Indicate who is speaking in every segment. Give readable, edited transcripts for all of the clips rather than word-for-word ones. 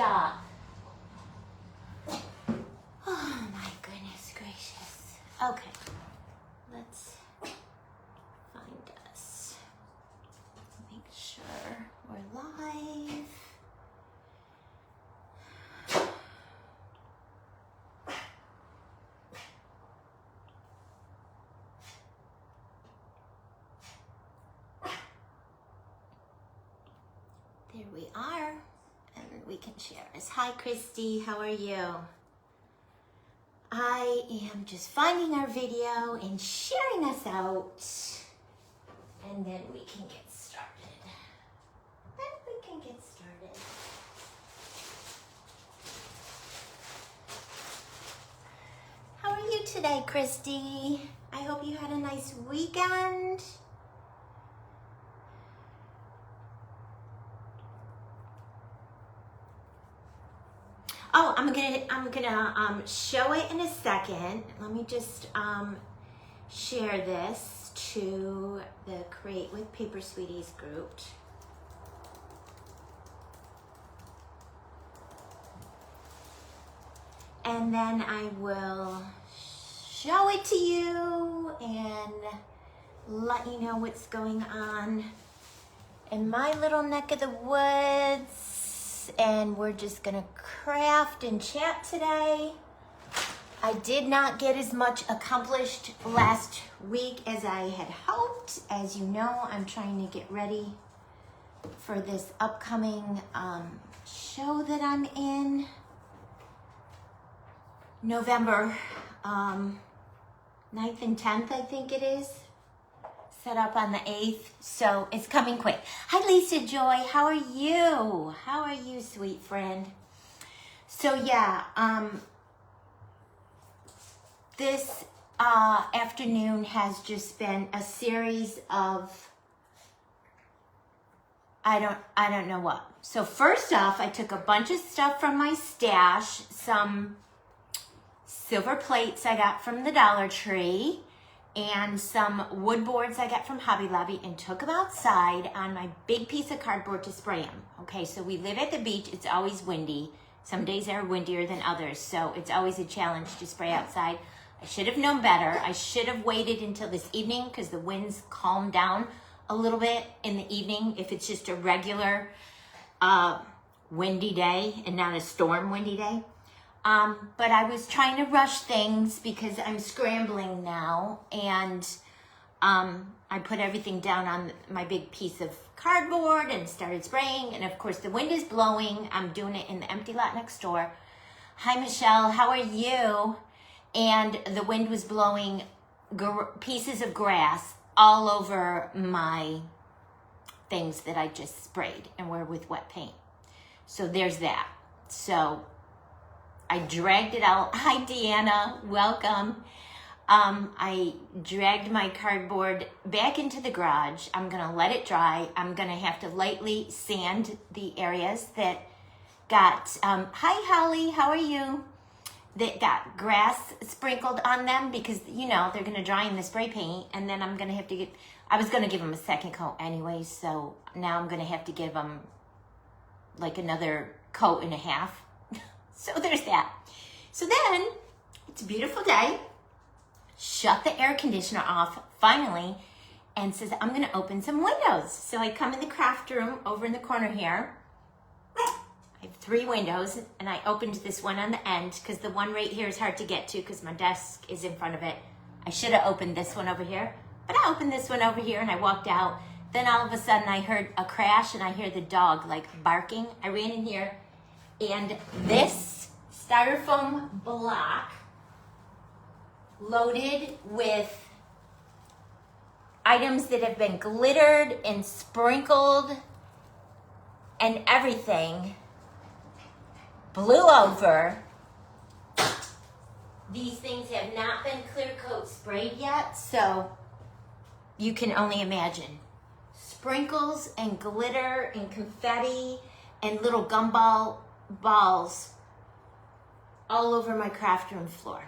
Speaker 1: stop. Oh my goodness gracious. Okay, let's find us. Make sure we're live. There we are, and we can share this. Hi, Christy, how are you? I am just finding our video and sharing us out, and then we can get started. How are you today, Christy? I hope you had a nice weekend. Oh, I'm gonna show it in a second. Let me just share this to the Create with Paper Sweeties group. And then I will show it to you and let you know what's going on in my little neck of the woods. And we're just gonna craft and chat today. I did not get as much accomplished last week as I had hoped. As you know, I'm trying to get ready for this upcoming show that I'm in. November 9th and 10th, I think it is. Set up on the 8th, so it's coming quick. Hi, Lisa Joy, how are you? How are you, sweet friend? So yeah, this afternoon has just been a series of, I don't know what. So first off, I took a bunch of stuff from my stash, some silver plates I got from the Dollar Tree, and some wood boards I got from Hobby Lobby, and took them outside on my big piece of cardboard to spray them. Okay, so we live at the beach. It's always windy. Some days are windier than others, so it's always a challenge to spray outside. I should have known better. I should have waited until this evening because the winds calm down a little bit in the evening if it's just a regular windy day and not a storm windy day. But I was trying to rush things because I'm scrambling now, and I put everything down on my big piece of cardboard and started spraying, and of course the wind is blowing. I'm doing it in the empty lot next door. Hi, Michelle, how are you? And the wind was blowing pieces of grass all over my things that I just sprayed and were with wet paint. So there's that. So I dragged it out. Hi, Deanna, welcome. I dragged my cardboard back into the garage. I'm gonna let it dry. I'm gonna have to lightly sand the areas that got, hi, Holly, how are you? That got grass sprinkled on them because, you know, they're gonna dry in the spray paint, and then I'm gonna have to I was gonna give them a second coat anyway, so now I'm gonna have to give them like another coat and a half. So there's that. So then, it's a beautiful day. Shut the air conditioner off, finally, and says, I'm gonna open some windows. So I come in the craft room over in the corner here. I have 3 windows, and I opened this one on the end because the one right here is hard to get to because my desk is in front of it. I should have opened this one over here, but I opened this one over here and I walked out. Then all of a sudden I heard a crash and I hear the dog like barking. I ran in here, and this styrofoam block loaded with items that have been glittered and sprinkled and everything blew over. These things have not been clear coat sprayed yet, so you can only imagine. Sprinkles and glitter and confetti and little gumball balls all over my craft room floor.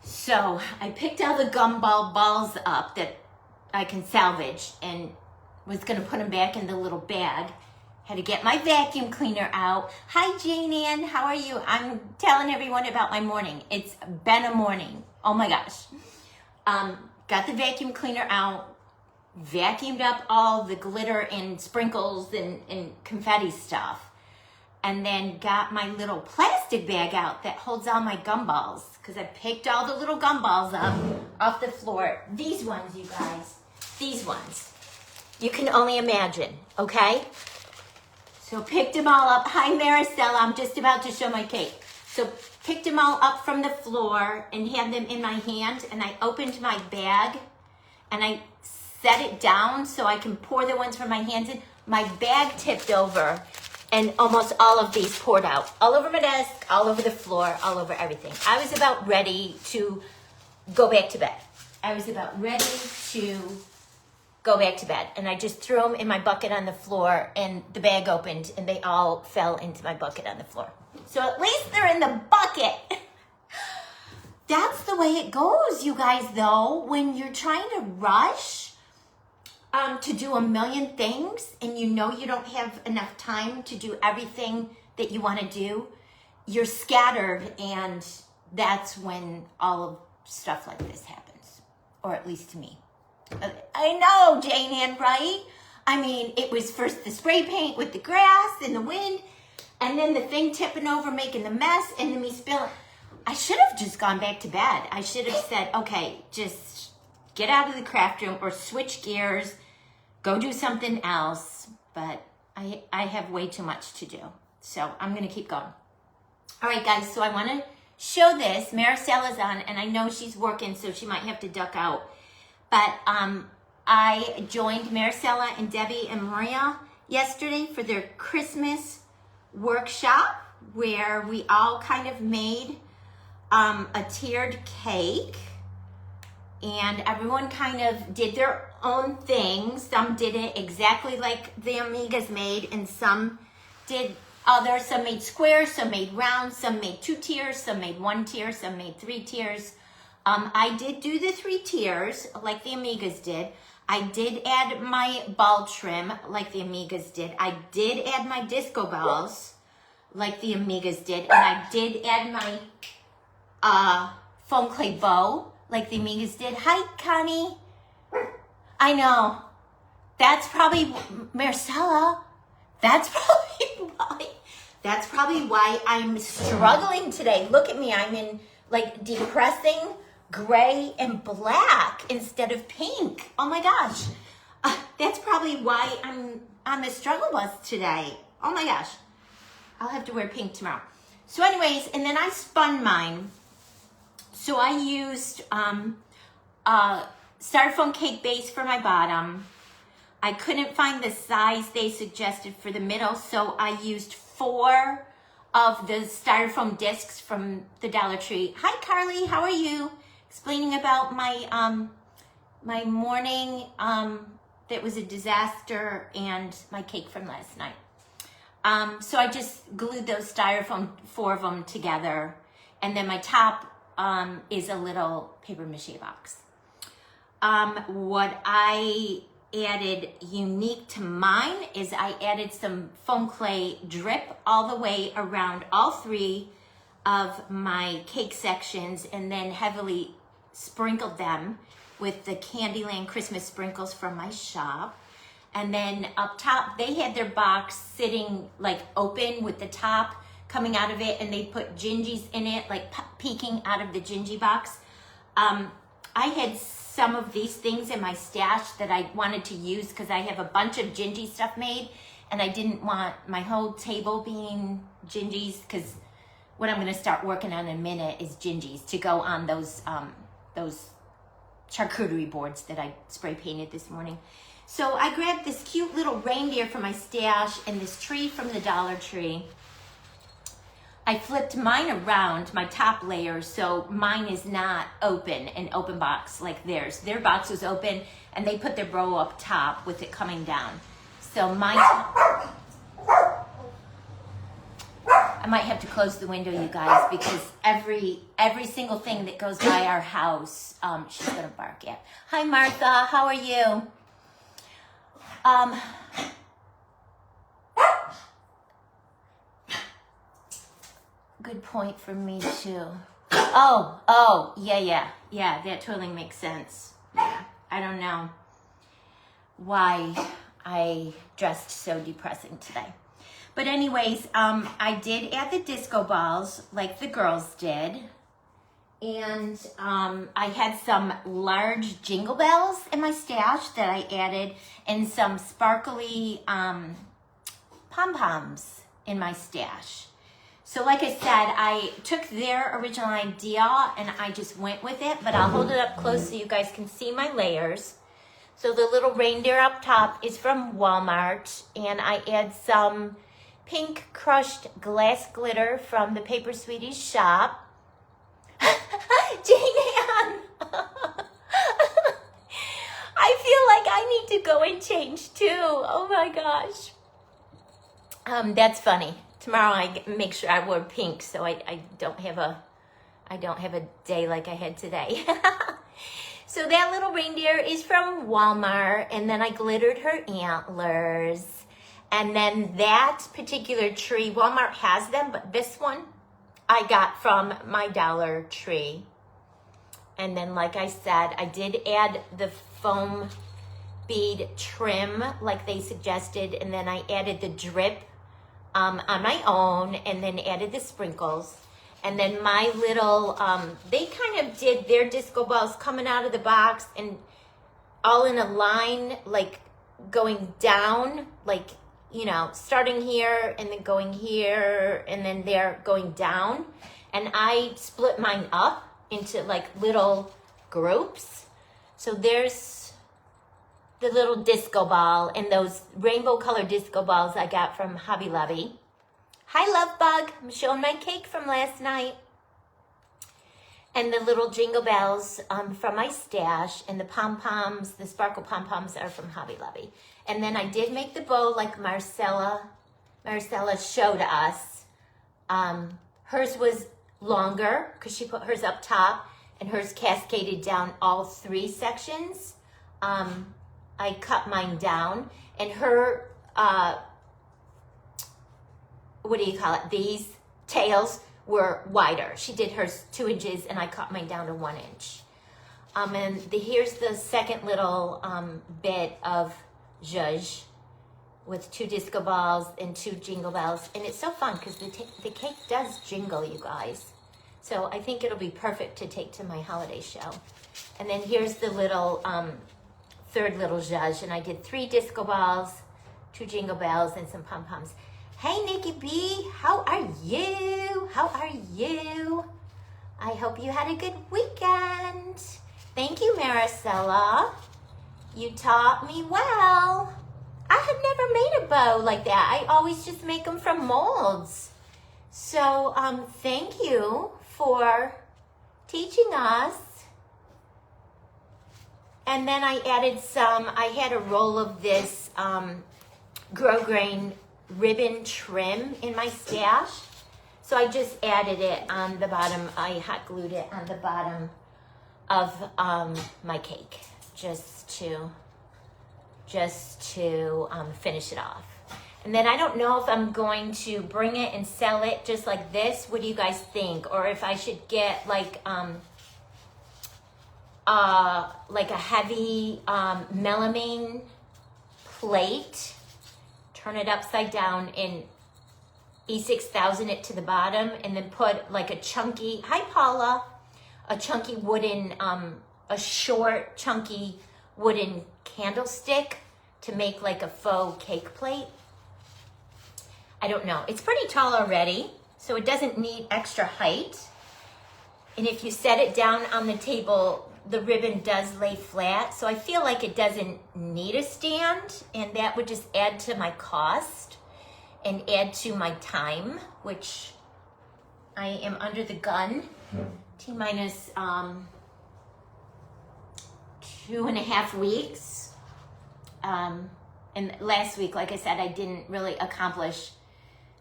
Speaker 1: So I picked all the gumball balls up that I can salvage and was gonna put them back in the little bag. Had to get my vacuum cleaner out. Hi, Jane Ann. How are you? I'm telling everyone about my morning. It's been a morning. Oh my gosh. Got the vacuum cleaner out, vacuumed up all the glitter and sprinkles and confetti stuff, and then got my little plastic bag out that holds all my gumballs, because I picked all the little gumballs up off the floor. These ones, you guys. These ones. You can only imagine, okay? So picked them all up. Hi, Maricela. I'm just about to show my cake. So picked them all up from the floor and had them in my hand, and I opened my bag and I set it down so I can pour the ones from my hands in. My bag tipped over and almost all of these poured out. All over my desk, all over the floor, all over everything. I was about ready to go back to bed. I was about ready to go back to bed. And I just threw them in my bucket on the floor, and the bag opened and they all fell into my bucket on the floor. So at least they're in the bucket. That's the way it goes, you guys, though, when you're trying to rush to do a million things and you know you don't have enough time to do everything that you want to do. You're scattered, and that's when all of stuff like this happens, or at least to me. I know, Jane Ann, right? I mean, it was first the spray paint with the grass and the wind, and then the thing tipping over, making the mess, and then me spilling. I should have just gone back to bed. I should have said, okay, just get out of the craft room or switch gears, go do something else. But I have way too much to do. So I'm going to keep going. All right, guys, so I want to show this. Maricela's on, and I know she's working, so she might have to duck out. But I joined Maricela and Debbie and Maria yesterday for their Christmas workshop, where we all kind of made a tiered cake, and everyone kind of did their own thing. Some did it exactly like the Amigas made, and some did others. Some made squares, some made round, some made 2 tiers, some made 1 tier, some made 3 tiers. I did do the 3 tiers like the Amigas did. I did add my ball trim like the Amigas did. I did add my disco balls like the Amigas did. And I did add my foam clay bow like the Amigas did. Hi, Connie. I know. That's probably, Maricela, that's probably why I'm struggling today. Look at me. I'm in like depressing gray and black instead of pink. Oh my gosh. That's probably why I'm on the struggle bus today. Oh my gosh. I'll have to wear pink tomorrow. So anyways, and then I spun mine. So I used styrofoam cake base for my bottom. I couldn't find the size they suggested for the middle, so I used 4 of the styrofoam discs from the Dollar Tree. Hi, Carly. How are you? Explaining about my my morning that was a disaster and my cake from last night. So I just glued those styrofoam, 4 of them together, and then my top is a little paper mache box. What I added unique to mine is I added some foam clay drip all the way around all 3 of my cake sections, and then heavily sprinkled them with the Candyland Christmas sprinkles from my shop. And then up top, they had their box sitting like open with the top coming out of it, and they put Gingies in it, like peeking out of the Gingie box. I had some of these things in my stash that I wanted to use because I have a bunch of Gingie stuff made, and I didn't want my whole table being Gingies, because what I'm going to start working on in a minute is Gingies to go on those charcuterie boards that I spray painted this morning. So I grabbed this cute little reindeer from my stash and this tree from the Dollar Tree. I flipped mine around, my top layer, so mine is not open, an open box like theirs. Their box was open, and they put their bow up top with it coming down. So mine, I might have to close the window, you guys, because every single thing that goes by our house, she's gonna bark at. Hi, Martha, how are you? good point for me too. Oh, yeah, that totally makes sense. Yeah, I don't know why I dressed so depressing today. But anyways, I did add the disco balls like the girls did. And I had some large jingle bells in my stash that I added, and some sparkly pom-poms in my stash. So like I said, I took their original idea and I just went with it, but I'll hold it up close so you guys can see my layers. So the little reindeer up top is from Walmart, and I add some pink crushed glass glitter from the Paper Sweeties shop. Jane Ann! I feel like I need to go and change too. Oh my gosh. That's funny. Tomorrow I make sure I wear pink so I don't have a day like I had today. So that little reindeer is from Walmart, and then I glittered her antlers. And then that particular tree, Walmart has them, but this one I got from my Dollar Tree. And then, like I said, I did add the foam bead trim like they suggested, and then I added the drip on my own, and then added the sprinkles. And then my little, they kind of did their disco balls coming out of the box and all in a line, like going down, like, you know, starting here and then going here and then there going down. And I split mine up into like little groups. So there's the little disco ball and those rainbow colored disco balls I got from Hobby Lobby. Hi, Love Bug. I'm showing my cake from last night. And the little jingle bells from my stash, and the pom-poms, the sparkle pom-poms are from Hobby Lobby. And then I did make the bow like Marcella showed us. Hers was longer because she put hers up top, and hers cascaded down all 3 sections. I cut mine down, and her, what do you call it? These tails were wider. She did hers 2 inches, and I cut mine down to 1 inch. And here's the second little bit of zhuzh with 2 disco balls and 2 jingle bells. And it's so fun because the cake does jingle, you guys. So I think it'll be perfect to take to my holiday show. And then here's the little third little zhuzh, and I did 3 disco balls, 2 jingle bells, and some pom-poms. Hey, Nikki B, how are you? How are you? I hope you had a good weekend. Thank you, Maricela. You taught me well. I had never made a bow like that. I always just make them from molds. So, thank you for teaching us. And then I added I had a roll of this grosgrain ribbon trim in my stash. So I just added it on the bottom. I hot glued it on the bottom of my cake just to finish it off. And then I don't know if I'm going to bring it and sell it just like this. What do you guys think? Or if I should get like a heavy melamine plate, turn it upside down and E6000 it to the bottom, and then put like a chunky, hi Paula, a chunky wooden, a short chunky wooden candlestick to make like a faux cake plate. I don't know. It's pretty tall already, so it doesn't need extra height. And if you set it down on the table, the ribbon does lay flat, so I feel like it doesn't need a stand, and that would just add to my cost and add to my time, which I am under the gun. T-minus 2.5 weeks. And last week, like I said, I didn't really accomplish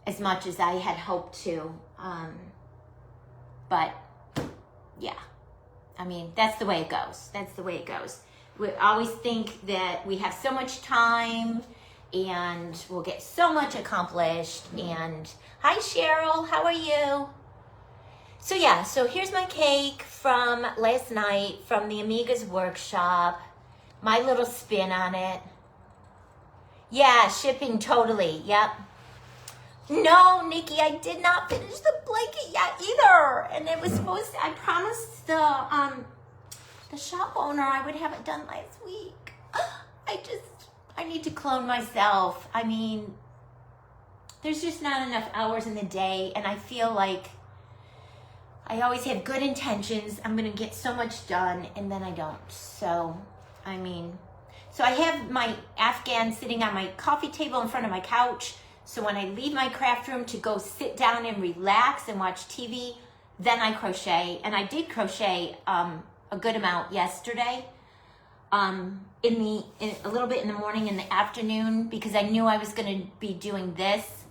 Speaker 1: as much as I had hoped to. But yeah, I mean, that's the way it goes. That's the way it goes. We always think that we have so much time and we'll get so much accomplished. And hi, Cheryl, how are you? So yeah, so here's my cake from last night from the Amiga's workshop. My little spin on it. Yeah, shipping totally, yep. No, Nikki, I did not finish the blanket yet either. And it was supposed to, I promised the shop owner I would have it done last week. I need to clone myself. I mean, there's just not enough hours in the day, and I feel like I always have good intentions. I'm gonna get so much done, and then I don't. So, I mean, so I have my Afghan sitting on my coffee table in front of my couch. So when I leave my craft room to go sit down and relax and watch TV, then I crochet. And I did crochet a good amount yesterday, in a little bit in the morning and the afternoon, because I knew I was going to be doing this.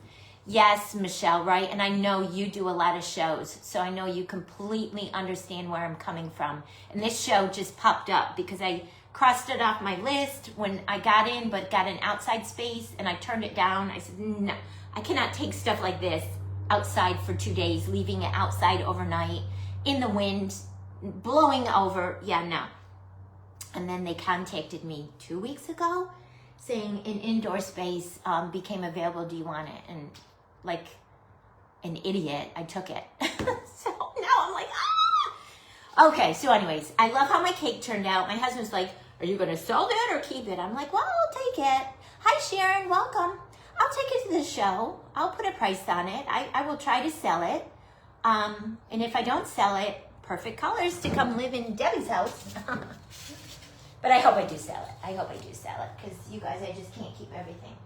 Speaker 1: Yes, Michelle, right? And I know you do a lot of shows, so I know you completely understand where I'm coming from. And this show just popped up because I crossed it off my list when I got in, but got an outside space, and I turned it down. I said, no, I cannot take stuff like this outside for 2 days, leaving it outside overnight in the wind, blowing over. Yeah, no. And then they contacted me 2 weeks ago saying an indoor space became available. Do you want it? And like an idiot, I took it. So now I'm like, ah! Okay, so anyways, I love how my cake turned out. My husband's like, are you going to sell that or keep it? I'm like, well, I'll take it. Hi, Sharon, welcome. I'll take it to the show. I'll put a price on it. I will try to sell it. And if I don't sell it, perfect colors to come live in Debbie's house. But I hope I do sell it. I hope I do sell it, because you guys, I just can't keep everything.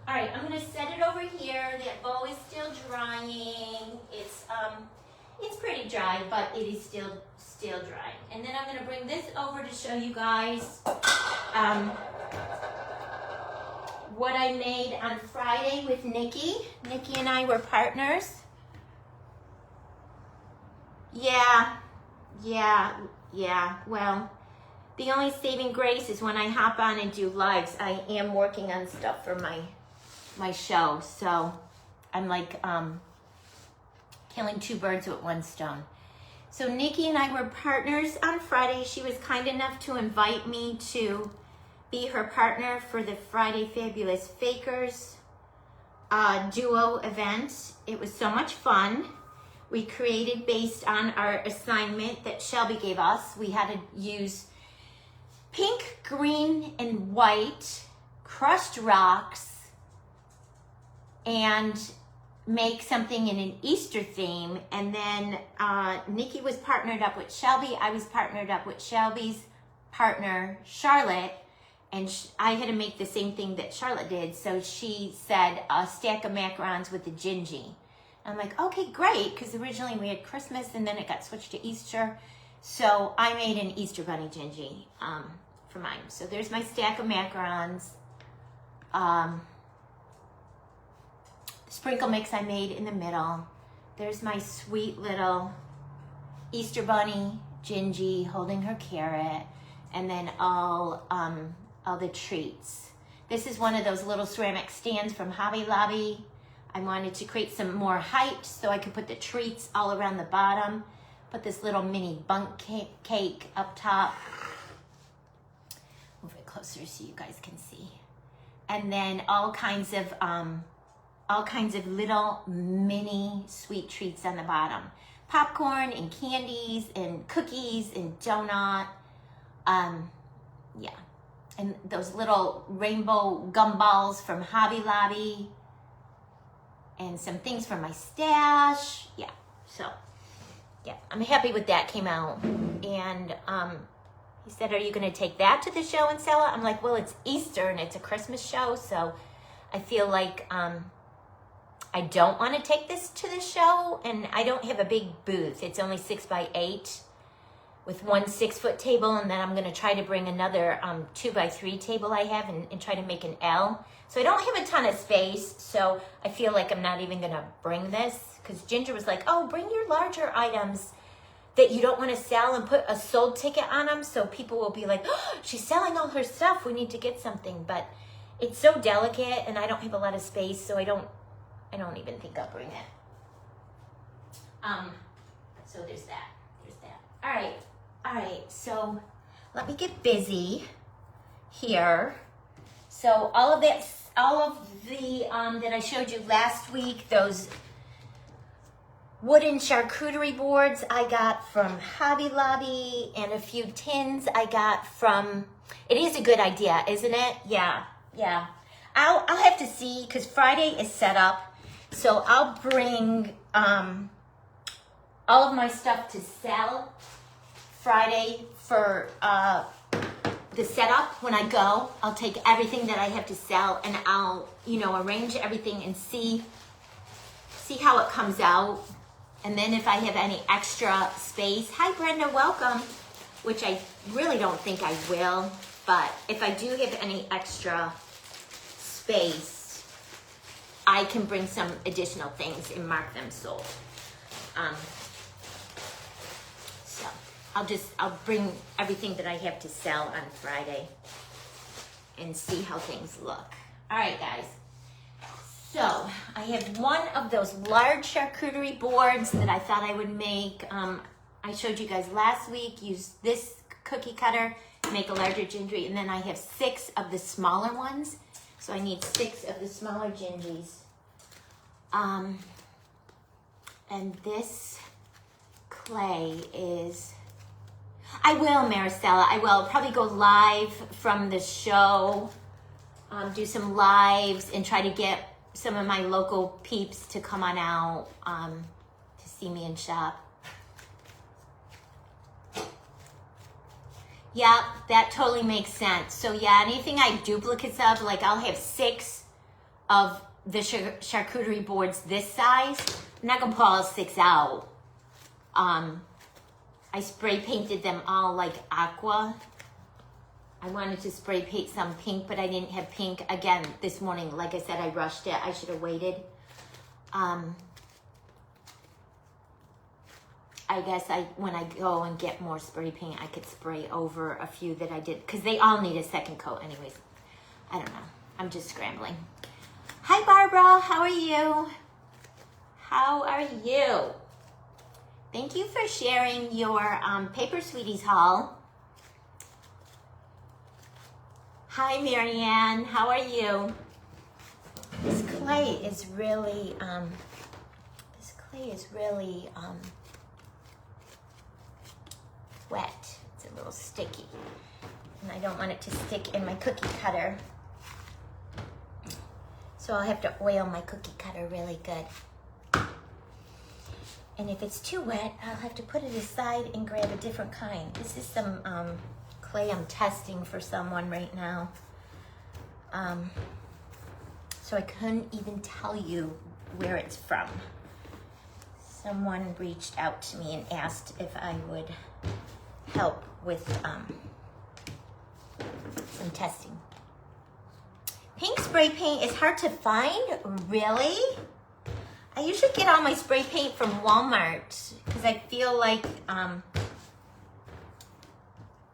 Speaker 1: All right, I'm going to set it over here. That bow is still drying. It's pretty dry, but it is still drying. And then I'm going to bring this over to show you guys what I made on Friday with Nikki. Nikki and I were partners. Yeah. Well, the only saving grace is when I hop on and do lives. I am working on stuff for my show, so I'm like killing two birds with one stone. So Nikki and I were partners on Friday. She was kind enough to invite me to be her partner for the Friday Fabulous Fakers duo event. It was so much fun. We created based on our assignment that Shelby gave us. We had to use pink, green, and white crushed rocks and make something in an Easter theme. And then Nikki was partnered up with Shelby. I was partnered up with Shelby's partner, Charlotte. And I had to make the same thing that Charlotte did. So she said a stack of macarons with the Gingie. I'm like, okay, great. Because originally we had Christmas and then it got switched to Easter. So I made an Easter bunny Gingie for mine. So there's my stack of macarons. Sprinkle mix I made in the middle. There's my sweet little Easter bunny Gingie holding her carrot, and then all the treats. This is one of those little ceramic stands from Hobby Lobby. I wanted to create some more height so I could put the treats all around the bottom. Put this little mini bunk cake up top. Move it closer so you guys can see. And then all kinds of little mini sweet treats on the bottom. Popcorn and candies and cookies and donut. Yeah. And those little rainbow gumballs from Hobby Lobby. And some things from my stash. Yeah. So, yeah. I'm happy with that came out. And he said, are you going to take that to the show and sell it? I'm like, well, it's Easter and it's a Christmas show. So I feel like I don't want to take this to the show, and I don't have a big booth. It's only 6 by 8 with one 6-foot table, and then I'm going to try to bring another 2 by 3 table I have and try to make an L. So I don't have a ton of space, so I feel like I'm not even going to bring this, because Ginger was like, oh, bring your larger items that you don't want to sell and put a sold ticket on them, so people will be like, oh, she's selling all her stuff, we need to get something. But it's so delicate, and I don't have a lot of space, so I don't even think I'll bring it. So there's that. There's that. All right. So let me get busy here. So all of the that I showed you last week, those wooden charcuterie boards I got from Hobby Lobby, and a few tins I got from, it is a good idea, isn't it? Yeah. I'll have to see, because Friday is set up, so I'll bring all of my stuff to sell Friday for the setup. When I go, I'll take everything that I have to sell and I'll, arrange everything and see how it comes out. And then if I have any extra space, hi Brenda, welcome, which I really don't think I will, but if I do have any extra space, I can bring some additional things and mark them sold. So I'll bring everything that I have to sell on Friday and see how things look. All right, guys. So I have one of those large charcuterie boards that I thought I would make. I showed you guys last week. Use this cookie cutter, make a larger gingery, and then I have 6 of the smaller ones. So I need 6 of the smaller gingies. And this clay is, I will, Maricela, I will probably go live from the show, do some lives and try to get some of my local peeps to come on out to see me and shop. Yeah, that totally makes sense. So yeah, anything I duplicates of, like I'll have 6 of the charcuterie boards this size. I'm not gonna pull all 6 out. I spray painted them all like aqua. I wanted to spray paint some pink, but I didn't have pink. Again, this morning, like I said, I rushed it. I should have waited. I guess when I go and get more spray paint, I could spray over a few that I did, because they all need a second coat anyways. I don't know. I'm just scrambling. Hi, Barbara. How are you? How are you? Thank you for sharing your Paper Sweeties haul. Hi, Marianne. How are you? This clay is really, wet. It's a little sticky. And I don't want it to stick in my cookie cutter. So I'll have to oil my cookie cutter really good. And if it's too wet, I'll have to put it aside and grab a different kind. This is some clay I'm testing for someone right now. So I couldn't even tell you where it's from. Someone reached out to me and asked if I would help with some testing. Pink spray paint is hard to find, really? I usually get all my spray paint from Walmart because I feel like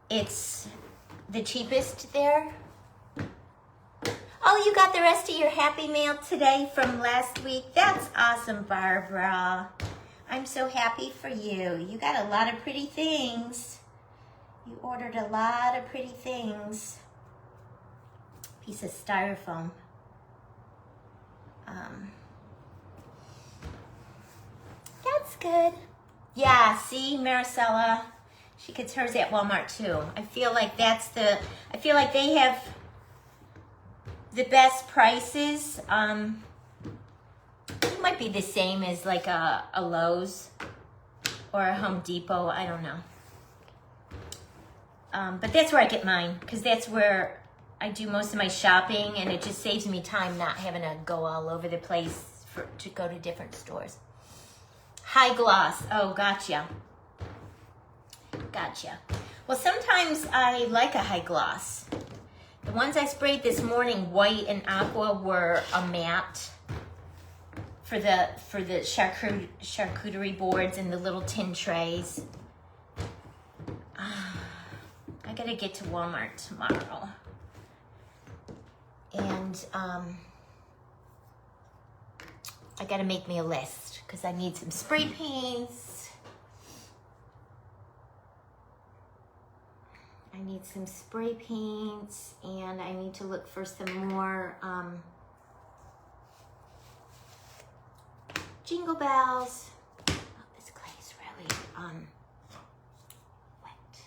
Speaker 1: it's the cheapest there. Oh, you got the rest of your Happy Mail today from last week. That's awesome, Barbara. I'm so happy for you. You got a lot of pretty things. You ordered a lot of pretty things. Piece of styrofoam. That's good. Yeah, see, Maricela, she gets hers at Walmart too. I feel like they have the best prices. It might be the same as like a Lowe's or a Home Depot. I don't know. But that's where I get mine, because that's where I do most of my shopping, and it just saves me time not having to go all over the place to go to different stores. High gloss. Oh, gotcha. Gotcha. Well, sometimes I like a high gloss. The ones I sprayed this morning, white and aqua, were a matte for the charcuterie boards and the little tin trays. I gotta get to Walmart tomorrow. And I gotta make me a list because I need some spray paints. I need some spray paints, and I need to look for some more jingle bells. Oh, this clay is really wet.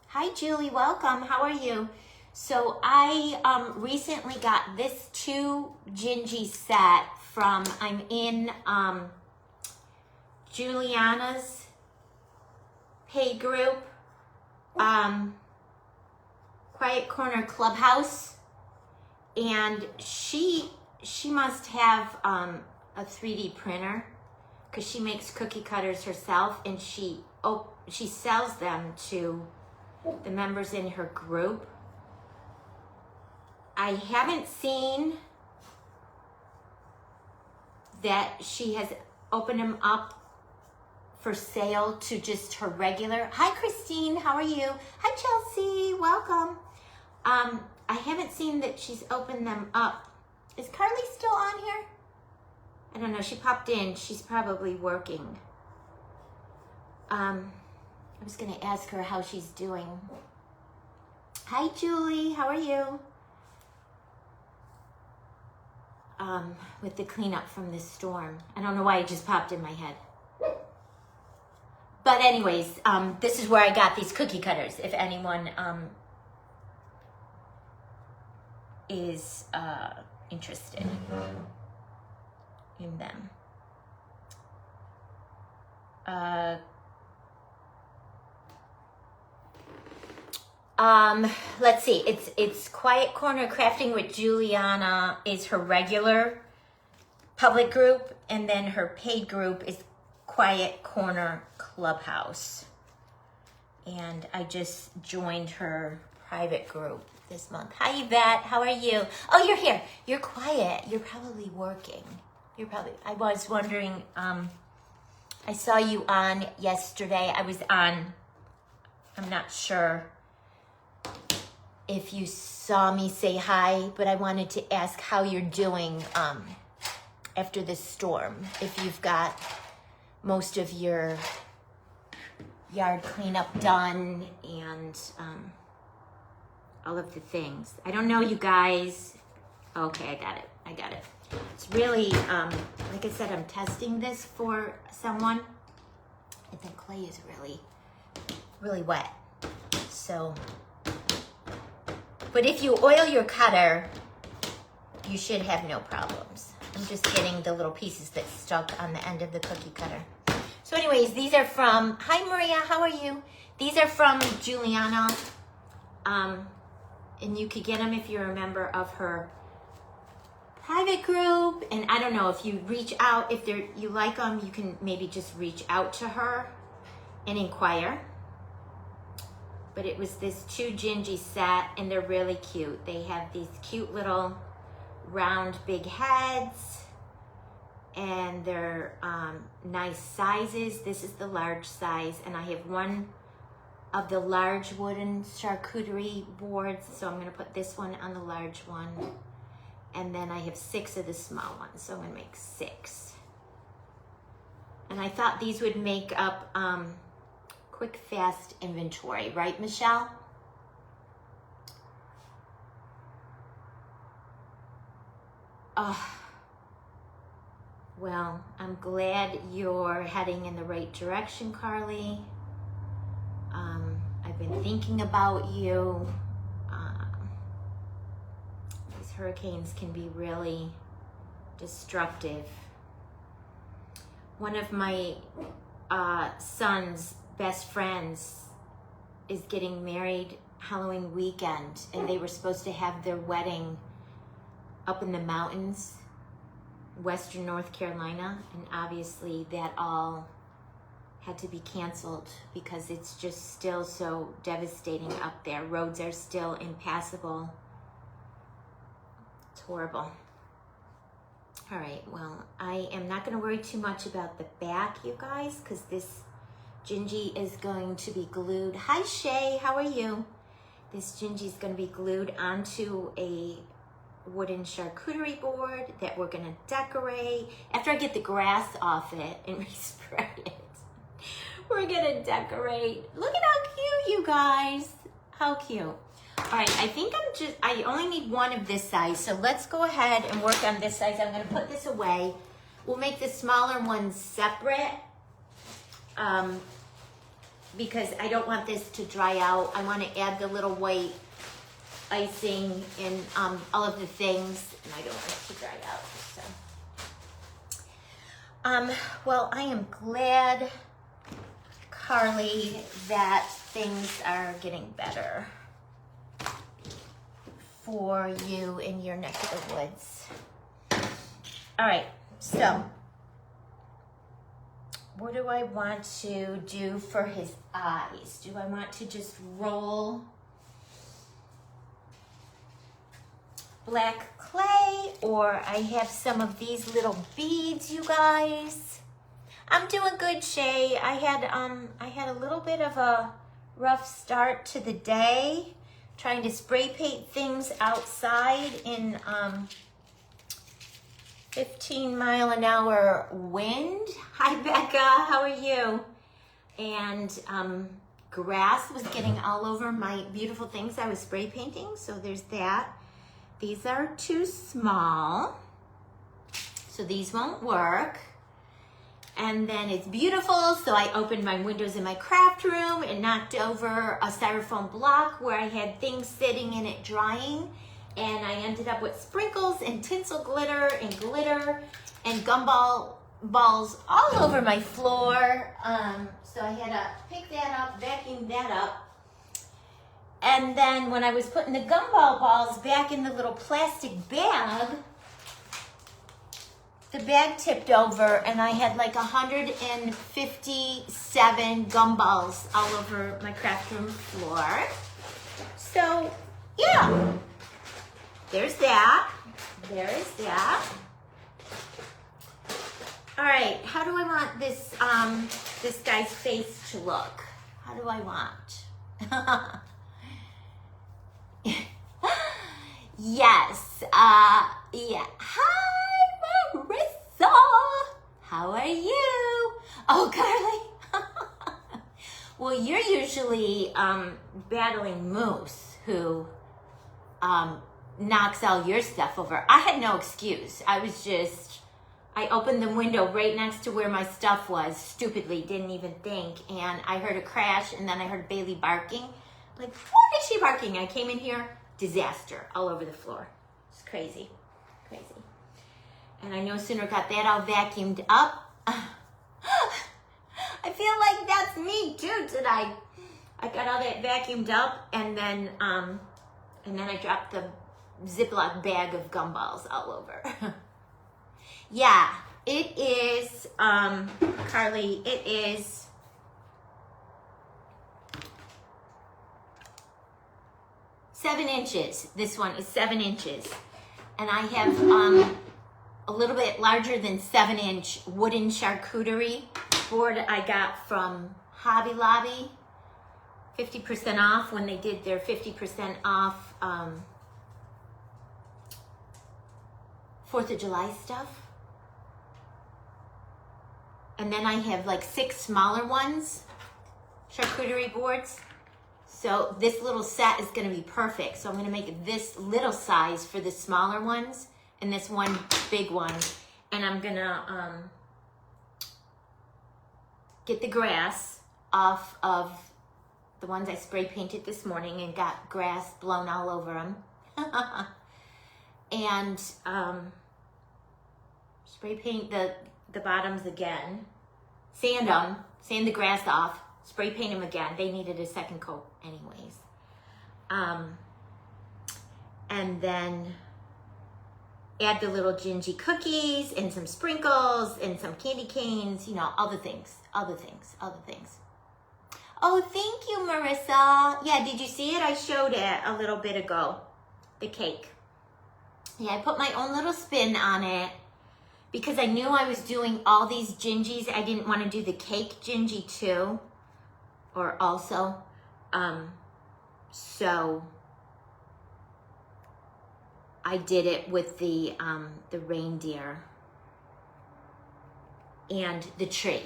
Speaker 1: Hi, Julie. Welcome. How are you? So I recently got this 2 Gingie set from, I'm in Juliana's paid group, Quiet Corner Clubhouse, and she must have a 3D printer because she makes cookie cutters herself, and she sells them to the members in her group. I haven't seen that she has opened them up for sale to just her regular. Hi, Christine. How are you? Hi, Chelsea. Welcome. I haven't seen that she's opened them up. Is Carly still on here? I don't know. She popped in. She's probably working. I was going to ask her how she's doing. Hi, Julie. How are you? With the cleanup from this storm. I don't know why it just popped in my head. But anyways, this is where I got these cookie cutters, if anyone is interested in them. Let's see, it's Quiet Corner Crafting with Juliana is her regular public group, and then her paid group is Quiet Corner Clubhouse. And I just joined her private group this month. Hi, Yvette. How are you? Oh, you're here. You're quiet. You're probably working. I was wondering, I saw you on yesterday. I was on, I'm not sure if you saw me say hi, but I wanted to ask how you're doing after this storm. If you've got most of your yard cleanup done and all of the things. I don't know, you guys. Okay, I got it. It's really, like I said, I'm testing this for someone. And the clay is really, really wet. So, but if you oil your cutter, you should have no problems. I'm just getting the little pieces that stuck on the end of the cookie cutter. So anyways, these are from, hi Maria, how are you? These are from Juliana. And you could get them if you're a member of her private group. And I don't know, if you reach out, if you like them, you can maybe just reach out to her and inquire. But it was this 2 Gingie set, and they're really cute. They have these cute little round big heads, and they're nice sizes. This is the large size, and I have one of the large wooden charcuterie boards, so I'm going to put this one on the large one, and then I have 6 of the small ones, so I'm going to make 6. And I thought these would make up quick, fast inventory, right, Michelle? Well, I'm glad you're heading in the right direction, Carly. I've been thinking about you. These hurricanes can be really destructive. One of my son's best friends is getting married Halloween weekend, and they were supposed to have their wedding up in the mountains, Western North Carolina, and obviously that all had to be canceled because it's just still so devastating up there. Roads are still impassable. It's horrible. All right, well, I am not going to worry too much about the back, you guys, because this Gingie is going to be glued. Hi, Shay, how are you? This Gingie is going to be glued onto a wooden charcuterie board that we're going to decorate. After I get the grass off it and respray it, we're going to decorate. Look at how cute, you guys. How cute. All right, I think I only need one of this size. So let's go ahead and work on this size. I'm gonna put this away. We'll make the smaller ones separate because I don't want this to dry out. I want to add the little white icing and all of the things, and I don't want it to dry out. So, well, I am glad, Carly, that things are getting better for you in your neck of the woods. All right, so what do I want to do for his eyes? Do I want to just roll black clay, or I have some of these little beads, you guys? I'm doing good, Shay. I had a little bit of a rough start to the day, trying to spray paint things outside in 15-mile-an-hour wind. Hi, Becca. How are you? And grass was getting all over my beautiful things I was spray painting. So there's that. These are too small, so these won't work. And then it's beautiful, so I opened my windows in my craft room and knocked over a styrofoam block where I had things sitting in it drying. And I ended up with sprinkles and tinsel glitter and gumball balls all over my floor. So I had to pick that up, vacuum that up. And then when I was putting the gumball balls back in the little plastic bag, the bag tipped over and I had like 157 gumballs all over my craft room floor. So yeah, there's that. There is that. All right, how do I want this this guy's face to look? How do I want? Yes. Yeah. Hi, Marissa. How are you? Oh, Carly. Well, you're usually battling Moose, who knocks all your stuff over. I had no excuse. I opened the window right next to where my stuff was, stupidly, didn't even think, and I heard a crash, and then I heard Bailey barking. Like, what is she barking? I came in here, disaster all over the floor. It's crazy, crazy. And I no sooner got that all vacuumed up. I feel like that's me too tonight. I got all that vacuumed up, and then I dropped the Ziploc bag of gumballs all over. Yeah, it is, Carly, it is seven inches. This one is 7 inches. And I have a little bit larger than 7-inch wooden charcuterie board I got from Hobby Lobby. 50% off when they did their 50% off 4th of July stuff. And then I have like 6 smaller ones, charcuterie boards. So this little set is going to be perfect. So I'm going to make this little size for the smaller ones and this one big one. And I'm going to get the grass off of the ones I spray painted this morning and got grass blown all over them. And spray paint the bottoms again, sand the grass off, spray paint them again. They needed a second coat anyways. And then add the little Gingie cookies and some sprinkles and some candy canes, you know, all the things. Oh, thank you, Marissa. Yeah, did you see it? I showed it a little bit ago, the cake. Yeah, I put my own little spin on it because I knew I was doing all these Gingies. I didn't want to do the cake Gingie too, or also. So I did it with the reindeer and the tree,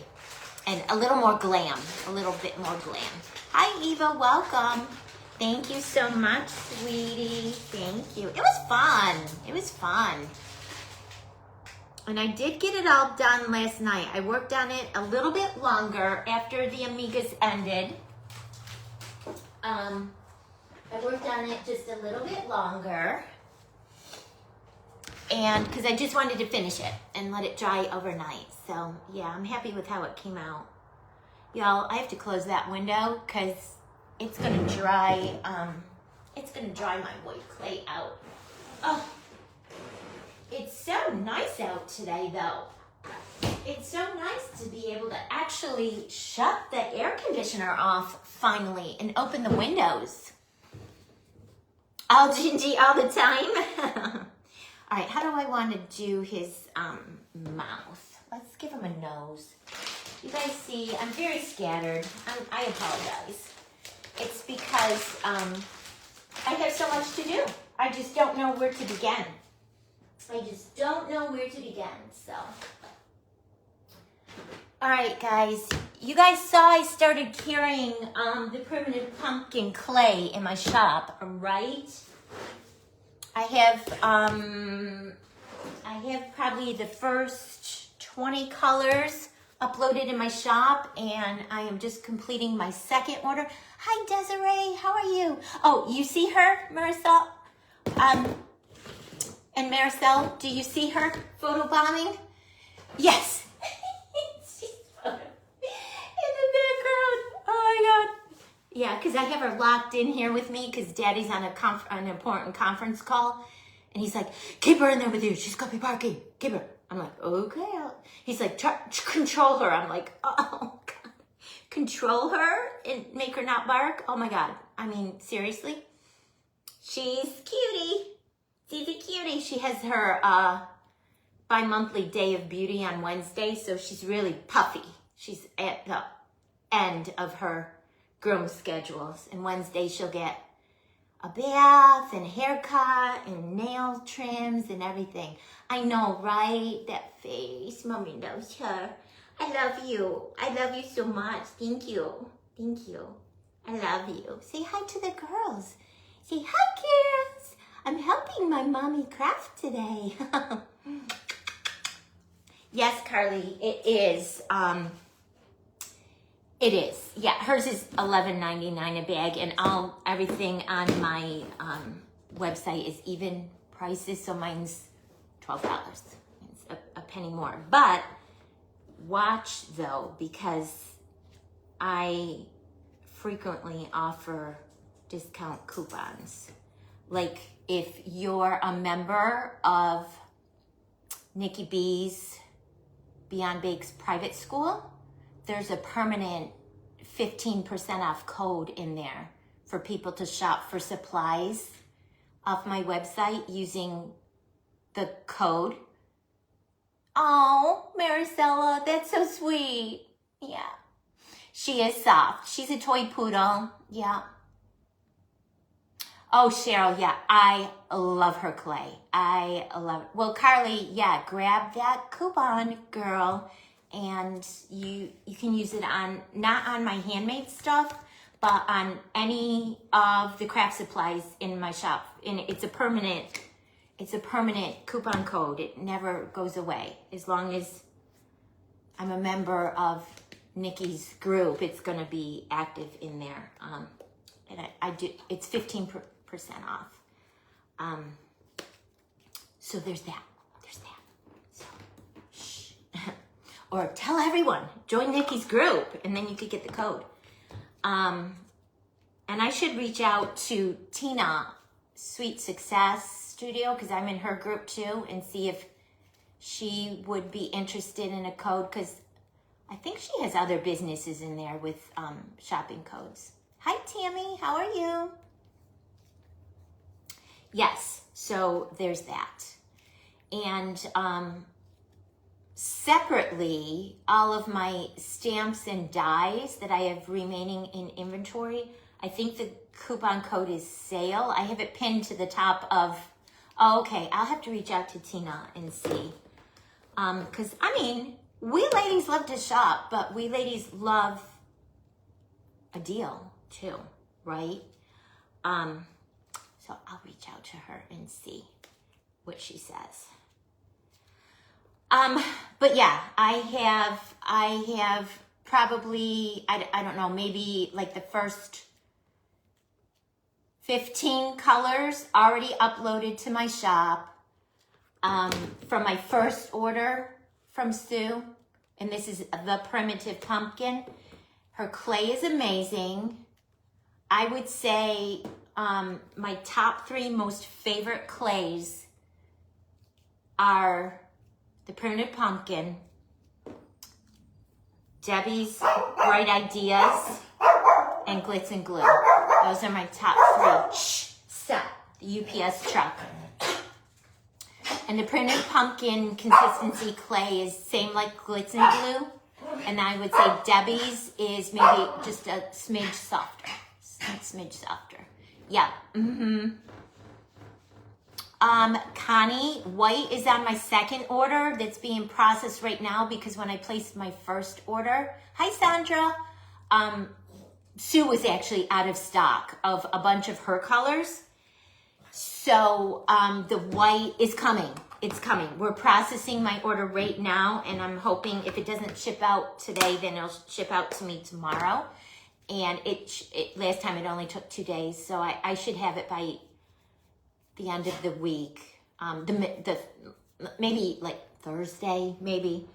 Speaker 1: and a little more glam, a little bit more glam. Hi, Eva. Welcome. Thank you so much, sweetie. Thank you. It was fun. It was fun. And I did get it all done last night. I worked on it a little bit longer after the Amigas ended. I worked on it just a little bit longer. And because I just wanted to finish it and let it dry overnight. So yeah, I'm happy with how it came out. Y'all, I have to close that window because it's gonna dry. It's gonna dry my white clay out. Oh, it's so nice out today, though. It's so nice to be able to actually shut the air conditioner off finally and open the windows. All Gingie all the time. All right, how do I want to do his mouth? Let's give him a nose. You guys see, I'm very scattered. I apologize. It's because I have so much to do. I just don't know where to begin. I just don't know where to begin, so. All right, guys. You guys saw I started carrying the primitive pumpkin clay in my shop, right? I have probably the first 20 colors uploaded in my shop, and I am just completing my second order. Hi, Desiree. How are you? Oh, you see her, Maricel? And Maricel, do you see her photobombing? Yes. She's in the background. Oh my God. Yeah, because I have her locked in here with me because Daddy's on an important conference call. And he's like, keep her in there with you. She's going to be barking. Keep her. I'm like, okay. He's like, control her. I'm like, oh, God. Control her and make her not bark? Oh, my God. I mean, seriously? She's cutie. She's a cutie. She has her bi-monthly day of beauty on Wednesday, so she's really puffy. She's at the end of her groom schedules. And Wednesday she'll get a bath and haircut and nail trims and everything. I know, right? That face. Mommy loves her. I love you. I love you so much. Thank you. Thank you. I love you. Say hi to the girls. Say hi, kids. I'm helping my mommy craft today. Yes, Carly, it is. It is. Yeah, hers is $11.99 a bag, and everything on my website is even prices, so mine's $12. It's a penny more. But watch, though, because I frequently offer discount coupons. Like, if you're a member of Nikki B's Beyond Bake's private school, there's a permanent 15% off code in there for people to shop for supplies off my website using the code. Oh, Maricela, that's so sweet. Yeah. She is soft. She's a toy poodle. Yeah. Oh, Cheryl, yeah, I love her clay. I love it. Well, Carly, yeah, grab that coupon, girl, and you can use it on, not on my handmade stuff, but on any of the craft supplies in my shop. And it's a permanent coupon code. It never goes away. As long as I'm a member of Nikki's group, it's going to be active in there. And I do, it's 15% off. So there's that. So, shh. Or tell everyone, join Nikki's group, and then you could get the code. And I should reach out to Tina, Sweet Success Studio, because I'm in her group too, and see if she would be interested in a code, because I think she has other businesses in there with shopping codes. Hi, Tammy. How are you? Yes, so there's that. And separately, all of my stamps and dies that I have remaining in inventory, I think the coupon code is sale. I have it pinned to the top of, oh, okay, I'll have to reach out to Tina and see. Because, I mean, we ladies love to shop, but we ladies love a deal. too, right? So I'll reach out to her and see what she says. But yeah, I have probably, I don't know, maybe like the first 15 colors already uploaded to my shop, from my first order from Sue. And this is the Primitive Pumpkin. Her clay is amazing. I would say, my top 3 most favorite clays are the Primitive Pumpkin, Debbie's Bright Ideas, and Glitz and Glue. Those are my top 3. Shh, stop. The UPS truck. And the Primitive Pumpkin consistency clay is same like Glitz and Glue. And I would say Debbie's is maybe just a smidge softer. Smidge softer. Yeah. Connie, white is on my second order that's being processed right now because when I placed my first order, hi Sandra, Sue was actually out of stock of a bunch of her colors. So the white is coming. It's coming. We're processing my order right now, and I'm hoping if it doesn't ship out today, then it'll ship out to me tomorrow. And it last time it only took 2 days, so I should have it by the end of the week. The maybe like Thursday, maybe.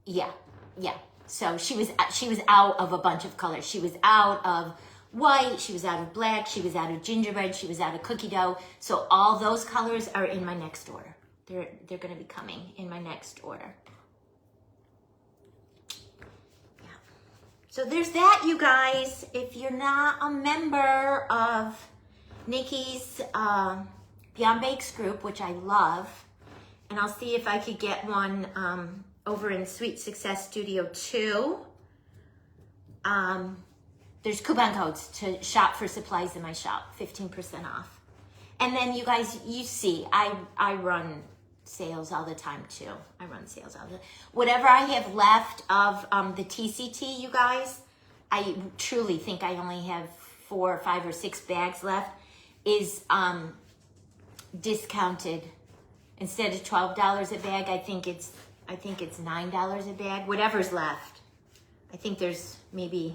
Speaker 1: Yeah. So she was out of a bunch of colors. She was out of white, she was out of black, she was out of gingerbread, she was out of cookie dough. So all those colors are in my next order. They're going to be coming in my next order. Yeah. So there's that, you guys. If you're not a member of Nikki's Beyond Bakes group, which I love, and I'll see if I could get one over in Sweet Success Studio 2. There's coupon codes to shop for supplies in my shop, 15% off. And then you guys, you see, I run sales all the time too. I run sales all the time. Whatever I have left of the TCT, you guys, I truly think I only have 4 or 5 or 6 bags left, is discounted. Instead of $12 a bag, I think it's $9 a bag, whatever's left. I think there's maybe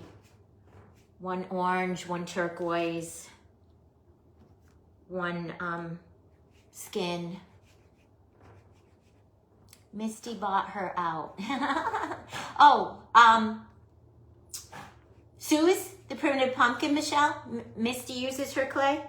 Speaker 1: 1 orange, 1 turquoise, 1 skin. Misty bought her out. Sue's the Primitive Pumpkin, Michelle. Misty uses her clay.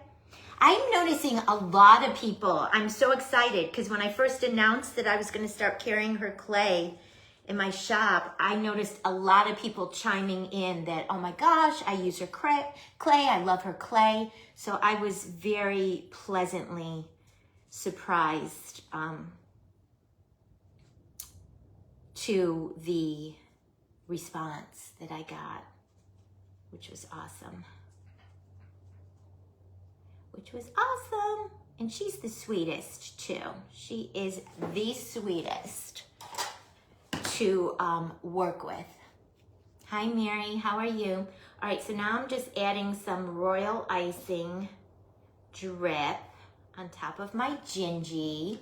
Speaker 1: I'm noticing a lot of people. I'm so excited because when I first announced that I was going to start carrying her clay in my shop, I noticed a lot of people chiming in that, oh my gosh, I use her clay. I love her clay. So I was very pleasantly surprised to the response that I got, which was awesome. And she's the sweetest too. She is the sweetest to work with. Hi Mary, how are you? All right, so now I'm just adding some royal icing drip on top of my Gingie.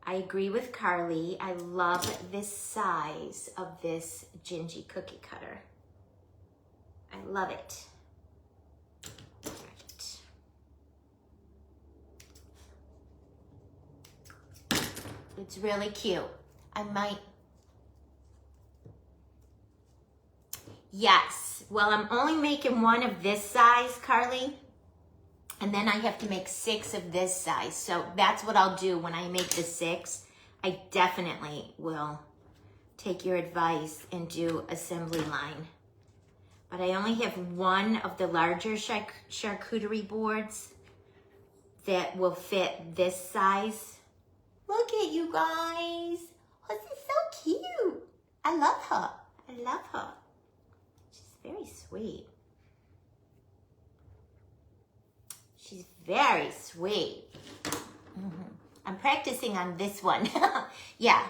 Speaker 1: I agree with Carly. I love this size of this Gingie cookie cutter. I love it. It's really cute. I might. Yes. Well, I'm only making 1 of this size, Carly. And then I have to make 6 of this size. So that's what I'll do when I make the 6. I definitely will take your advice and do assembly line. But I only have 1 of the larger charcuterie boards that will fit this size. Look at you guys. Oh, this is so cute. I love her. I love her. She's very sweet. She's very sweet. I'm practicing on this one. Yeah.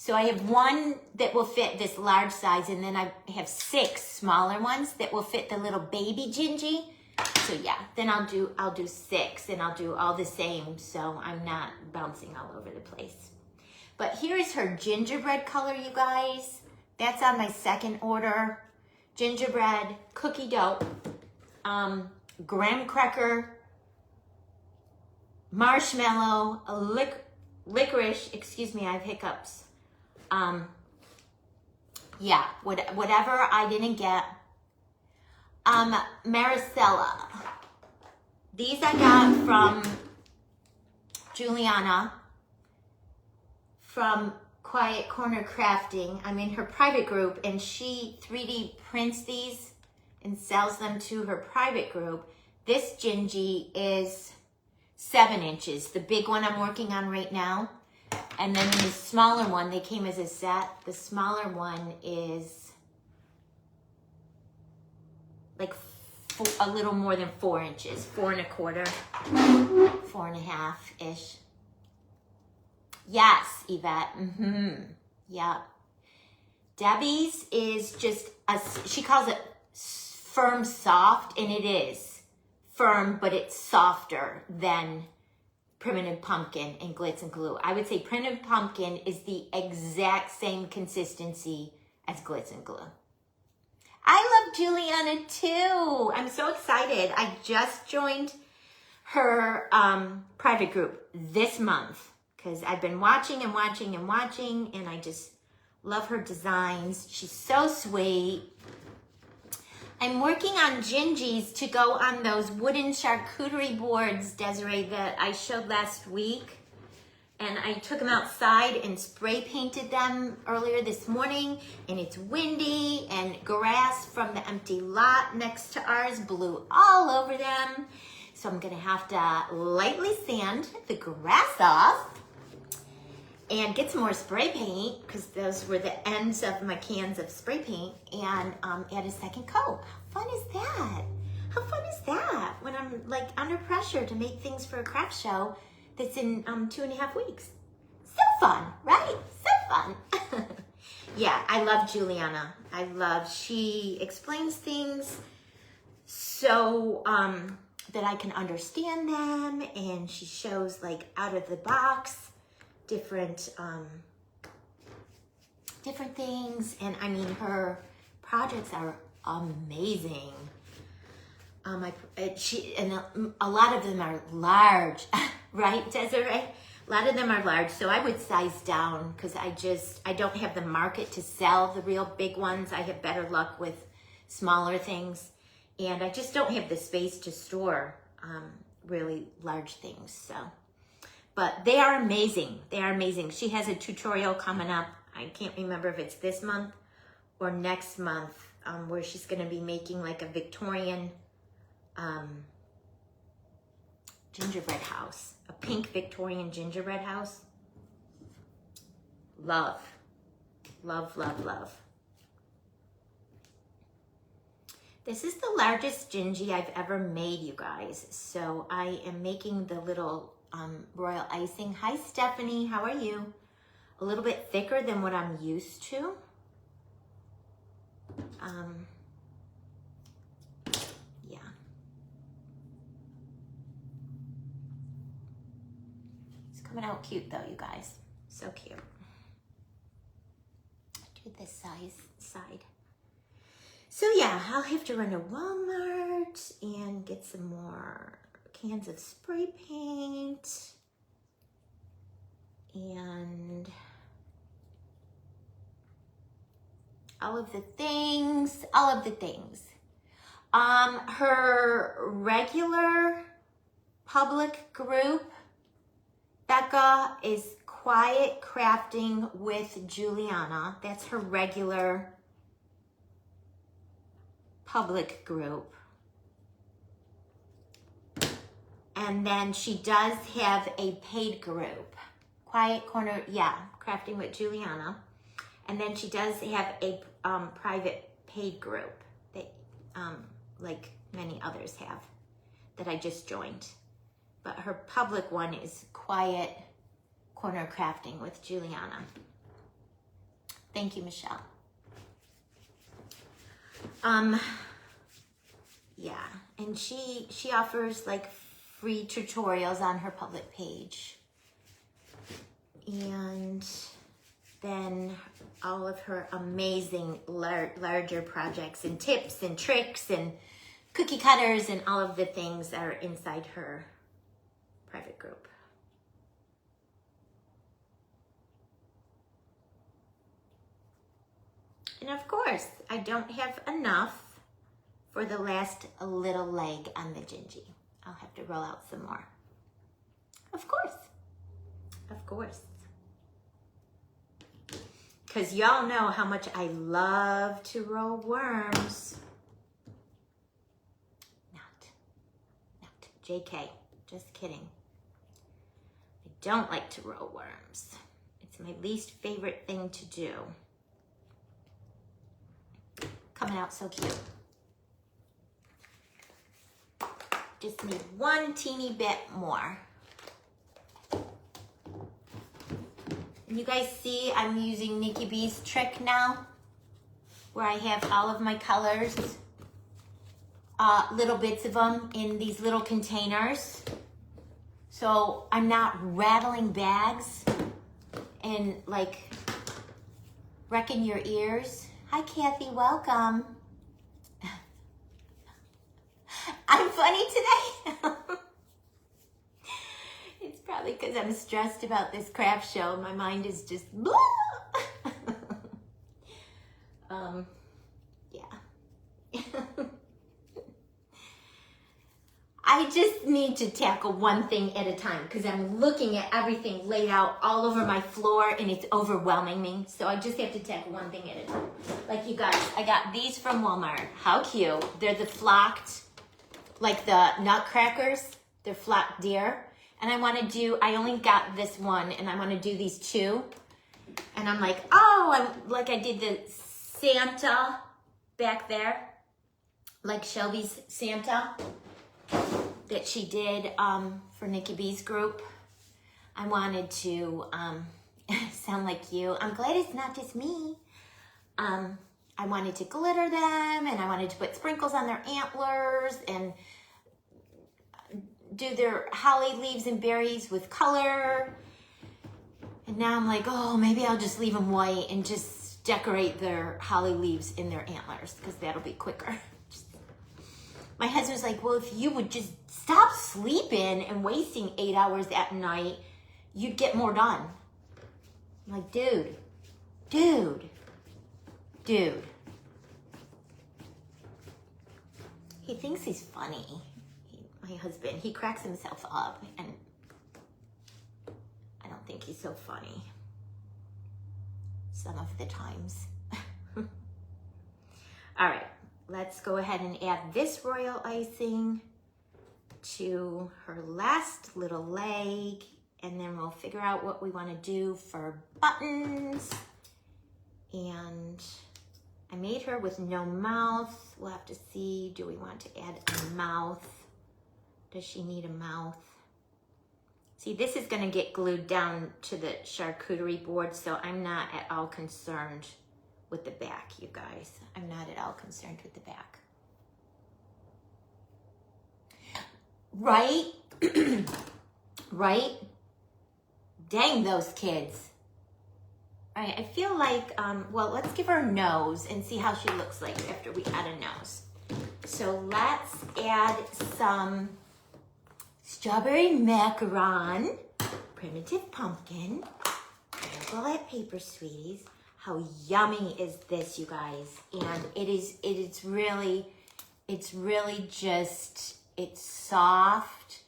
Speaker 1: So I have one that will fit this large size, and then I have 6 smaller ones that will fit the little baby Gingie. So yeah, then I'll do 6, and I'll do all the same, so I'm not bouncing all over the place. But here is her gingerbread color, you guys. That's on my second order. Gingerbread, cookie dough, graham cracker, marshmallow, licorice, excuse me, I have hiccups. Yeah, whatever I didn't get. Maricela. These I got from Juliana from Quiet Corner Crafting. I'm in her private group, and she 3D prints these and sells them to her private group. This Gingie is 7 inches, the big one I'm working on right now. And then the smaller one, they came as a set. The smaller one is like a little more than 4 inches, 4 1/4, 4 1/2-ish. Yes, Yvette. Yeah. Debbie's is just she calls it firm soft, and it is firm, but it's softer than Primitive Pumpkin and Glitz and Glue. I would say Primitive Pumpkin is the exact same consistency as Glitz and Glue. I love Juliana too. I'm so excited. I just joined her private group this month because I've been watching, and I just love her designs. She's so sweet. I'm working on Gingies to go on those wooden charcuterie boards, Desiree, that I showed last week. And I took them outside and spray painted them earlier this morning, and it's windy, and grass from the empty lot next to ours blew all over them. So I'm gonna have to lightly sand the grass off and get some more spray paint, because those were the ends of my cans of spray paint, and add a second coat. How fun is that? How fun is that when I'm like under pressure to make things for a craft show that's in 2.5 weeks? So fun, right? So fun. Yeah, I love Juliana. She explains things so that I can understand them, and she shows like out of the box different things, and I mean her projects are amazing. A lot of them are large, right, Desiree? A lot of them are large, so I would size down because I don't have the market to sell the real big ones. I have better luck with smaller things, and I just don't have the space to store really large things. So, but they are amazing. They are amazing. She has a tutorial coming up. I can't remember if it's this month or next month, where she's going to be making like a Victorian gingerbread house, a pink Victorian gingerbread house. Love, love, love, love. This is the largest Gingie I've ever made, you guys. So I am making the little royal icing. Hi, Stephanie, how are you? A little bit thicker than what I'm used to. Yeah. It's coming out cute though, you guys. So cute. Do this side. So yeah, I'll have to run to Walmart and get some more cans of spray paint and all of the things. Her regular public group, Becca, is Quiet Crafting with Juliana. That's her regular public group. And then she does have a paid group, Quiet Corner, yeah, Crafting with Juliana. And then she does have a private paid group that, like many others have, that I just joined. But her public one is Quiet Corner Crafting with Juliana. Thank you, Michelle. Yeah, and she offers like free tutorials on her public page. And then all of her amazing larger projects and tips and tricks and cookie cutters and all of the things that are inside her private group. And of course, I don't have enough for the last little leg on the Gingie. I'll have to roll out some more. Of course. Of course. Because y'all know how much I love to roll worms. Not. JK. Just kidding. I don't like to roll worms. It's my least favorite thing to do. Coming out so cute. Just need one teeny bit more. And you guys see I'm using Nikki B's trick now, where I have all of my colors, little bits of them in these little containers. So I'm not rattling bags and like wrecking your ears. Hi, Kathy, welcome. I'm funny today. It's probably because I'm stressed about this craft show. My mind is just blah. Yeah. I just need to tackle one thing at a time because I'm looking at everything laid out all over my floor and it's overwhelming me. So I just have to tackle one thing at a time. Like you guys, I got these from Walmart. How cute. They're the flocked, like the nutcrackers. They're flocked deer. And I only got this one and I want to do these two. And I'm like, I did the Santa back there. Like Shelby's Santa that she did for Nikki B's group. I wanted to sound like you. I'm glad it's not just me. I wanted to glitter them and I wanted to put sprinkles on their antlers and do their holly leaves and berries with color. And now I'm like, oh, maybe I'll just leave them white and just decorate their holly leaves in their antlers because that'll be quicker. My husband's like, well, if you would just stop sleeping and wasting 8 hours at night, you'd get more done. I'm like, dude. He thinks he's funny. My husband, he cracks himself up, and I don't think he's so funny some of the times. All right. Let's go ahead and add this royal icing to her last little leg, and then we'll figure out what we want to do for buttons. And I made her with no mouth. We'll have to see, do we want to add a mouth? Does she need a mouth? See, this is going to get glued down to the charcuterie board, so I'm not at all concerned with the back, you guys. I'm not at all concerned with the back. Right? Right? Dang those kids. All right, I feel like, well, let's give her a nose and see how she looks like after we add a nose. So let's add some strawberry macaron, primitive pumpkin, chocolate paper sweeties. How yummy is this, you guys? And it's really just, it's soft,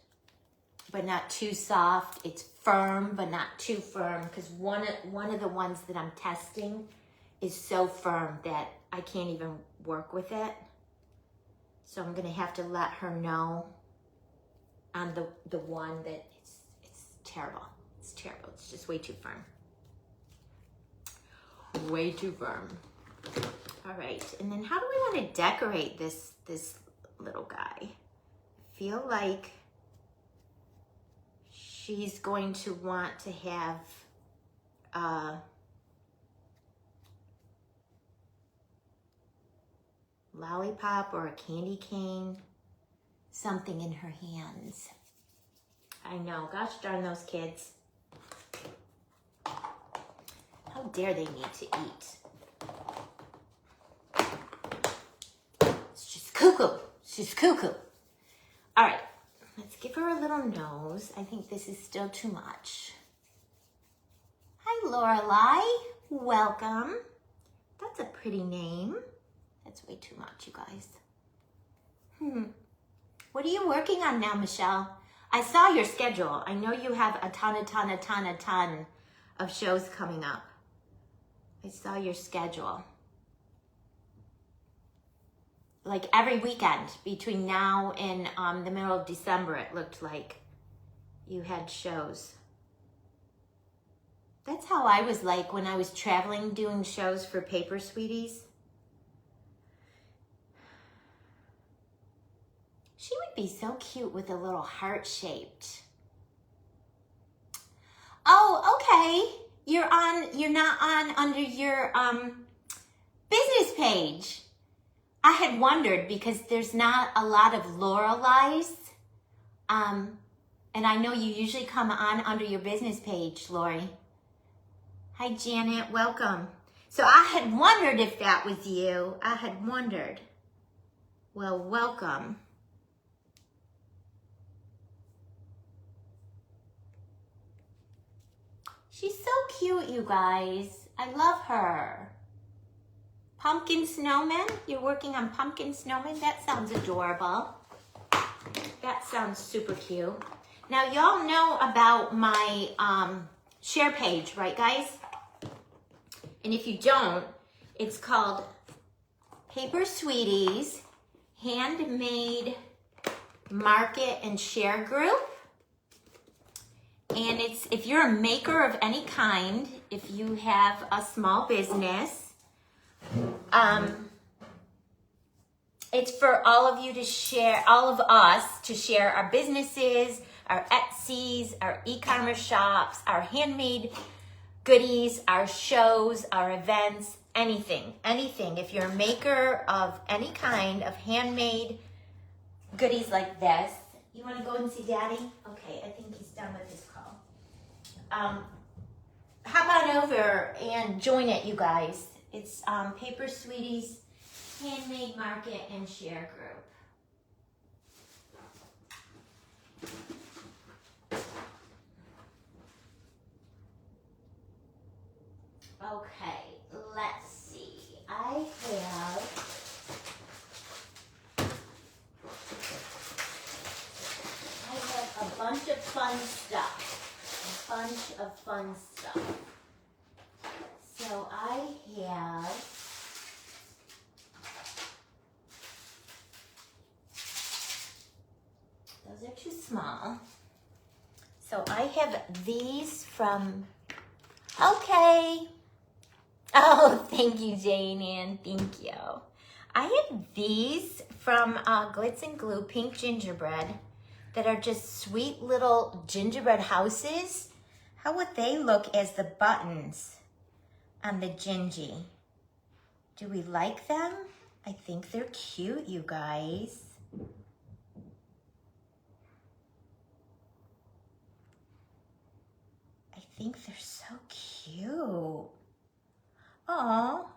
Speaker 1: but not too soft. It's firm, but not too firm, because one of the ones that I'm testing is so firm that I can't even work with it. So I'm gonna have to let her know on the one that it's terrible. It's terrible. It's just way too firm. Way too firm. All right, and then how do we want to decorate this little guy? I feel like she's going to want to have lollipop or a candy cane, something in her hands. I know, gosh darn those kids. How dare they need to eat? She's cuckoo. She's cuckoo. All right, let's give her a little nose. I think this is still too much. Hi, Lorelei. Welcome. That's a pretty name. That's way too much, you guys. What are you working on now, Michelle? I saw your schedule. I know you have a ton of shows coming up. I saw your schedule. Like every weekend between now and the middle of December, it looked like you had shows. That's how I was like when I was traveling doing shows for Paper Sweeties. She would be so cute with a little heart-shaped. Oh, okay. You're not on under your business page. I had wondered because there's not a lot of Lorelei's. And I know you usually come on under your business page, Lori. Hi, Janet. Welcome. So I had wondered if that was you. I had wondered. Well, welcome. She's so cute, you guys. I love her. Pumpkin snowman? You're working on pumpkin snowman? That sounds adorable. That sounds super cute. Now, y'all know about my share page, right, guys? And if you don't, it's called Paper Sweeties Handmade Market and Share Group. And it's, if you're a maker of any kind, if you have a small business, it's for all of you to share, all of us to share our businesses, our Etsy's, our e-commerce shops, our handmade goodies, our shows, our events, anything. If you're a maker of any kind of handmade goodies like this, you want to go and see Daddy? Okay, I think he's done with his call. Hop on over and join it, you guys. It's Paper Sweeties Handmade Market and Share Group. Okay, let's see. I have a bunch of fun stuff. So I have those are too small. So I have these from, okay. Oh, thank you, Jane Ann. Thank you. I have these from Glitz and Glue Pink Gingerbread that are just sweet little gingerbread houses. How would they look as the buttons on the Gingie? Do we like them? I think they're cute, you guys. I think they're so cute. Oh,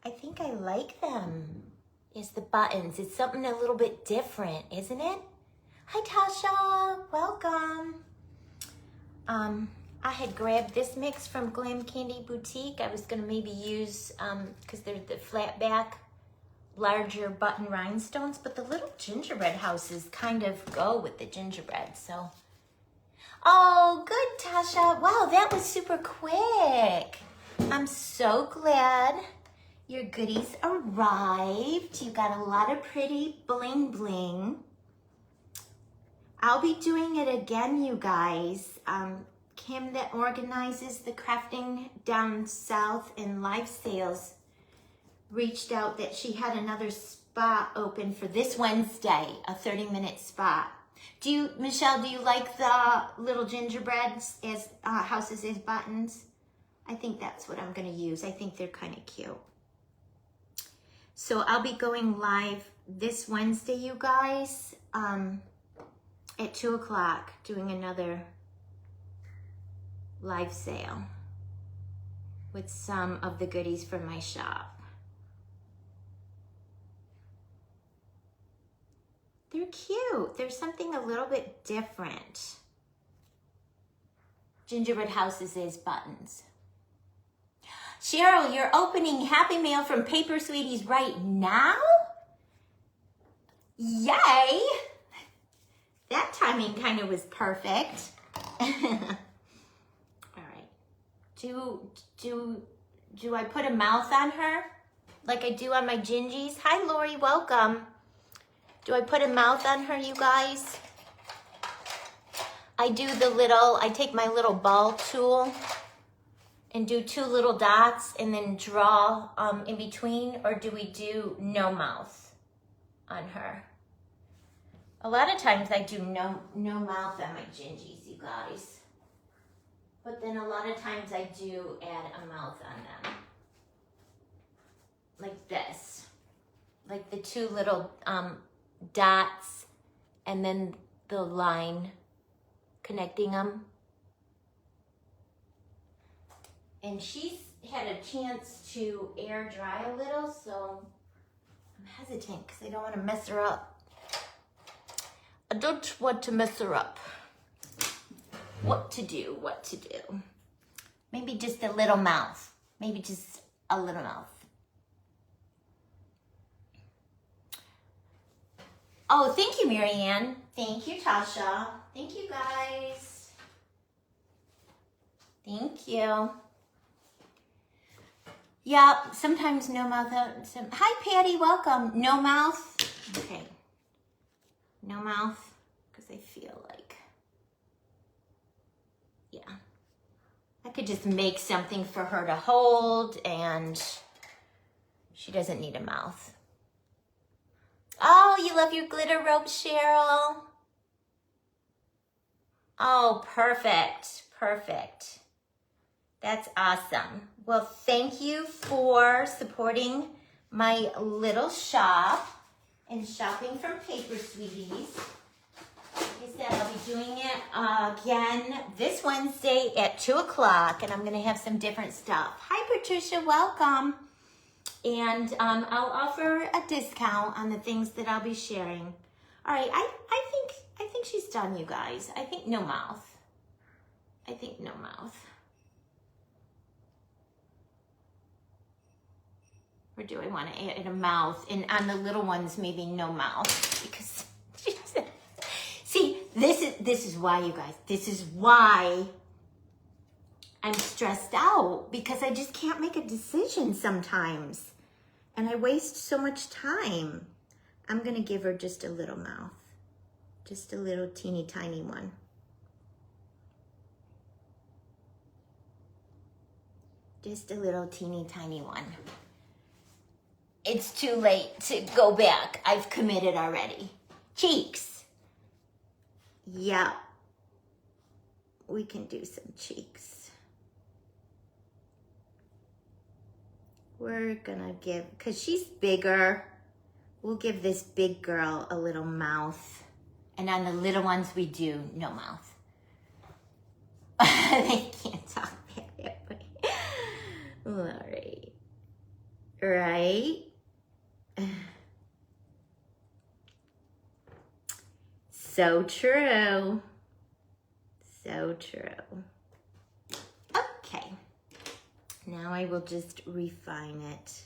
Speaker 1: I think I like them. Is the buttons. It's something a little bit different, isn't it? Hi, Tasha. Welcome. I had grabbed this mix from Glam Candy Boutique. I was going to maybe use, because they're the flat back, larger button rhinestones, but the little gingerbread houses kind of go with the gingerbread, so. Oh, good, Tasha. Wow, that was super quick. I'm so glad your goodies arrived. You got a lot of pretty bling bling. I'll be doing it again, you guys. Kim that organizes the crafting down south in live sales reached out that she had another spot open for this Wednesday, a 30-minute spot. Michelle, do you like the little gingerbreads as houses as buttons? I think that's what I'm gonna use. I think they're kind of cute. So I'll be going live this Wednesday, you guys, at 2 o'clock, doing another live sale with some of the goodies from my shop. They're cute. There's something a little bit different. Gingerbread Houses is buttons. Cheryl, you're opening Happy Mail from Paper Sweeties right now? Yay! That timing kind of was perfect. All right. Do I put a mouth on her like I do on my Gingies? Hi, Lori, welcome. Do I put a mouth on her, you guys? I take my little ball tool and do 2 little dots and then draw in between, or do we do no mouth on her? A lot of times I do no mouth on my Gingies, you guys. But then a lot of times I do add a mouth on them. Like this. Like the 2 little dots and then the line connecting them. And she's had a chance to air dry a little, so I'm hesitant because I don't want to mess her up. I don't want to mess her up. What to do. Maybe just a little mouth. Maybe just a little mouth. Oh, thank you, Marianne. Thank you, Tasha. Thank you, guys. Thank you. Yeah, sometimes no mouth. Hi, Patty. Welcome. No mouth. Okay. No mouth, because I feel like, yeah. I could just make something for her to hold, and she doesn't need a mouth. Oh, you love your glitter rope, Cheryl. Oh, perfect. Perfect. That's awesome. Well, thank you for supporting my little shop and shopping from Paper Sweeties. Like I said, I'll be doing it again this Wednesday at 2 o'clock, and I'm going to have some different stuff. Hi, Patricia. Welcome. And I'll offer a discount on the things that I'll be sharing. All right, I think she's done, you guys. I think no mouth. I think no mouth. Or do I want to add a mouth? And on the little ones, maybe no mouth. Because see, this is why, you guys. This is why I'm stressed out, because I just can't make a decision sometimes. And I waste so much time. I'm going to give her just a little mouth. Just a little teeny tiny one. Just a little teeny tiny one. It's too late to go back. I've committed already. Cheeks. Yeah. We can do some cheeks. We're gonna give, because she's bigger, we'll give this big girl a little mouth. And on the little ones, we do no mouth. They can't talk that way. All right. Right? So true. So true. Okay. Now I will just refine it.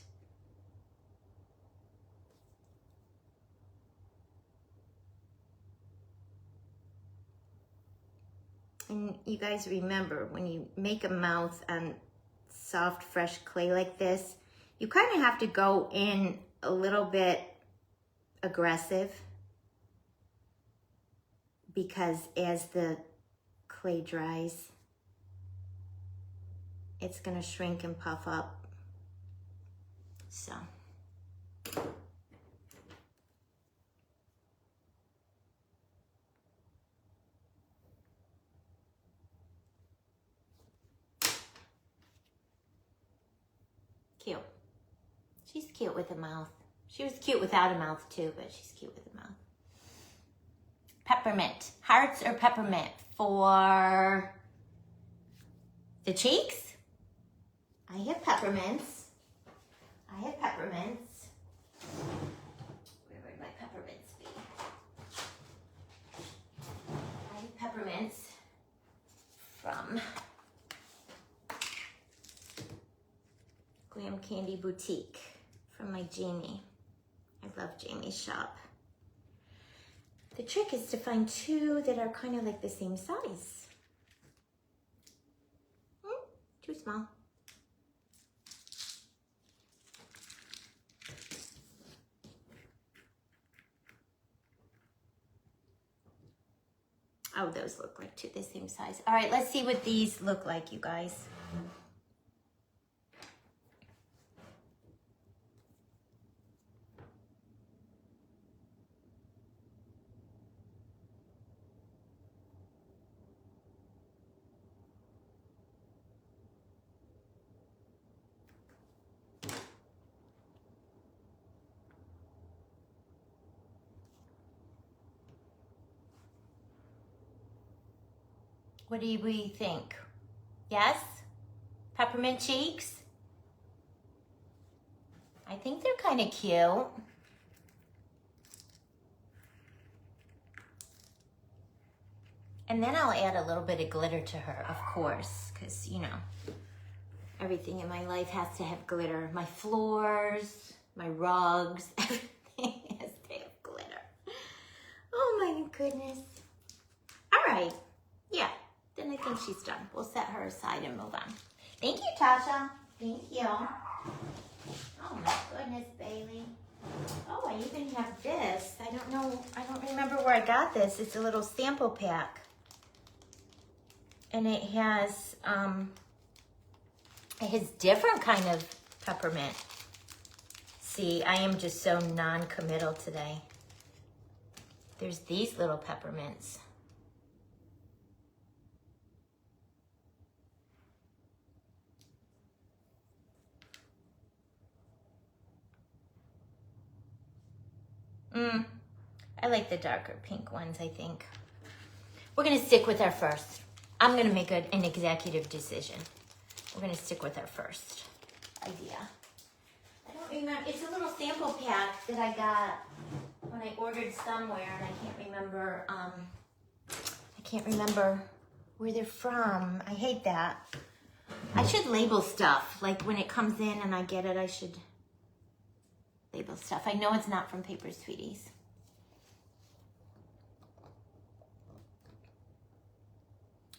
Speaker 1: And you guys remember, when you make a mouth on soft, fresh clay like this, you kind of have to go in a little bit aggressive, because as the clay dries, it's going to shrink and puff up. So. Cute. She's cute with a mouth. She was cute without a mouth too, but she's cute with a mouth. Peppermint. Hearts or peppermint for the cheeks? I have peppermints. I have peppermints. Where would my peppermints be? I have peppermints from Glam Candy Boutique from my Jamie. I love Jamie's shop. The trick is to find two that are kind of like the same size. Too small. Oh, those look like the same size. All right, let's see what these look like, you guys. What do we think? Yes? Peppermint cheeks? I think they're kind of cute. And then I'll add a little bit of glitter to her, of course, because, you know, everything in my life has to have glitter. My floors, my rugs, everything has to have glitter. Oh my goodness. All right. Yeah. Then I think she's done. We'll set her aside and move on. Thank you, Tasha. Thank you. Oh my goodness, Bailey. Oh, I even have this. I don't know. I don't remember where I got this. It's a little sample pack. And it has different kind of peppermint. See, I am just so non-committal today. There's these little peppermints. I like the darker pink ones, I think. We're going to stick with our first. I'm going to make an executive decision. We're going to stick with our first idea. I don't remember. It's a little sample pack that I got when I ordered somewhere, and I can't remember where they're from. I hate that. I should label stuff. Like when it comes in and I get it, I should label stuff. I know it's not from Paper Sweeties.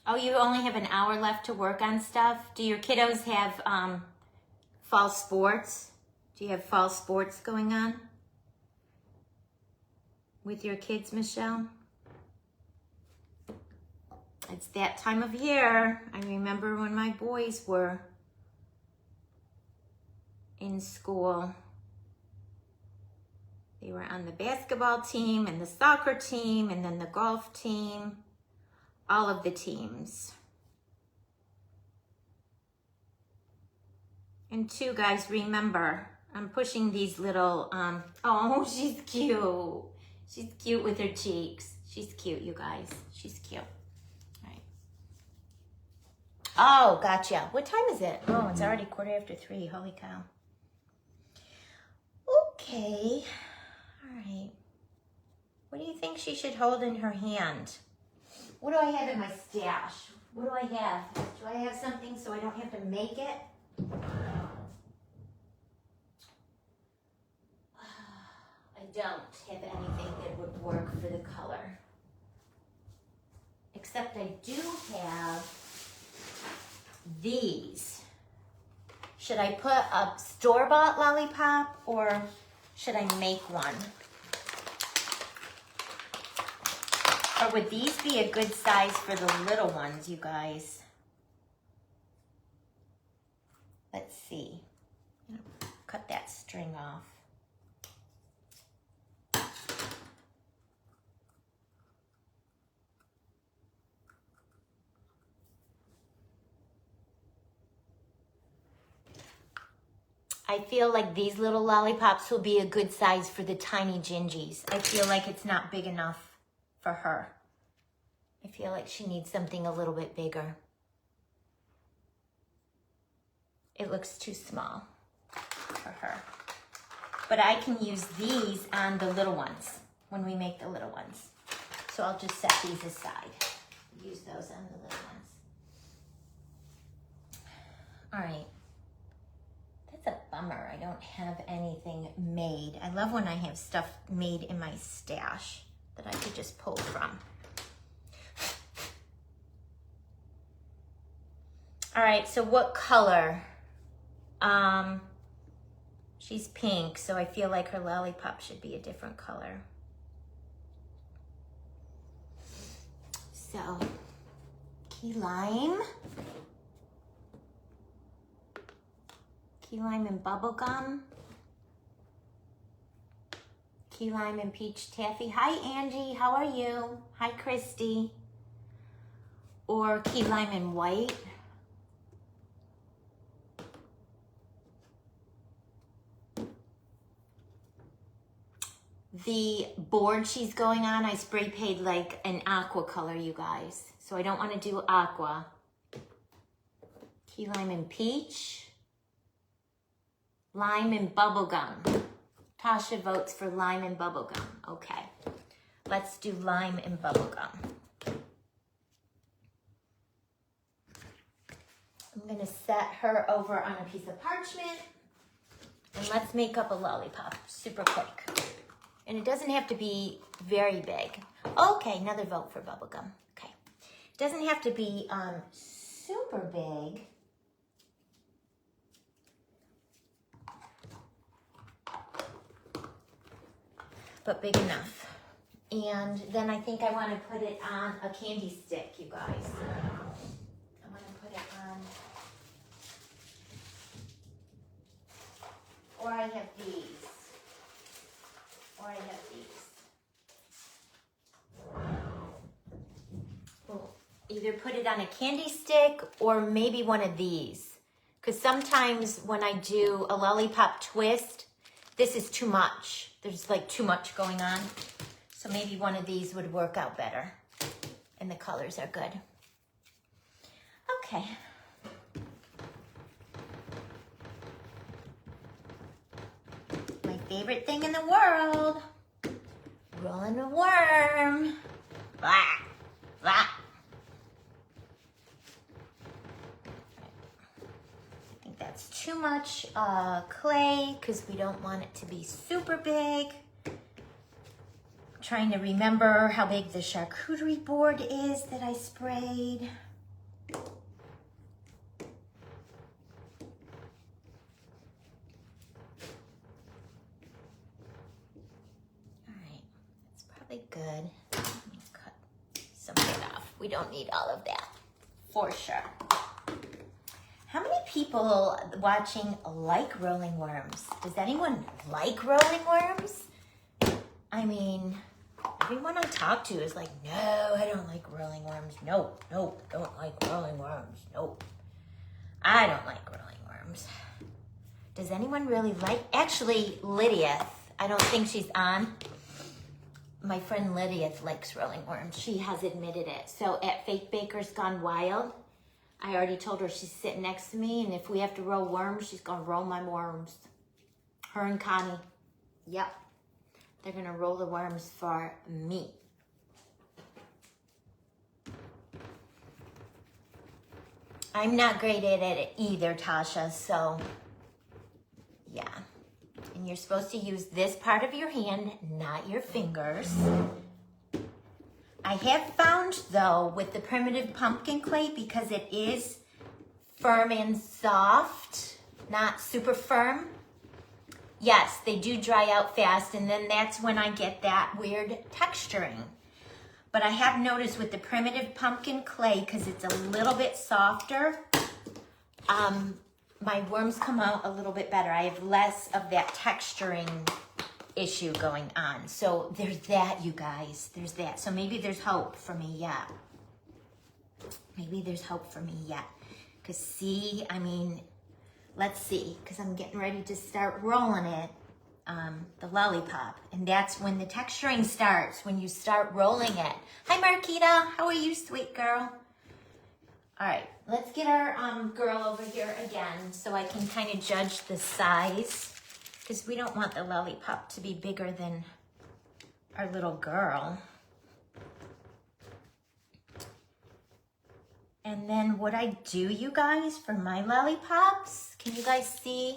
Speaker 1: Oh, you only have an hour left to work on stuff? Do your kiddos have fall sports? Do you have fall sports going on with your kids, Michelle? It's that time of year. I remember when my boys were in school. They were on the basketball team and the soccer team and then the golf team. All of the teams. And two, guys, remember, I'm pushing these little, oh, she's cute. She's cute with her cheeks. She's cute, you guys. She's cute. All right. Oh, gotcha. What time is it? Oh, it's already 3:15. Holy cow. Okay. All right. What do you think she should hold in her hand? What do I have in my stash? What do I have? Do I have something so I don't have to make it? I don't have anything that would work for the color. Except I do have these. Should I put a store-bought lollipop or should I make one? Or would these be a good size for the little ones, you guys? Let's see. Cut that string off. I feel like these little lollipops will be a good size for the tiny Gingies. I feel like it's not big enough for her. I feel like she needs something a little bit bigger. It looks too small for her. But I can use these on the little ones when we make the little ones. So I'll just set these aside. Use those on the little ones. All right. That's a bummer. I don't have anything made. I love when I have stuff made in my stash that I could just pull from. All right, so what color? She's pink, so I feel like her lollipop should be a different color. So, key lime. Key lime and bubble gum. Key lime and peach taffy. Hi, Angie, how are you? Hi, Christy. Or key lime and white. The board she's going on, I spray painted like an aqua color, you guys. So I don't want to do aqua. Key lime and peach. Lime and bubblegum. Tasha votes for lime and bubblegum. Okay. Let's do lime and bubblegum. I'm going to set her over on a piece of parchment. And let's make up a lollipop super quick. And it doesn't have to be very big. Okay, another vote for bubblegum. Okay. It doesn't have to be super big. But big enough. And then I think I want to put it on a candy stick, you guys. I want to put it on. Or I have these. Or I have these. We'll either put it on a candy stick or maybe one of these. Because sometimes when I do a lollipop twist, this is too much. There's like too much going on. So maybe one of these would work out better. And the colors are good. Okay. My favorite thing in the world. Rolling a worm. Blah, blah. I think that's too much clay because we don't want it to be super big. I'm trying to remember how big the charcuterie board is that I sprayed. Good. Let me cut some of it off. We don't need all of that, for sure. How many people watching like rolling worms? Does anyone like rolling worms? I mean, everyone I talk to is like, no, I don't like rolling worms. Nope, nope, don't like rolling worms. Nope. I don't like rolling worms. Does anyone really like? Actually, Lydia, I don't think she's on. My friend Lydia likes rolling worms. She has admitted it. So at Fake Bakers Gone Wild, I already told her she's sitting next to me, and if we have to roll worms, she's gonna roll my worms. Her and Connie. Yep. They're gonna roll the worms for me. I'm not great at it either, Tasha, so yeah. And you're supposed to use this part of your hand, not your fingers. I have found, though, with the primitive pumpkin clay, because it is firm and soft, not super firm. Yes, they do dry out fast, and then that's when I get that weird texturing. But I have noticed with the primitive pumpkin clay, because it's a little bit softer, my worms come out a little bit better. I have less of that texturing issue going on. So there's that, you guys. There's that. So maybe there's hope for me yet. Maybe there's hope for me yet. Because see, I mean, let's see, because I'm getting ready to start rolling it, the lollipop. And that's when the texturing starts, when you start rolling it. Hi, Marquita. How are you, sweet girl? All right, let's get our girl over here again so I can kind of judge the size, because we don't want the lollipop to be bigger than our little girl. And then what I do, you guys, for my lollipops, can you guys see?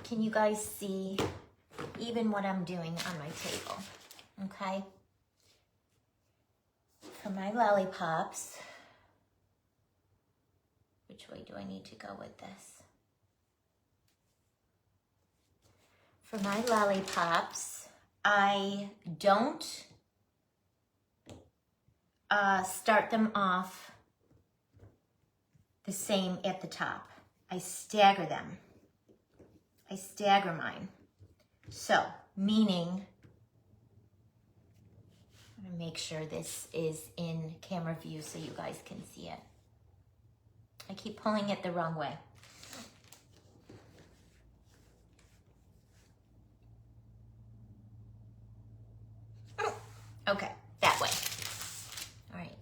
Speaker 1: Can you guys see even what I'm doing on my table? Okay. For my lollipops, which way do I need to go with this? For my lollipops, I don't start them off the same at the top. I stagger them. I stagger mine. So, meaning, I'm gonna make sure this is in camera view so you guys can see it. I keep pulling it the wrong way. Okay, that way. All right.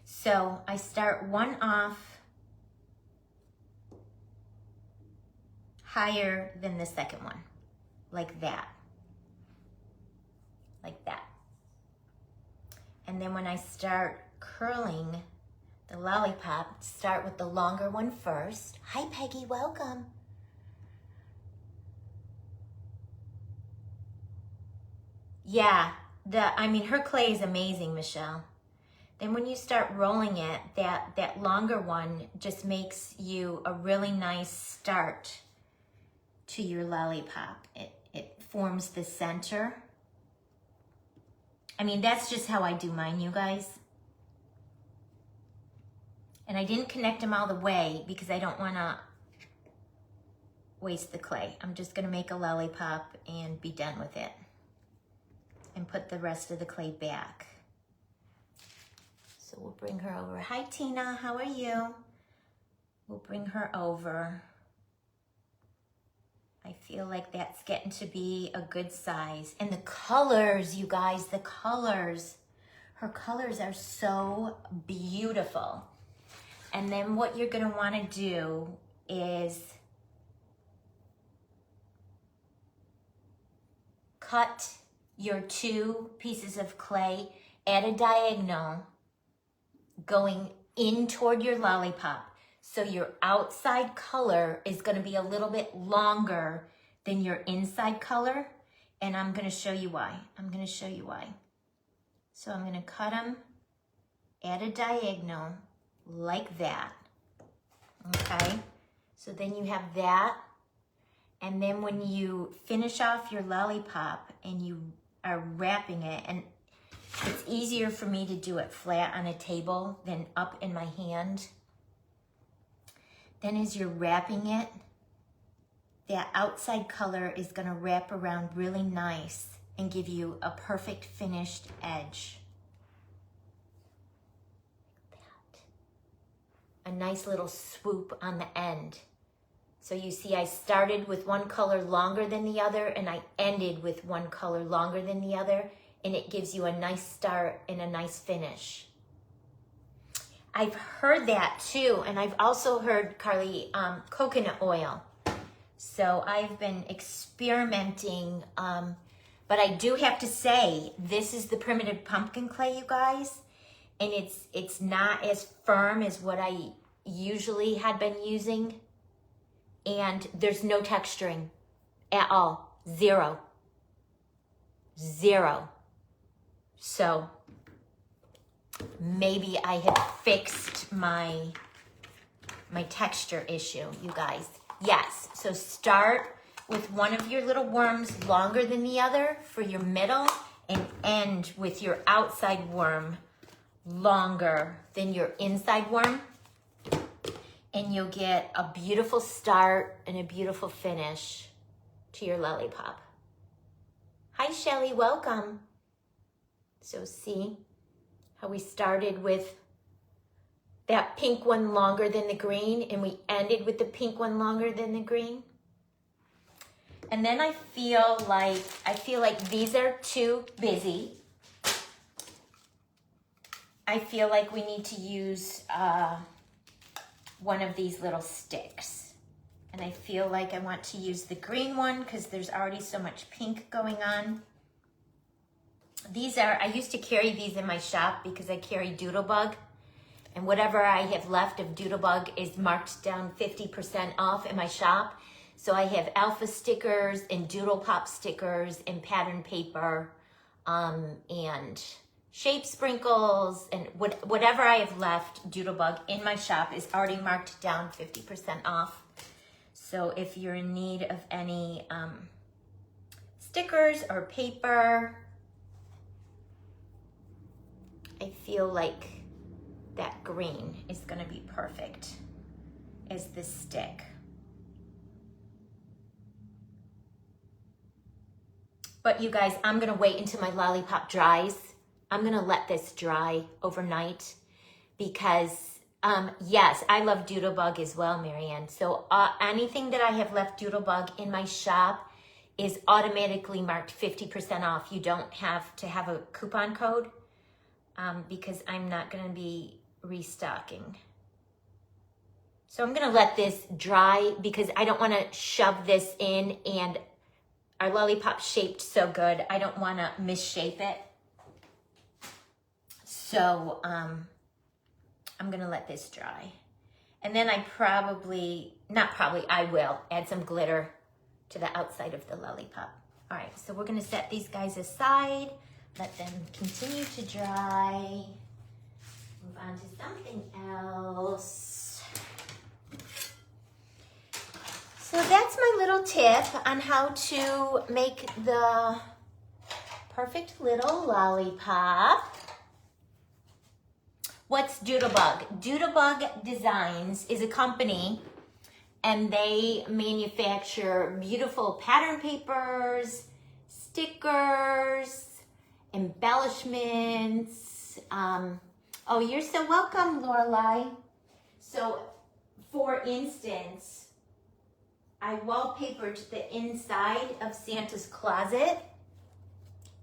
Speaker 1: So I start one off higher than the second one, like that. Like that. And then when I start curling the lollipop, start with the longer one first. Hi, Peggy, welcome. Yeah, her clay is amazing, Michelle. Then when you start rolling it, that longer one just makes you a really nice start to your lollipop. It forms the center. I mean, that's just how I do mine, you guys. And I didn't connect them all the way because I don't want to waste the clay. I'm just going to make a lollipop and be done with it. And put the rest of the clay back. So we'll bring her over. Hi, Tina. How are you? We'll bring her over. I feel like that's getting to be a good size. And the colors, you guys, the colors. Her colors are so beautiful. And then what you're going to want to do is cut your 2 pieces of clay at a diagonal going in toward your lollipop. So your outside color is going to be a little bit longer than your inside color. And I'm going to show you why. So I'm going to cut them at a diagonal like that. Okay. So then you have that. And then when you finish off your lollipop and you are wrapping it, and it's easier for me to do it flat on a table than up in my hand. Then as you're wrapping it, that outside color is going to wrap around really nice and give you a perfect finished edge. Like that. A nice little swoop on the end. So you see I started with one color longer than the other and I ended with one color longer than the other, and it gives you a nice start and a nice finish. I've heard that too, and I've also heard, Carly, coconut oil. So I've been experimenting, but I do have to say, this is the primitive pumpkin clay, you guys, and it's not as firm as what I usually had been using, and there's no texturing at all. Zero. So maybe I have fixed my texture issue, you guys. Yes, so start with one of your little worms longer than the other for your middle, and end with your outside worm longer than your inside worm. And you'll get a beautiful start and a beautiful finish to your lollipop. Hi, Shelly, welcome. So see how we started with that pink one longer than the green, and we ended with the pink one longer than the green. And then I feel like these are too busy. I feel like we need to use one of these little sticks. And I feel like I want to use the green one because there's already so much pink going on. These are, I used to carry these in my shop because I carry Doodlebug. And whatever I have left of Doodlebug is marked down 50% off in my shop. So I have alpha stickers and Doodle Pop stickers and pattern paper and shape sprinkles and whatever I have left Doodlebug in my shop is already marked down 50% off. So if you're in need of any stickers or paper, I feel like that green is gonna be perfect as the stick. But you guys, I'm gonna wait until my lollipop dries. I'm gonna let this dry overnight because, yes, I love Doodlebug as well, Marianne. So anything that I have left Doodlebug in my shop is automatically marked 50% off. You don't have to have a coupon code because I'm not gonna be restocking. So I'm gonna let this dry because I don't wanna shove this in, and our lollipop shaped so good. I don't wanna misshape it. So I'm gonna let this dry. And then I I will add some glitter to the outside of the lollipop. All right, so we're gonna set these guys aside, let them continue to dry. Move on to something else. So that's my little tip on how to make the perfect little lollipop. What's Doodlebug? Doodlebug Designs is a company, and they manufacture beautiful pattern papers, stickers, embellishments. Oh, you're so welcome, Lorelai. So, for instance, I wallpapered the inside of Santa's closet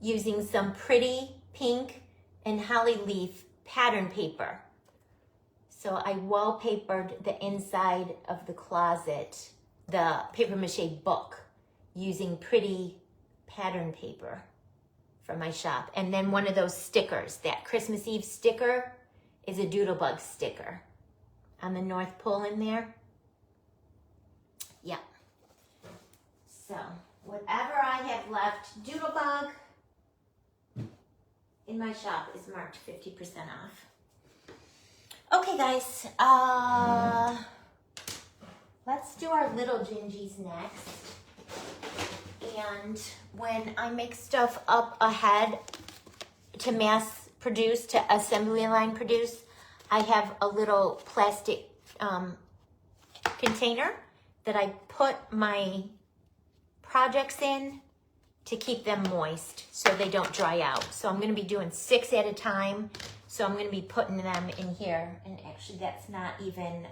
Speaker 1: using some pretty pink and holly leaf pattern paper. So I wallpapered the inside of the closet, the paper mache book, using pretty pattern paper from my shop. And then one of those stickers, that Christmas Eve sticker, is a Doodlebug sticker on the North Pole in there. Yeah. So whatever I have left Doodlebug in my shop is marked 50% off. Okay, guys, let's do our little gingies next. And when I make stuff up ahead to mass produce, to assembly line produce, I have a little plastic container that I put my projects in to keep them moist so they don't dry out. So I'm going to be doing 6 at a time. So I'm going to be putting them in here. And actually that's not even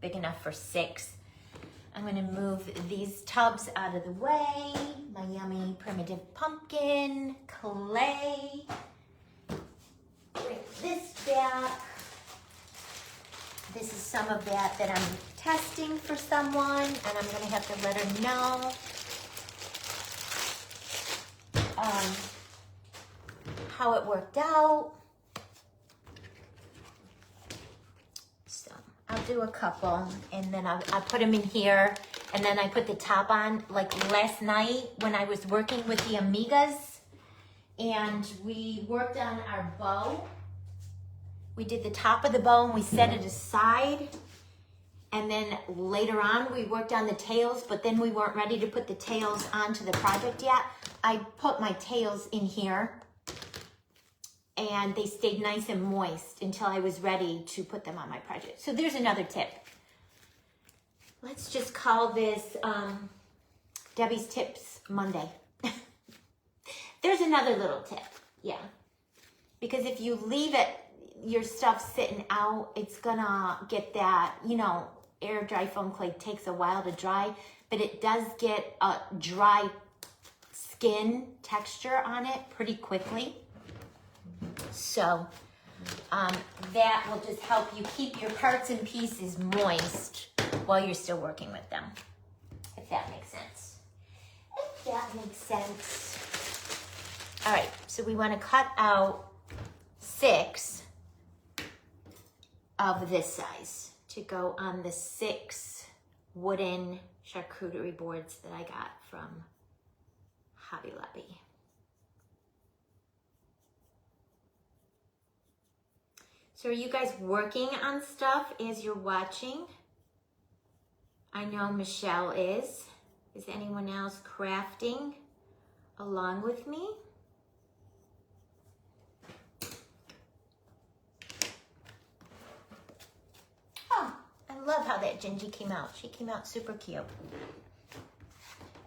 Speaker 1: big enough for 6. I'm going to move these tubs out of the way. My yummy primitive pumpkin, clay. Bring this back. This is some of that I'm testing for someone, and I'm going to have to let her know how it worked out. So I'll do a couple, and then I'll put them in here, and then I put the top on. Like last night when I was working with the Amigas, and we worked on our bow. We did the top of the bow and we set it aside. And then later on we worked on the tails, but then we weren't ready to put the tails onto the project yet. I put my tails in here and they stayed nice and moist until I was ready to put them on my project. So there's another tip. Let's just call this Debbie's Tips Monday. There's another little tip, yeah. Because if you leave it, your stuff sitting out, it's gonna get that, you know, air dry foam clay takes a while to dry, but it does get a dry skin texture on it pretty quickly. So that will just help you keep your parts and pieces moist while you're still working with them, if that makes sense. If that makes sense. All right, so we want to cut out 6 of this size to go on the 6 wooden charcuterie boards that I got from Hobby Lobby. So are you guys working on stuff as you're watching? I know Michelle is. Is anyone else crafting along with me? Oh, I love how that Gingie came out. She came out super cute.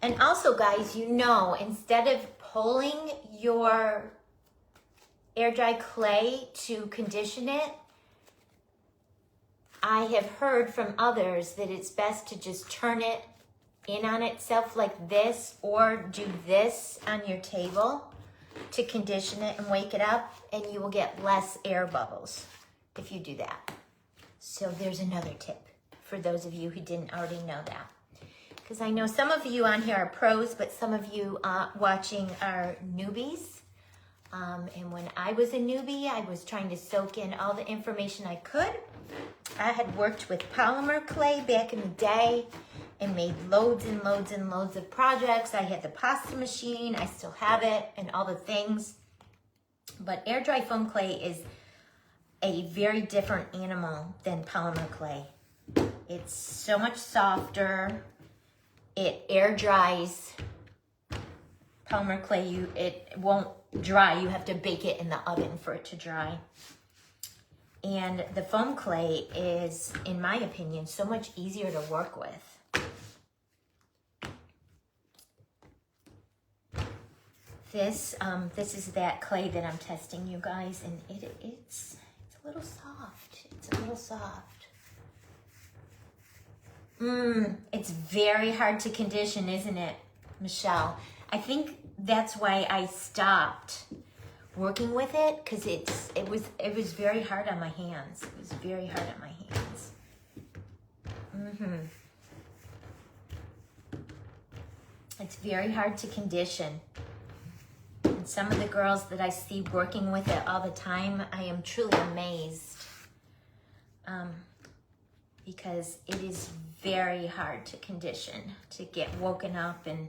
Speaker 1: And also, guys, you know, instead of pulling your air dry clay to condition it, I have heard from others that it's best to just turn it in on itself like this, or do this on your table to condition it and wake it up, and you will get less air bubbles if you do that. So there's another tip for those of you who didn't already know that. Because I know some of you on here are pros, but some of you watching are newbies. And when I was a newbie, I was trying to soak in all the information I could. I had worked with polymer clay back in the day and made loads and loads and loads of projects. I had the pasta machine, I still have it, and all the things. But air dry foam clay is a very different animal than polymer clay. It's so much softer. It air dries. Polymer clay, it won't dry. You have to bake it in the oven for it to dry. And the foam clay is, in my opinion, so much easier to work with. This is that clay that I'm testing, you guys, and it's a little soft. It's a little soft. It's very hard to condition, isn't it, Michelle? I think that's why I stopped working with it, because it was very hard on my hands. It was very hard on my hands. It's very hard to condition. And some of the girls that I see working with it all the time, I am truly amazed. Because it is very hard to condition, to get woken up and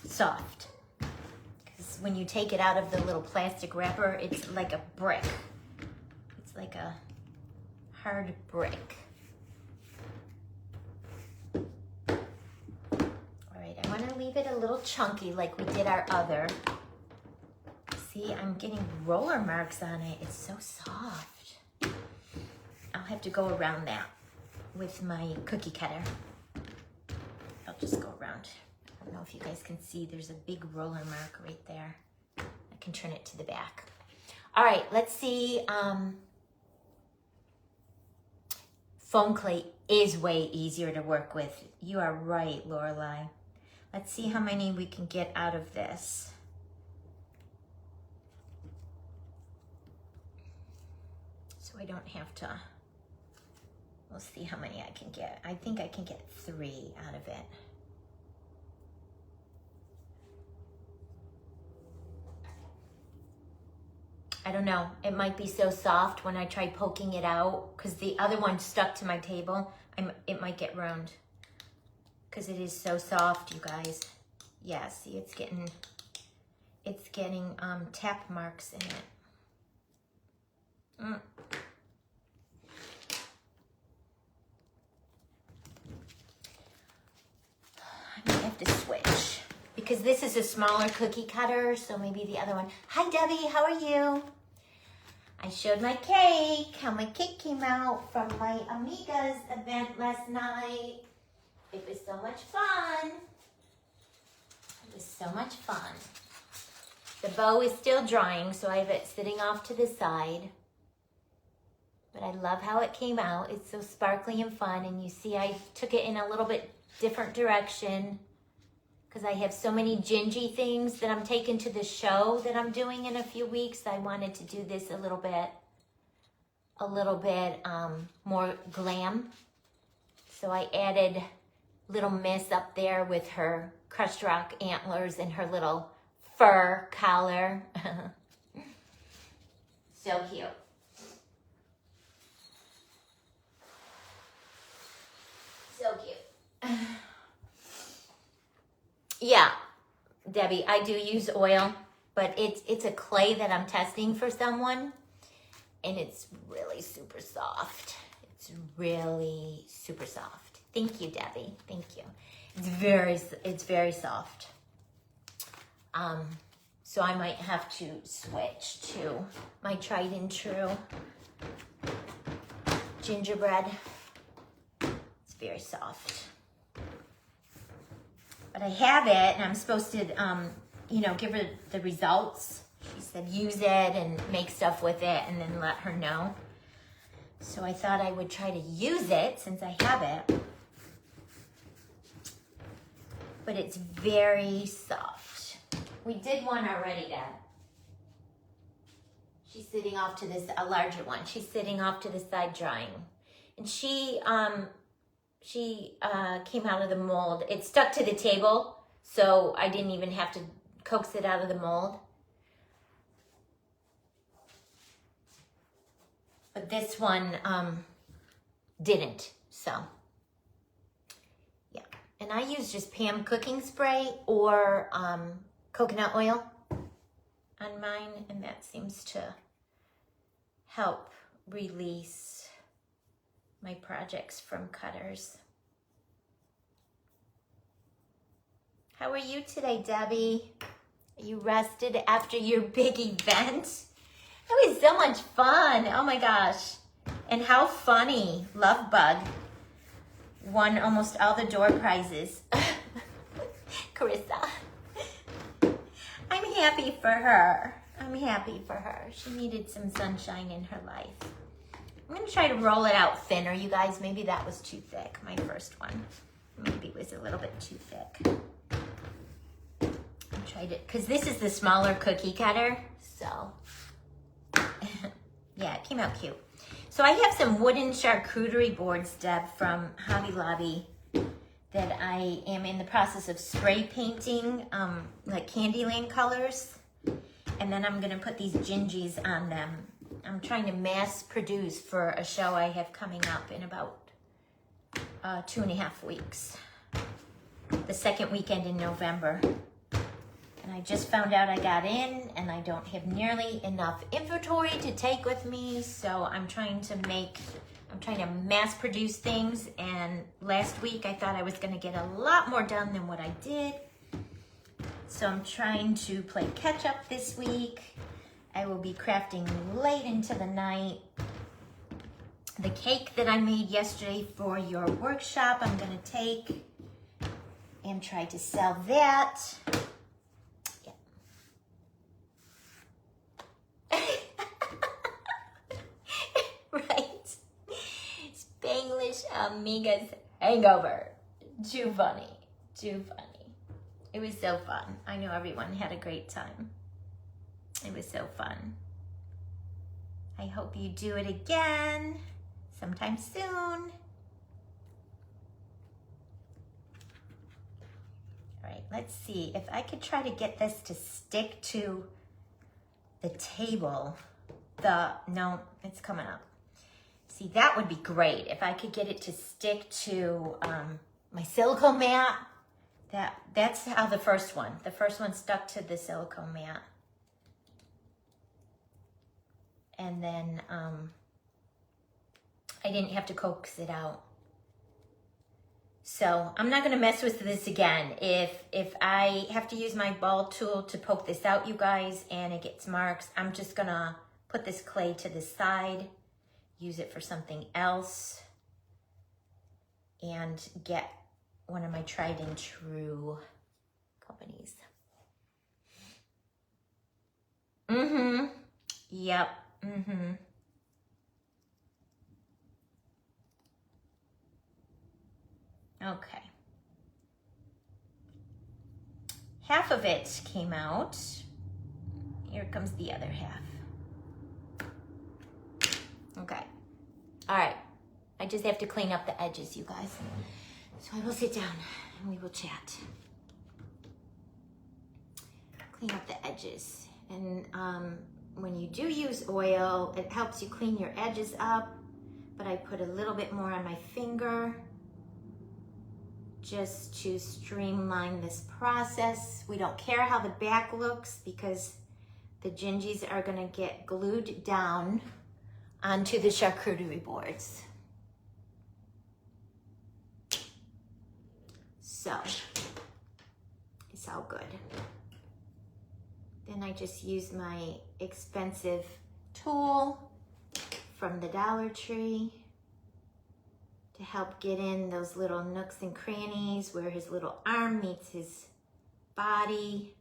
Speaker 1: soft. Because when you take it out of the little plastic wrapper, it's like a brick. It's like a hard brick. All right, I want to leave it a little chunky like we did our other. See, I'm getting roller marks on it. It's so soft. I'll have to go around that with my cookie cutter. I'll just go around. I don't know if you guys can see, there's a big roller mark right there. I can turn it to the back. All right, let's see. Foam clay is way easier to work with. You are right, Lorelei. Let's see how many we can get out of this. So I don't have to, we'll see how many I can get. I think I can get 3 out of it. I don't know, it might be so soft when I try poking it out, because the other one stuck to my table. It might get ruined, because it is so soft, you guys. Yeah, see, it's getting tap marks in it. I might have to switch, because this is a smaller cookie cutter, so maybe the other one. Hi, Debbie, how are you? I showed my cake, how my cake came out from my Amigas event last night. It was so much fun. It was so much fun. The bow is still drying, so I have it sitting off to the side. But I love how it came out. It's so sparkly and fun. And you see I took it in a little bit different direction because I have so many Gingie things that I'm taking to the show that I'm doing in a few weeks. I wanted to do this a little bit more glam. So I added little Miss up there with her crushed rock antlers and her little fur collar. So cute. So cute. Yeah, Debbie, I do use oil, but it's a clay that I'm testing for someone, and it's really super soft. It's really super soft. Thank you, Debbie. Thank you. It's very soft. So I might have to switch to my tried and true gingerbread. It's very soft. But I have it, and I'm supposed to, give her the results. She said use it and make stuff with it and then let her know. So I thought I would try to use it since I have it. But it's very soft. We did one already, Dad. She's sitting off to this, a larger one. She's sitting off to the side drying. And she came out of the mold. It stuck to the table, so I didn't even have to coax it out of the mold. But this one didn't, so yeah. And I use just Pam cooking spray or coconut oil on mine, and that seems to help release my projects from cutters. How are you today, Debbie? Are you rested after your big event? It was so much fun. Oh my gosh. And how funny. Love Bug won almost all the door prizes. Carissa. I'm happy for her. I'm happy for her. She needed some sunshine in her life. I'm going to try to roll it out thinner, you guys. Maybe that was too thick, my first one. Maybe it was a little bit too thick. I tried it, because this is the smaller cookie cutter, so yeah, it came out cute. So I have some wooden charcuterie boards, Deb, from Hobby Lobby that I am in the process of spray painting, like candyland colors. And then I'm going to put these Gingies on them. I'm trying to mass produce for a show I have coming up in about 2.5 weeks. The second weekend in November. And I just found out I got in and I don't have nearly enough inventory to take with me. So I'm trying to mass produce things. And last week I thought I was going to get a lot more done than what I did. So I'm trying to play catch up this week. I will be crafting late into the night. The cake that I made yesterday for your workshop, I'm going to take and try to sell that. Yeah. Right. Spanglish Amigas hangover. Too funny. Too funny. It was so fun. I know everyone had a great time. It was so fun. I hope you do it again sometime soon. All right, let's see if I could try to get this to stick to the table. No, it's coming up. See, that would be great if I could get it to stick to my silicone mat. That's how the first one stuck to the silicone mat. And then I didn't have to coax it out. So I'm not gonna mess with this again. If I have to use my ball tool to poke this out, you guys, and it gets marks, I'm just gonna put this clay to the side, use it for something else, and get one of my tried and true companies. Mm-hmm. Yep. Mm-hmm. Okay. Half of it came out. Here comes the other half. Okay. All right. I just have to clean up the edges, you guys. So I will sit down and we will chat. Clean up the edges. And when you do use oil, it helps you clean your edges up. But I put a little bit more on my finger just to streamline this process. We don't care how the back looks because the gingies are gonna get glued down onto the charcuterie boards. So, it's all good. Then I just use my expensive tool from the Dollar Tree to help get in those little nooks and crannies where his little arm meets his body.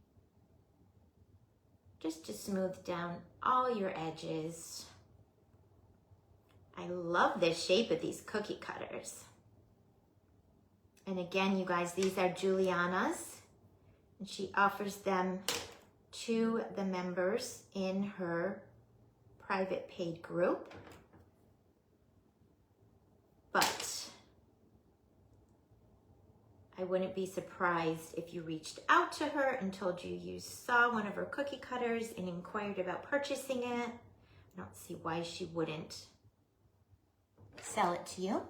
Speaker 1: Just to smooth down all your edges. I love the shape of these cookie cutters. And again, you guys, these are Juliana's, and she offers them to the members in her private paid group. But I wouldn't be surprised if you reached out to her and told you saw one of her cookie cutters and inquired about purchasing it. I don't see why she wouldn't sell it to you.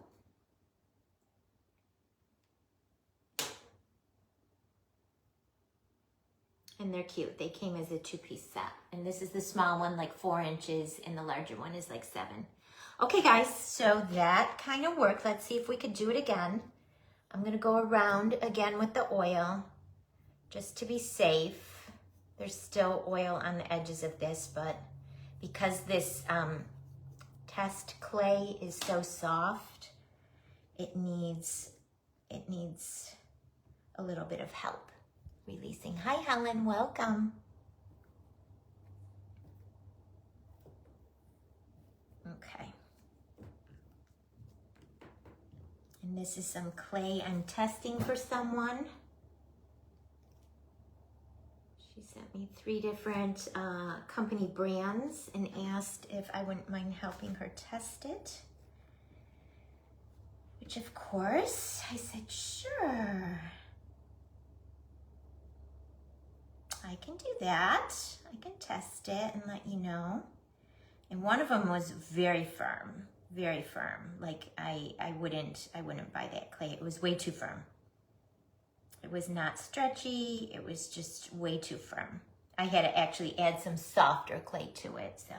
Speaker 1: And they're cute. They came as a 2-piece set. And this is the small one, like 4 inches, and the larger one is like 7. Okay, guys, so that kind of worked. Let's see if we could do it again. I'm gonna go around again with the oil, just to be safe. There's still oil on the edges of this, but because this test clay is so soft, it needs a little bit of help releasing. Hi, Helen, welcome. Okay. And this is some clay I'm testing for someone. She sent me 3 different company brands and asked if I wouldn't mind helping her test it. Which of course, I said, sure. I can do that. I can test it and let you know. And one of them was very firm. Very firm. Like I wouldn't buy that clay. It was way too firm. It was not stretchy. It was just way too firm. I had to actually add some softer clay to it, so.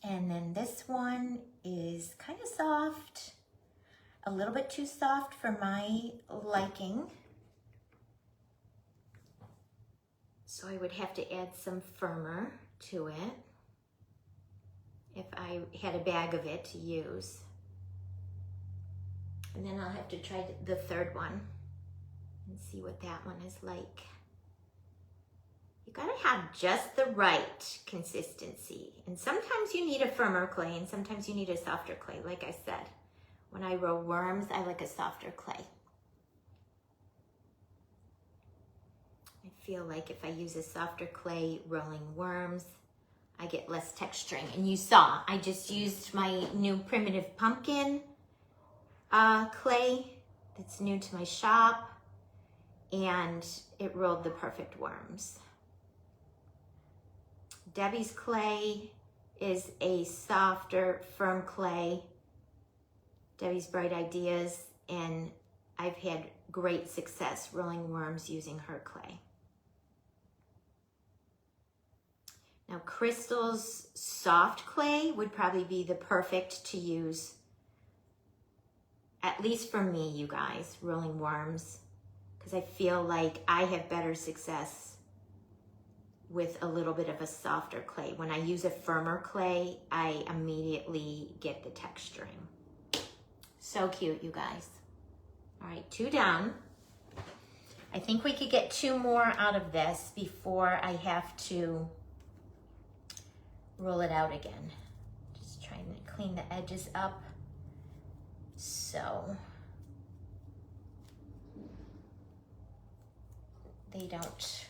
Speaker 1: And then this one is kind of soft, a little bit too soft for my liking. So I would have to add some firmer to it if I had a bag of it to use. And then I'll have to try the 3rd one and see what that one is like. You gotta have just the right consistency. And sometimes you need a firmer clay and sometimes you need a softer clay. Like I said, when I roll worms, I like a softer clay. I feel like if I use a softer clay rolling worms, I get less texturing. And you saw, I just used my new primitive pumpkin clay that's new to my shop, and it rolled the perfect worms. Debbie's clay is a softer, firm clay. Debbie's Bright Ideas, and I've had great success rolling worms using her clay. Now, Crystal's soft clay would probably be the perfect to use, at least for me, you guys, rolling worms, because I feel like I have better success with a little bit of a softer clay. When I use a firmer clay, I immediately get the texturing. So cute, you guys. All right, 2 down. I think we could get 2 more out of this before I have to roll it out again. Just trying to clean the edges up so they don't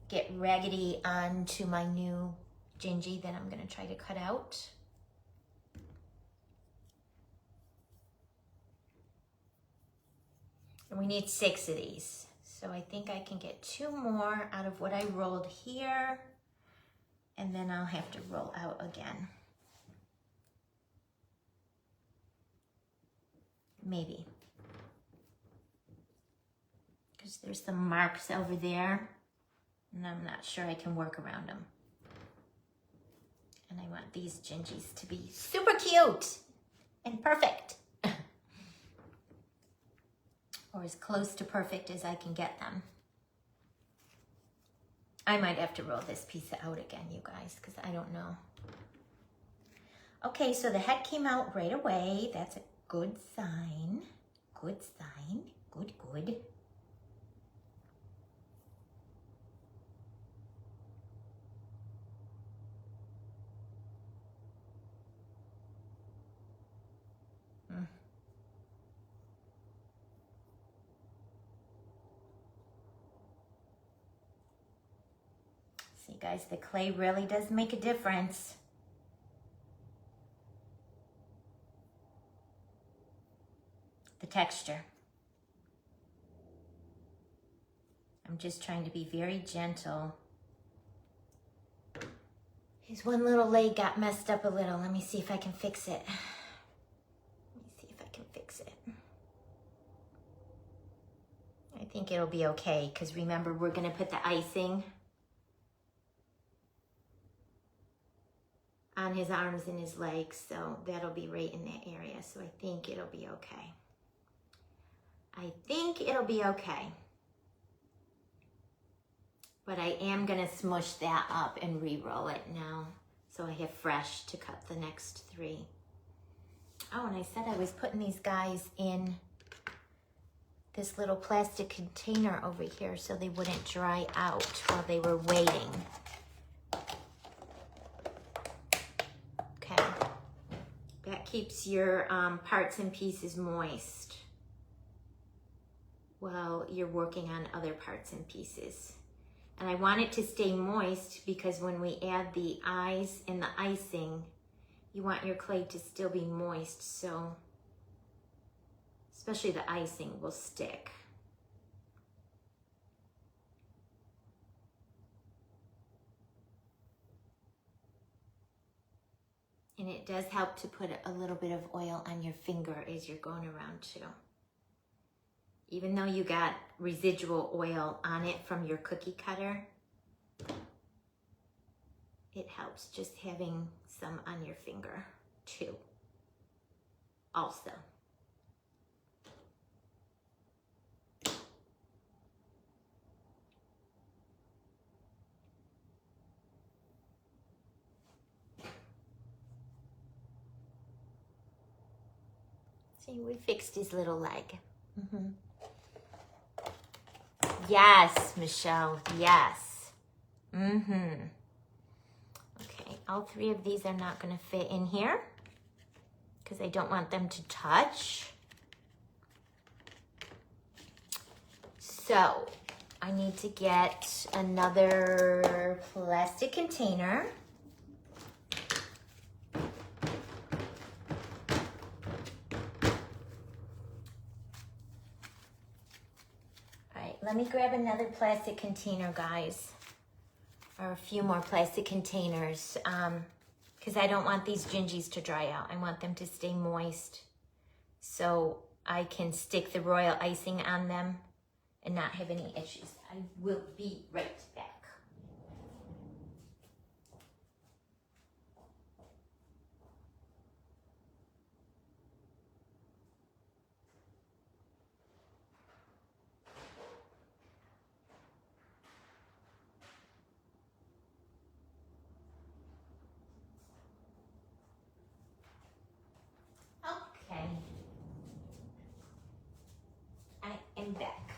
Speaker 1: get raggedy onto my new Gingie that I'm gonna try to cut out. And we need 6 of these. So I think I can get 2 more out of what I rolled here, and then I'll have to roll out again. Maybe. Because there's some marks over there, and I'm not sure I can work around them. And I want these Gingies to be super cute and perfect. Or as close to perfect as I can get them. I might have to roll this piece out again, you guys, because I don't know. Okay, so the head came out right away. That's a good sign. Good sign. Good, good. See, guys, the clay really does make a difference. The texture. I'm just trying to be very gentle. His one little leg got messed up a little. Let me see if I can fix it. I think it'll be okay, because remember, we're gonna put the icing on his arms and his legs, so that'll be right in that area. So I think it'll be okay. I think it'll be okay. But I am gonna smush that up and re-roll it now, so I have fresh to cut the next 3. Oh, and I said I was putting these guys in this little plastic container over here so they wouldn't dry out while they were waiting. Okay, that keeps your parts and pieces moist while you're working on other parts and pieces. And I want it to stay moist because when we add the eyes and the icing, you want your clay to still be moist, so especially the icing will stick. And it does help to put a little bit of oil on your finger as you're going around too. Even though you got residual oil on it from your cookie cutter, it helps just having some on your finger too, also. See, we fixed his little leg. Mm-hmm. Yes, Michelle, yes. Mm-hmm. Okay, all 3 of these are not gonna fit in here because I don't want them to touch. So I need to get another plastic container. Let me grab another plastic container, guys, or a few more plastic containers, because I don't want these Gingies to dry out. I want them to stay moist so I can stick the royal icing on them and not have any issues. I will be right back. Okay, I am back.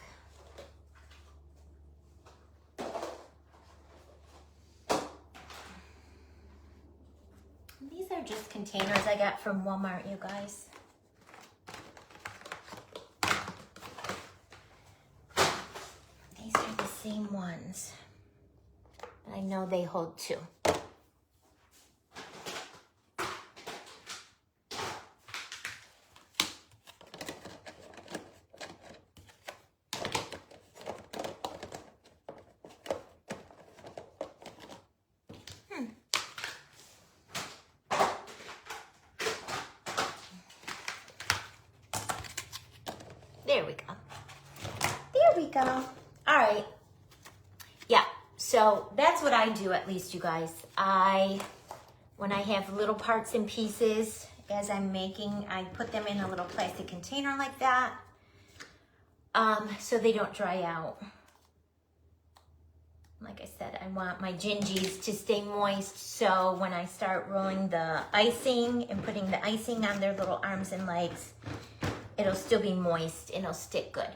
Speaker 1: are just containers I got from Walmart, you guys. These are the same ones. But I know they hold two. There we go. There we go. All right. Yeah, so that's what I do, at least, you guys. When I have little parts and pieces as I'm making, I put them in a little plastic container like that, so they don't dry out. Like I said, I want my gingies to stay moist, so when I start rolling the icing and putting the icing on their little arms and legs, it'll still be moist and it'll stick good.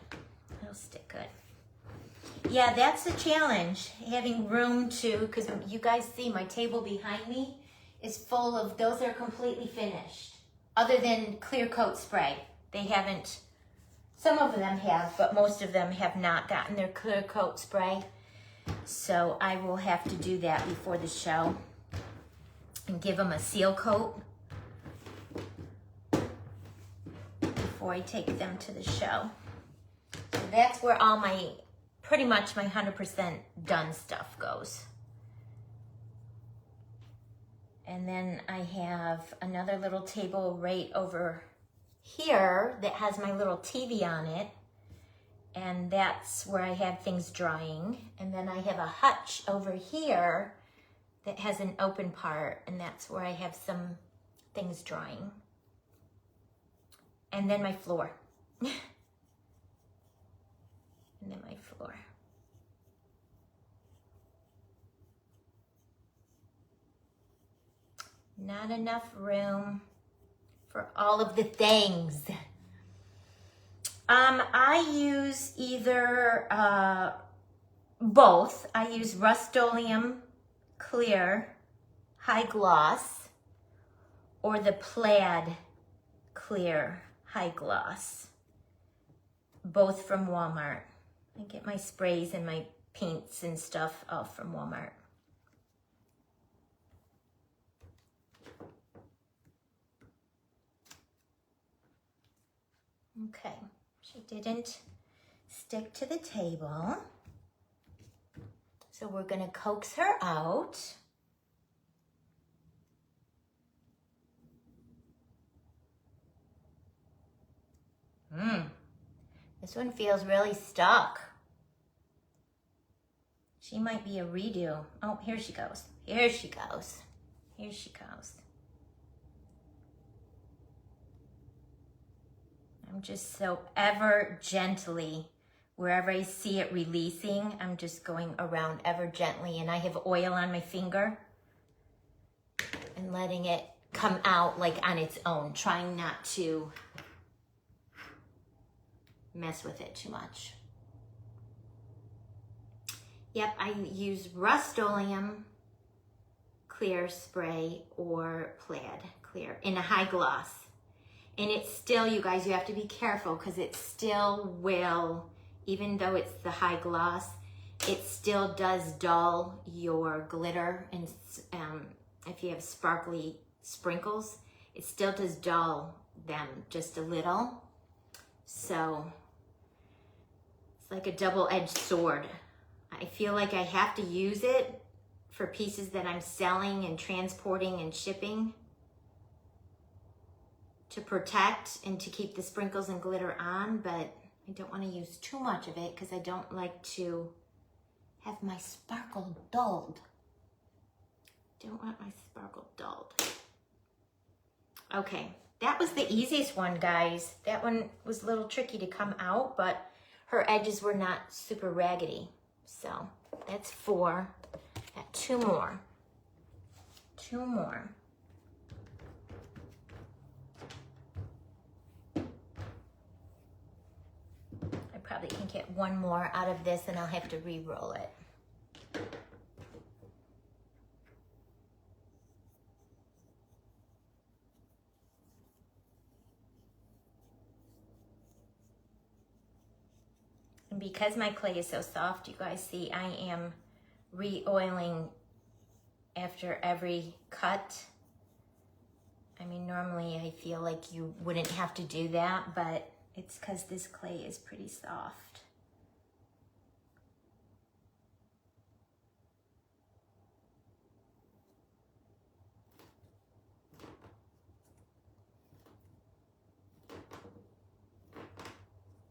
Speaker 1: It'll stick good. Yeah, that's the challenge, having room to, because you guys see my table behind me is full of, those are completely finished, other than clear coat spray. They haven't, some of them have, but most of them have not gotten their clear coat spray. So I will have to do that before the show and give them a seal coat before I take them to the show. So that's where all my, pretty much my 100% done stuff goes. And then I have another little table right over here that has my little TV on it. And that's where I have things drying. And then I have a hutch over here that has an open part, and that's where I have some things drying. And then my floor. And then my floor. Not enough room for all of the things. I use either both. I use Rust-Oleum Clear High Gloss or the Plaid Clear High Gloss. Both from Walmart. I get my sprays and my paints and stuff all from Walmart. Okay. She didn't stick to the table. So we're gonna coax her out. This one feels really stuck. She might be a redo. Oh, here she goes. Here she goes. Here she goes. I'm just so ever gently, wherever I see it releasing, I'm just going around ever gently, and I have oil on my finger and letting it come out like on its own, trying not to mess with it too much. Yep, I use Rust-Oleum Clear Spray or Plaid Clear in a high gloss. And it's still, you guys, you have to be careful because it still will, even though it's the high gloss, it still does dull your glitter. And if you have sparkly sprinkles, it still does dull them just a little. So it's like a double-edged sword. I feel like I have to use it for pieces that I'm selling and transporting and shipping, to protect and to keep the sprinkles and glitter on, but I don't want to use too much of it because I don't like to have my sparkle dulled. Don't want my sparkle dulled. Okay, that was the easiest one, guys. That one was a little tricky to come out, but her edges were not super raggedy. So that's 4. Got 2 more. 2 more. Probably can get 1 more out of this and I'll have to re-roll it. because my clay is so soft, you guys see I am re-oiling after every cut. I mean, normally I feel like you wouldn't have to do that, but it's because this clay is pretty soft.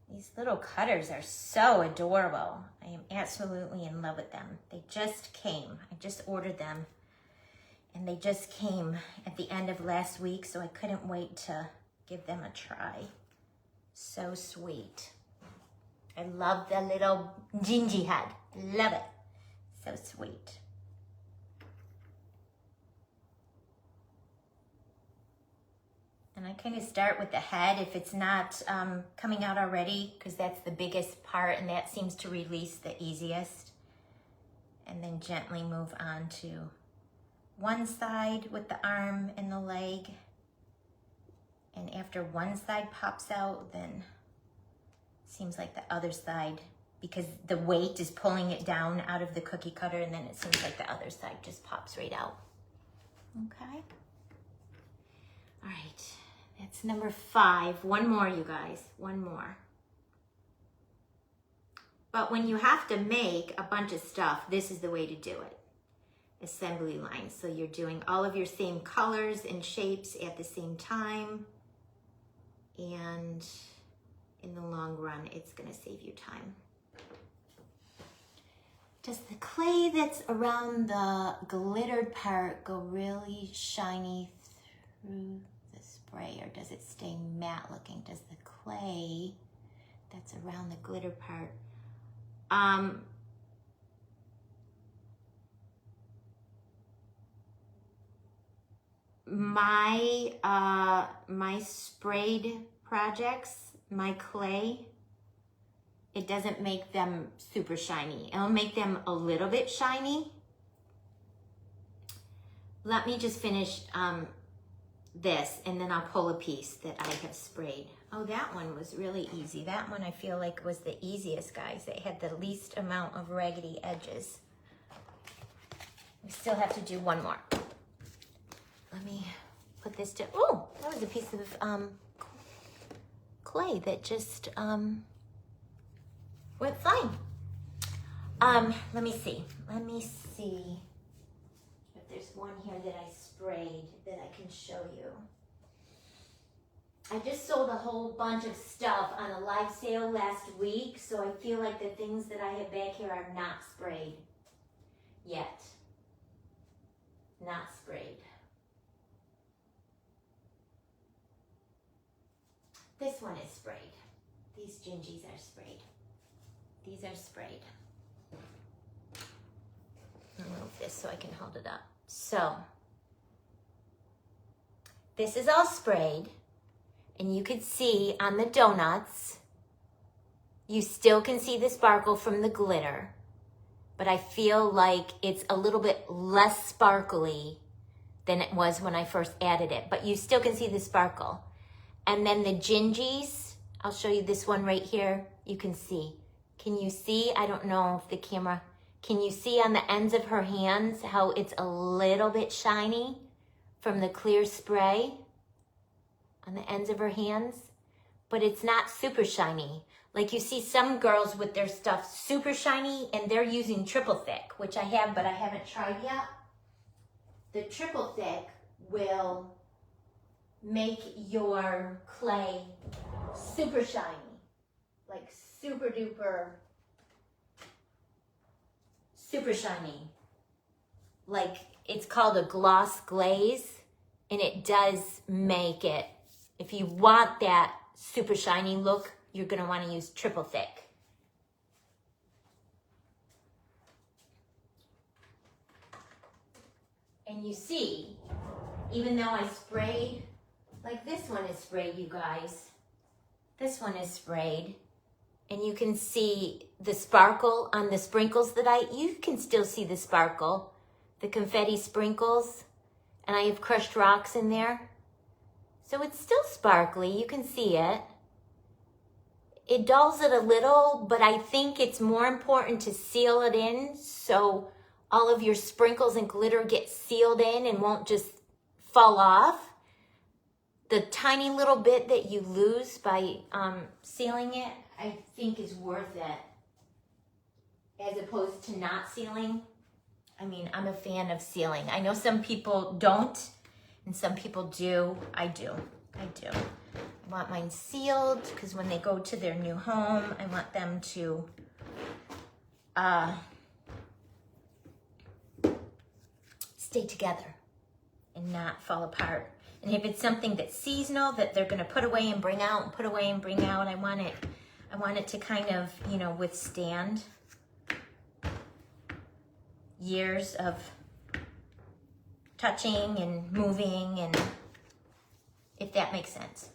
Speaker 1: These little cutters are so adorable. I am absolutely in love with them. They just came. I just ordered them and they just came at the end of last week, so I couldn't wait to give them a try. So sweet. I love the little Gingie head. Love it. So sweet. And I kind of start with the head if it's not coming out already, because that's the biggest part and that seems to release the easiest. And then gently move on to one side with the arm and the leg. And after one side pops out, then seems like the other side, because the weight is pulling it down out of the cookie cutter, and then it seems like the other side just pops right out. Okay. All right. That's number 5. One more, you guys. One more. But when you have to make a bunch of stuff, this is the way to do it. Assembly line. So you're doing all of your same colors and shapes at the same time. And in the long run, it's going to save you time. Does the clay that's around the glittered part go really shiny through the spray, or does it stay matte looking? Does the clay that's around the glitter part, my sprayed projects, my clay, it doesn't make them super shiny. It'll make them a little bit shiny. Let me just finish this, and then I'll pull a piece that I have sprayed. Oh, that one was really easy. That one I feel like was the easiest, guys. It had the least amount of raggedy edges. We still have to do one more. Let me put this to, oh, that was a piece of clay that just went fine. Let me see if there's one here that I sprayed that I can show you. I just sold a whole bunch of stuff on a live sale last week, so I feel like the things that I have back here are not sprayed yet. Not sprayed. This one is sprayed. These gingies are sprayed. These are sprayed. I'll move this so I can hold it up. So, this is all sprayed, and you could see on the donuts, you still can see the sparkle from the glitter, but I feel like it's a little bit less sparkly than it was when I first added it, but you still can see the sparkle. And then the gingies, I'll show you this one right here. You can see. Can you see? I don't know if the camera, can you see on the ends of her hands how it's a little bit shiny from the clear spray on the ends of her hands? But it's not super shiny. Like you see some girls with their stuff super shiny and they're using triple thick, which I have, but I haven't tried yet. The triple thick will make your clay super shiny, like super duper, super shiny. Like it's called a gloss glaze, and it does make it, if you want that super shiny look, you're gonna wanna use triple thick. And you see, even though I sprayed, like this one is sprayed, you guys. This one is sprayed. And you can see the sparkle on the sprinkles that you can still see the sparkle, the confetti sprinkles, and I have crushed rocks in there. So it's still sparkly, you can see it. it dulls it a little, but I think it's more important to seal it in so all of your sprinkles and glitter get sealed in and won't just fall off. The tiny little bit that you lose by sealing it, I think is worth it, as opposed to not sealing. I mean, I'm a fan of sealing. I know some people don't, and some people do. I do. I want mine sealed because when they go to their new home, I want them to stay together and not fall apart. And if it's something that's seasonal that they're going to put away and bring out and put away and bring out, I want it to kind of, you know, withstand years of touching and moving, and if that makes sense.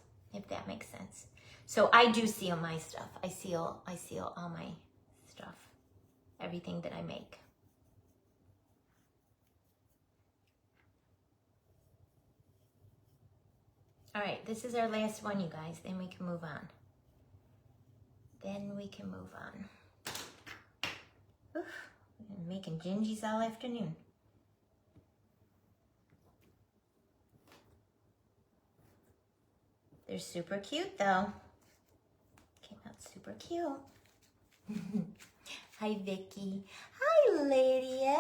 Speaker 1: So I do seal my stuff. I seal all my stuff, everything that I make. All right, this is our last one, you guys. Then we can move on. Oof, I've been making gingies all afternoon. They're super cute, though. Came out super cute. Hi, Vicky. Hi, Lydia.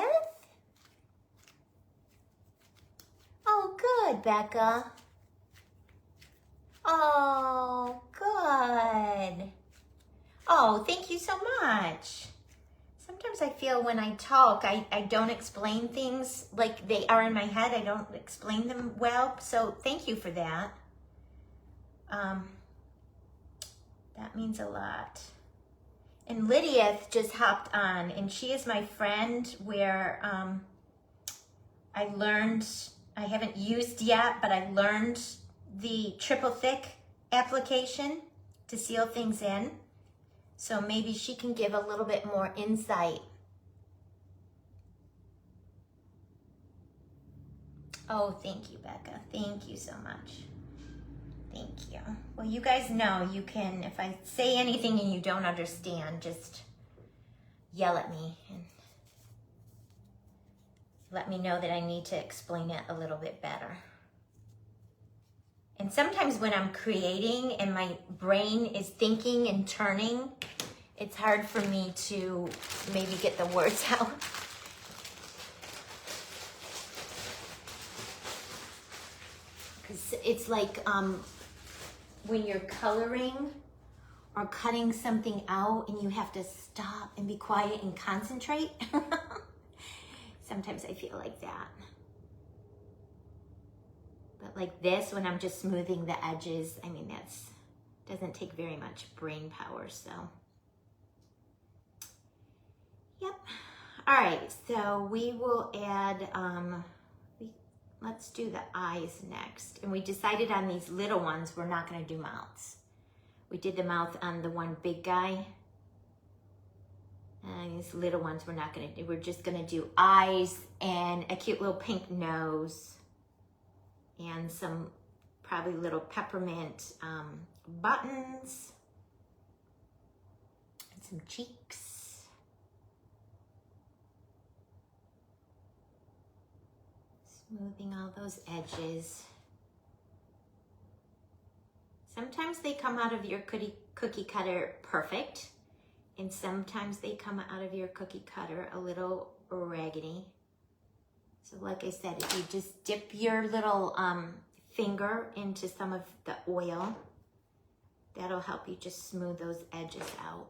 Speaker 1: Oh, good, Becca. Oh, good. Oh, thank you so much. Sometimes I feel when I talk, I don't explain things like they are in my head. I don't explain them well, so thank you for that. That means a lot. And Lydia just hopped on, and she is my friend where I learned, I haven't used yet, but I learned the triple thick application to seal things in. So maybe she can give a little bit more insight. Oh, thank you, Becca. Thank you so much. Thank you. Well, you guys know you can, if I say anything and you don't understand, just yell at me and let me know that I need to explain it a little bit better. And sometimes when I'm creating and my brain is thinking and turning, it's hard for me to maybe get the words out. Because it's like when you're coloring or cutting something out and you have to stop and be quiet and concentrate. Sometimes I feel like that. But like this, when I'm just smoothing the edges, I mean, doesn't take very much brain power, so. Yep. All right, so we will add, let's do the eyes next. And we decided on these little ones, we're not gonna do mouths. We did the mouth on the one big guy. And these little ones we're not gonna do. We're just gonna do eyes and a cute little pink nose. And some probably little peppermint buttons. And some cheeks. Smoothing all those edges. Sometimes they come out of your cookie cutter perfect. And sometimes they come out of your cookie cutter a little raggedy. So like I said, if you just dip your little finger into some of the oil, that'll help you just smooth those edges out.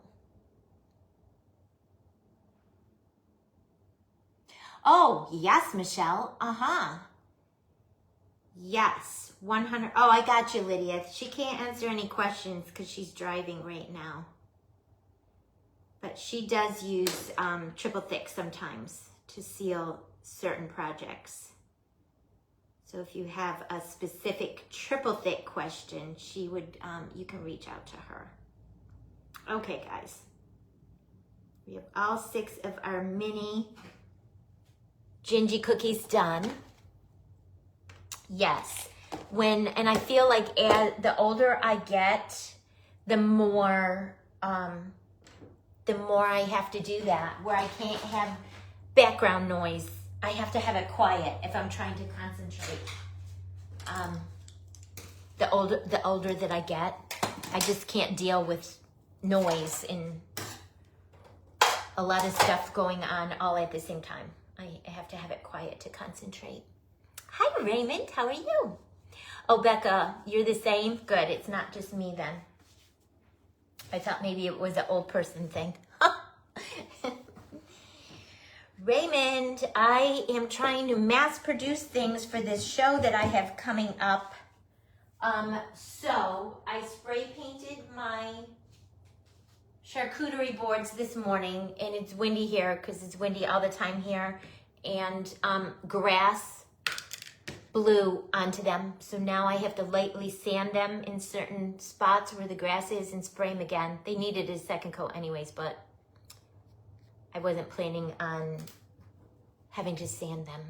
Speaker 1: Oh, yes, Michelle. Yes, 100. Oh, I got you, Lydia. She can't answer any questions because she's driving right now. But she does use triple thick sometimes to seal certain projects. So if you have a specific triple thick question, she would, you can reach out to her. Okay, guys. We have all 6 of our mini Gingie cookies done. Yes. And I feel like the older I get, the more the more I have to do that, where I can't have background noise. I have to have it quiet if I'm trying to concentrate. The older that I get, I just can't deal with noise and a lot of stuff going on all at the same time. I have to have it quiet to concentrate. Hi, Raymond. How are you? Oh, Becca, you're the same? Good. It's not just me then. I thought maybe it was an old person thing. Raymond, I am trying to mass produce things for this show that I have coming up. So I spray painted my charcuterie boards this morning, and it's windy here because it's windy all the time here, and grass blew onto them. So now I have to lightly sand them in certain spots where the grass is and spray them again. They needed a second coat anyways, but I wasn't planning on having to sand them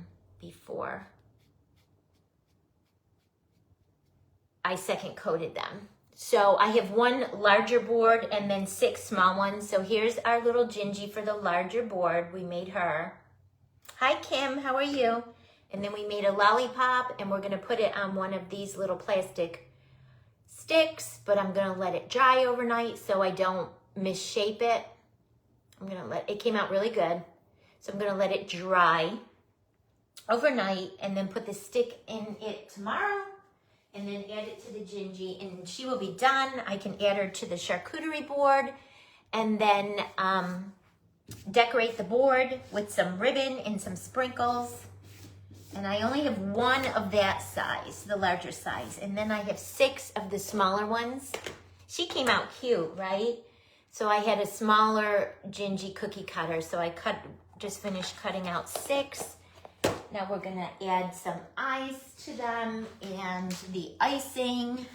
Speaker 1: before I second coated them. So I have one larger board and then 6 small ones. So here's our little Gingie for the larger board. We made her. Hi, Kim, how are you? And then we made a lollipop, and we're gonna put it on one of these little plastic sticks, but I'm gonna let it dry overnight so I don't misshape it. It came out really good. So I'm gonna let it dry overnight and then put the stick in it tomorrow and then add it to the Gingie, and she will be done. I can add her to the charcuterie board and then decorate the board with some ribbon and some sprinkles. And I only have one of that size, the larger size. And then I have 6 of the smaller ones. She came out cute, right? So I had a smaller Gingie cookie cutter. So I just finished cutting out 6. Now we're gonna add some eyes to them and the icing.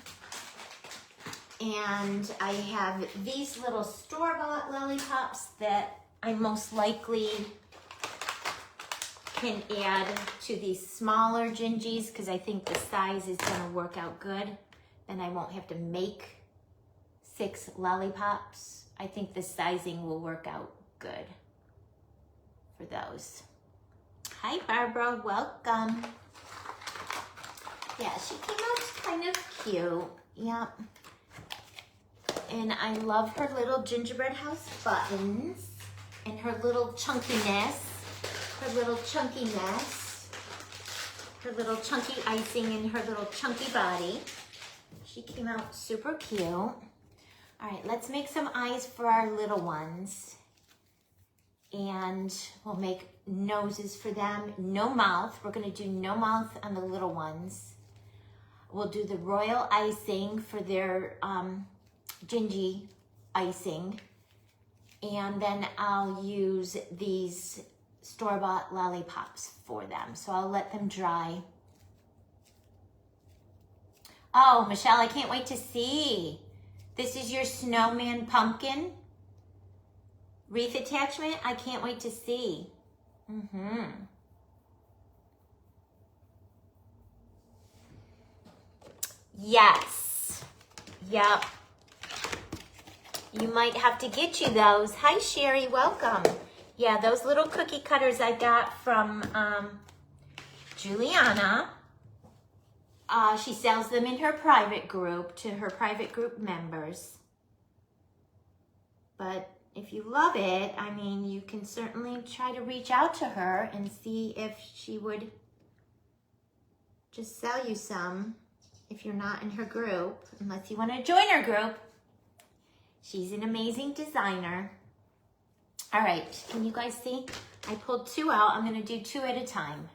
Speaker 1: And I have these little store-bought lollipops that I most likely can add to these smaller Gingies because I think the size is gonna work out good. Then I won't have to make 6 lollipops. I think the sizing will work out good for those. Hi, Barbara, welcome. Yeah, she came out kind of cute, yep. And I love her little gingerbread house buttons and her little chunkiness. Her little chunkiness, her little chunky icing, and her little chunky body. She came out super cute. All right, let's make some eyes for our little ones. And we'll make noses for them. No mouth. We're gonna do no mouth on the little ones. We'll do the royal icing for their Gingie icing. And then I'll use these store-bought lollipops for them. So I'll let them dry. Oh, Michelle, I can't wait to see. This is your snowman pumpkin wreath attachment. I can't wait to see. Yes. Yep. You might have to get you those. Hi, Sherry, welcome. Yeah, those little cookie cutters I got from Juliana. She sells them in her private group to her private group members. But if you love it, I mean, you can certainly try to reach out to her and see if she would just sell you some if you're not in her group, unless you want to join her group. She's an amazing designer. All right, can you guys see? I pulled 2 out. I'm gonna do 2 at a time.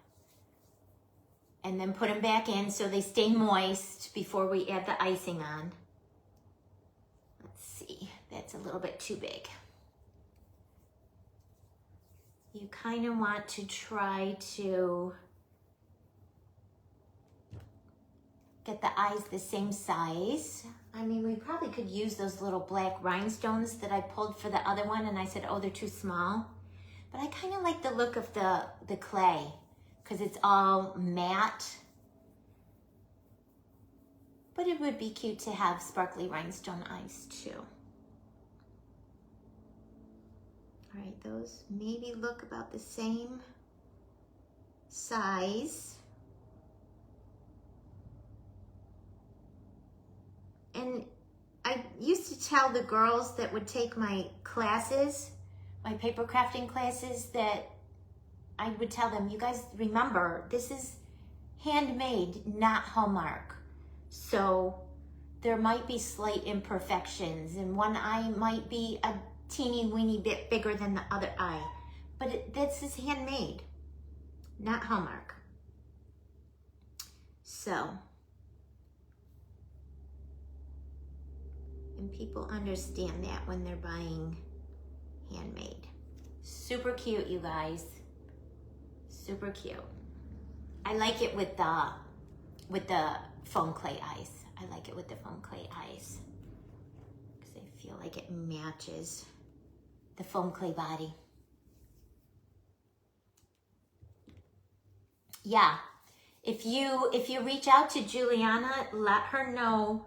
Speaker 1: And then put them back in so they stay moist before we add the icing on. Let's see, that's a little bit too big. You kind of want to try to get the eyes the same size. I mean, we probably could use those little black rhinestones that I pulled for the other one, and I said, oh, they're too small. But I kind of like the look of the clay because it's all matte. But it would be cute to have sparkly rhinestone eyes too. All right, those maybe look about the same size. And I used to tell the girls that would take my classes, my paper crafting classes, that I would tell them, you guys remember, this is handmade, not Hallmark. So there might be slight imperfections, and one eye might be a teeny weeny bit bigger than the other eye. But this is handmade, not Hallmark. So, and people understand that when they're buying handmade. Super cute, you guys. Super cute. I like it with the foam clay eyes. I like it with the foam clay eyes because I feel like it matches the foam clay body. Yeah, if you reach out to Juliana, let her know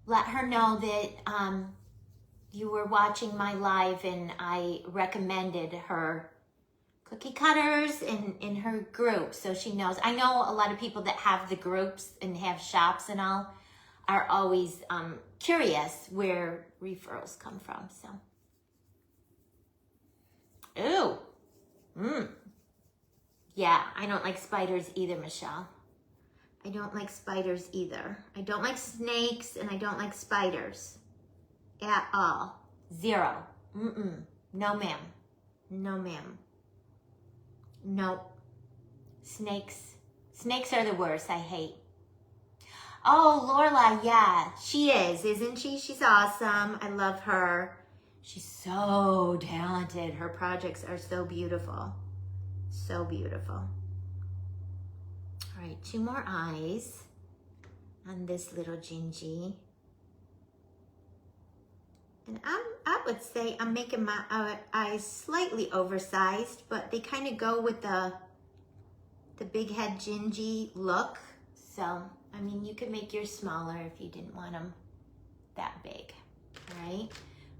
Speaker 1: that you were watching my live and I recommended her cookie cutters in her group, so she knows. I know a lot of people that have the groups and have shops and all are always curious where referrals come from. So, ooh, yeah, I don't like spiders either, Michelle. I don't like spiders either. I don't like snakes and I don't like spiders at all. Zero. No, ma'am. No, ma'am. Nope. Snakes are the worst. I hate. Oh, Lorelai, yeah, she is, isn't she? She's awesome. I love her. She's so talented. Her projects are so beautiful. So beautiful. All right, 2 more eyes on this little Gingie. And I would say I'm making my eyes slightly oversized, but they kind of go with the big head Gingie look. So, I mean, you could make yours smaller if you didn't want them that big, all right?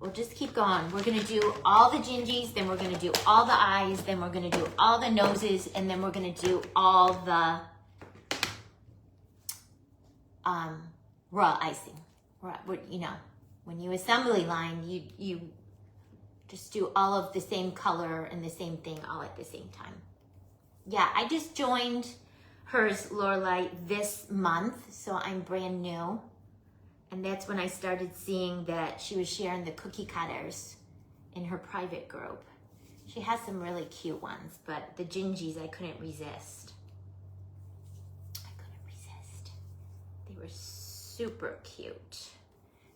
Speaker 1: We'll just keep going. We're gonna do all the Gingies, then we're gonna do all the eyes, then we're gonna do all the noses, and then we're gonna do all the raw icing. You know, when you assembly line, you just do all of the same color and the same thing all at the same time. Yeah, I just joined hers, Lorelai, this month, so I'm brand new. And that's when I started seeing that she was sharing the cookie cutters in her private group. She has some really cute ones, but the Gingies I couldn't resist. They were super cute.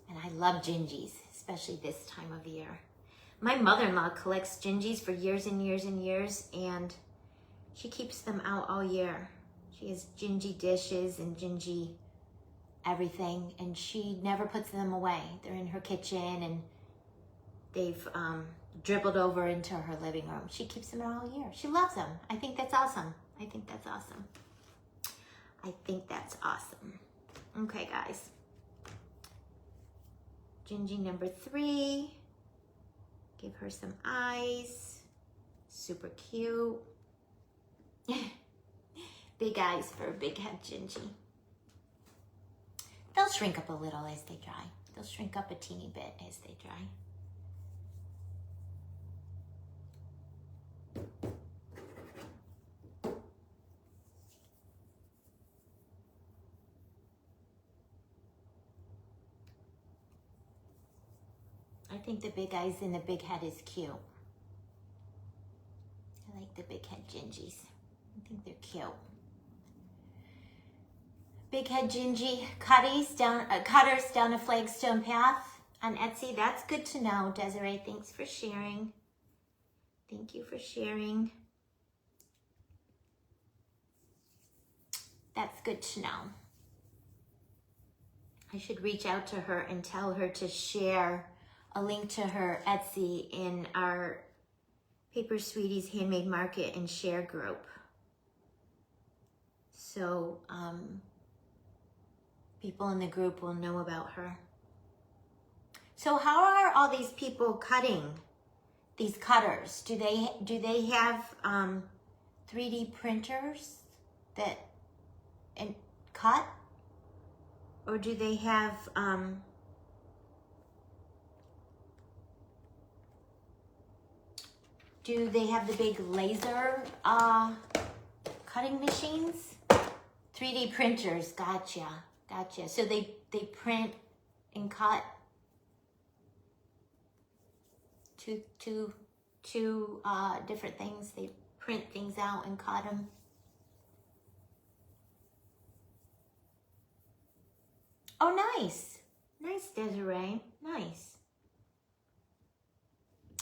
Speaker 1: And I love Gingies, especially this time of year. My mother-in-law collects Gingies for years and years and years, and she keeps them out all year. She has Gingie dishes and Gingie everything, and she never puts them away. They're in her kitchen, and they've dribbled over into her living room. She keeps them out all year. She loves them. I think that's awesome. I think that's awesome. Okay, guys. Gingie number 3. Give her some eyes. Super cute. Big eyes for a big head Gingie. They'll shrink up a little as they dry. They'll shrink up a teeny bit as they dry. I think the big eyes and the big head is cute. I like the big head Gingies. I think they're cute. Big head Gingie cutters down a flagstone path on Etsy. That's good to know, Desiree. Thanks for sharing. Thank you for sharing. That's good to know. I should reach out to her and tell her to share a link to her Etsy in our Paper Sweeties Handmade Market and Share group. So people in the group will know about her. So how are all these people cutting these cutters. Do they have 3D printers that and cut, or do they have the big laser cutting machines? 3D printers, gotcha. So they print and cut two different things. They print things out and cut them. Oh, nice, Desiree, nice.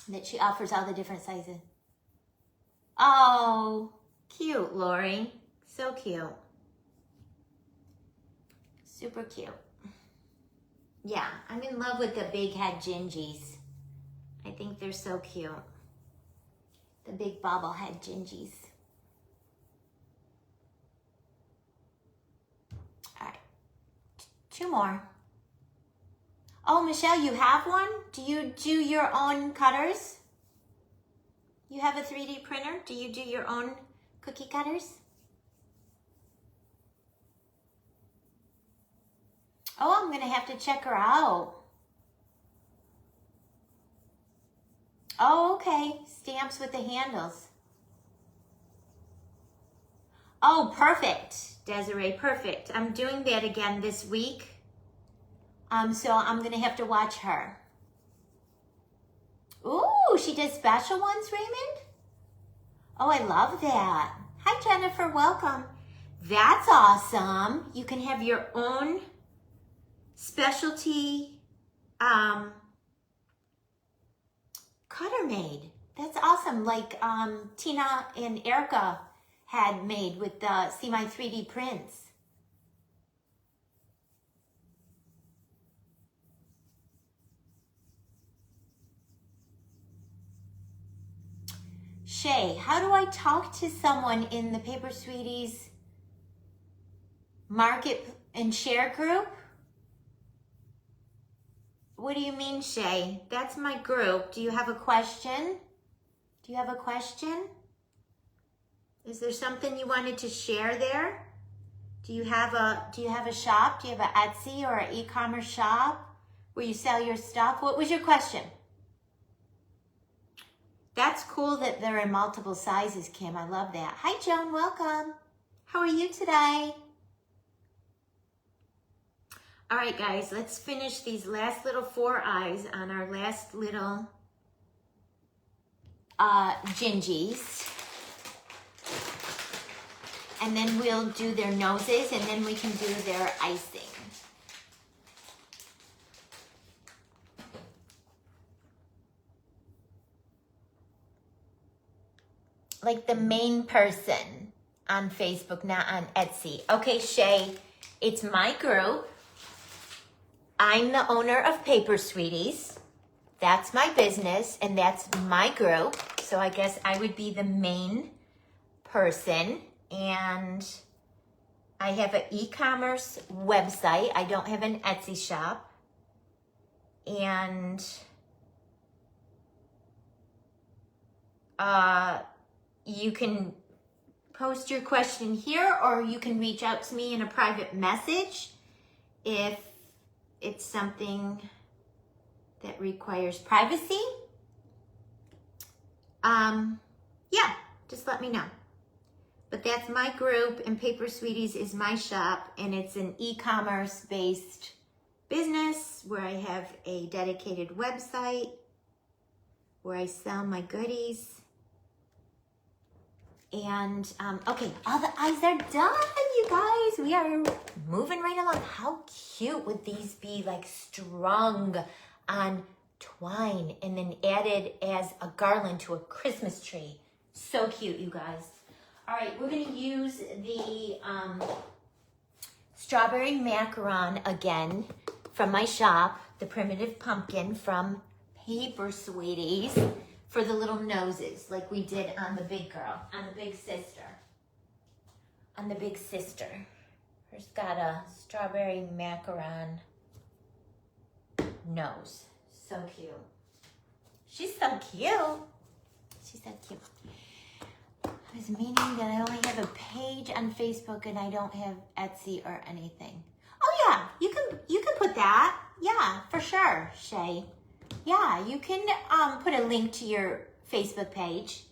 Speaker 1: That she offers all the different sizes. Oh, cute, Lori, so cute. Super cute. Yeah, I'm in love with the big head Gingies. I think they're so cute. The big bobblehead Gingies. All right, 2 more. Oh, Michelle, you have one? Do you do your own cutters? You have a 3D printer? Do you do your own cookie cutters? Oh, I'm gonna have to check her out. Oh, okay, stamps with the handles. Oh, perfect, Desiree, perfect. I'm doing that again this week. So I'm gonna have to watch her. Ooh, she does special ones, Raymond? Oh, I love that. Hi, Jennifer, welcome. That's awesome. You can have your own specialty cutter made. That's awesome. Like Tina and Erica had made with the See My 3D prints. Shay, how do I talk to someone in the Paper Sweeties market and share group? What do you mean, Shay? That's my group. Do you have a question? Do you have a question? Is there something you wanted to share there? Do you have a shop? Do you have an Etsy or an e-commerce shop where you sell your stuff? What was your question? That's cool that they're in multiple sizes, Kim. I love that. Hi, Joan. Welcome. How are you today? All right, guys. Let's finish these last little 4 eyes on our last little Gingies. And then we'll do their noses, and then we can do their icing. Like the main person on Facebook, not on Etsy. Okay, Shay, it's my group. I'm the owner of Paper Sweeties. That's my business, and that's my group. So I guess I would be the main person. And I have an e-commerce website. I don't have an Etsy shop. And you can post your question here, or you can reach out to me in a private message if it's something that requires privacy. Yeah, just let me know. But that's my group, and Paper Sweeties is my shop, and it's an e-commerce based business where I have a dedicated website where I sell my goodies. And, okay, all the eyes are done, you guys. We are moving right along. How cute would these be, like strung on twine and then added as a garland to a Christmas tree? So cute, you guys. All right, we're gonna use the strawberry macaron again from my shop, the primitive pumpkin from Paper Sweeties, for the little noses, like we did on the big girl, on the big sister. On the big sister. Her's got a strawberry macaron nose. So cute. She's so cute. She's so cute. I was meaning that I only have a page on Facebook and I don't have Etsy or anything. Oh yeah, you can put that. Yeah, for sure, Shay. Yeah, you can put a link to your Facebook page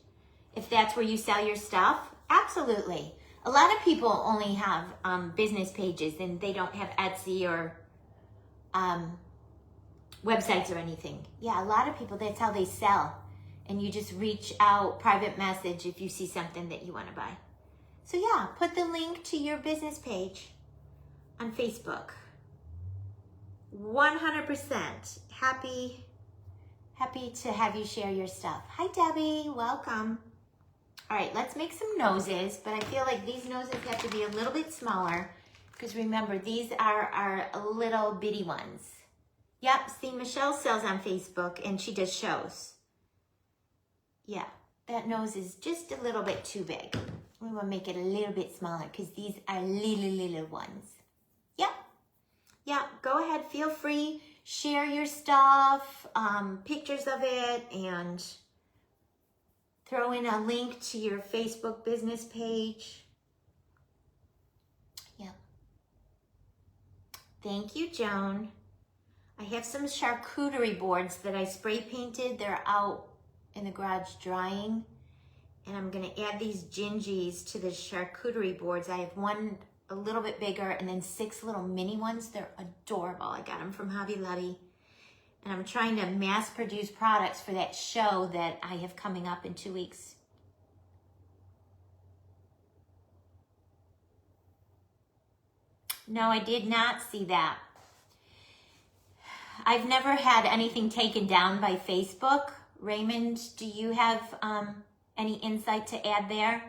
Speaker 1: if that's where you sell your stuff. Absolutely. A lot of people only have business pages and they don't have Etsy or websites or anything. Yeah, a lot of people, that's how they sell. And you just reach out, private message if you see something that you want to buy. So yeah, put the link to your business page on Facebook. 100% happy to have you share your stuff. Hi Debbie, welcome. All right, let's make some noses, but I feel like these noses have to be a little bit smaller because remember, these are our little bitty ones. Yep, see, Michelle sells on Facebook and she does shows. Yeah, that nose is just a little bit too big. We want to make it a little bit smaller because these are little ones. Yep. Yeah, go ahead, feel free, share your stuff, pictures of it, and throw in a link to your Facebook business page. Yeah. Thank you, Joan. I have some charcuterie boards that I spray painted. They're out in the garage drying. And I'm gonna add these gingies to the charcuterie boards. I have one a little bit bigger and then 6 little mini ones. They're adorable. I got them from Hobby Lobby. And I'm trying to mass produce products for that show that I have coming up in 2 weeks. No, I did not see that. I've never had anything taken down by Facebook. Raymond, do you have any insight to add there?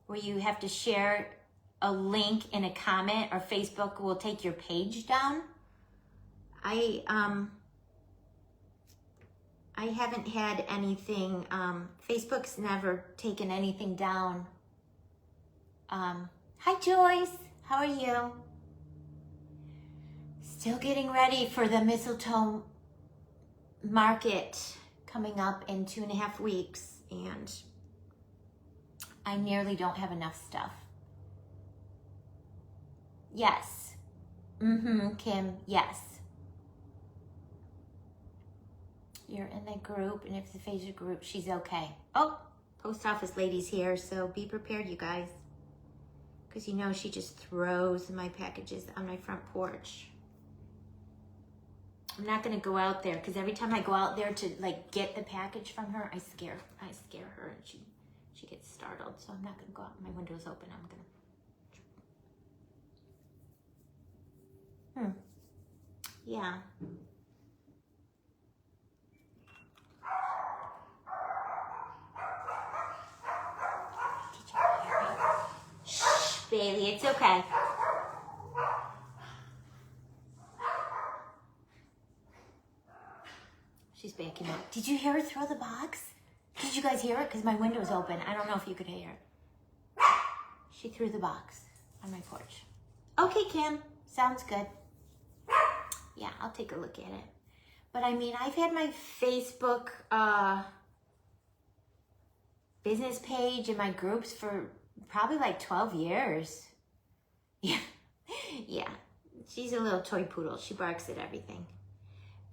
Speaker 1: Where you have to share a link in a comment or Facebook will take your page down? I haven't had anything, Facebook's never taken anything down. Hi Joyce, how are you? Still getting ready for the mistletoe market coming up in 2.5 weeks, and I nearly don't have enough stuff. Yes. Kim, yes. You're in the group, and if the Facebook group, she's okay. Oh, post office lady's here, so be prepared, you guys. Because you know she just throws my packages on my front porch. I'm not gonna go out there because every time I go out there to like get the package from her, I scare her and she gets startled. So I'm not gonna go out. My window's open. I'm gonna. Yeah. Did you hear it? Shh, Bailey, it's okay. She's backing up. Did you hear her throw the box? Did you guys hear it? Because my window's open. I don't know if you could hear it. She threw the box on my porch. Okay, Kim. Sounds good. Yeah, I'll take a look at it. But I mean, I've had my Facebook business page and my groups for probably like 12 years. Yeah. Yeah. She's a little toy poodle. She barks at everything.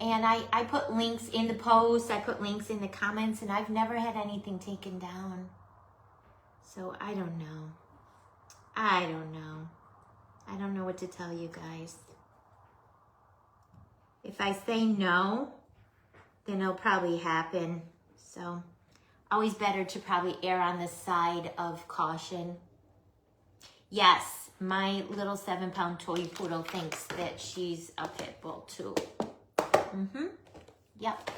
Speaker 1: And I put links in the posts, I put links in the comments, and I've never had anything taken down. So I don't know. I don't know what to tell you guys. If I say no, then it'll probably happen. So always better to probably err on the side of caution. Yes, my little 7-pound toy poodle thinks that she's a pit bull too. Yep.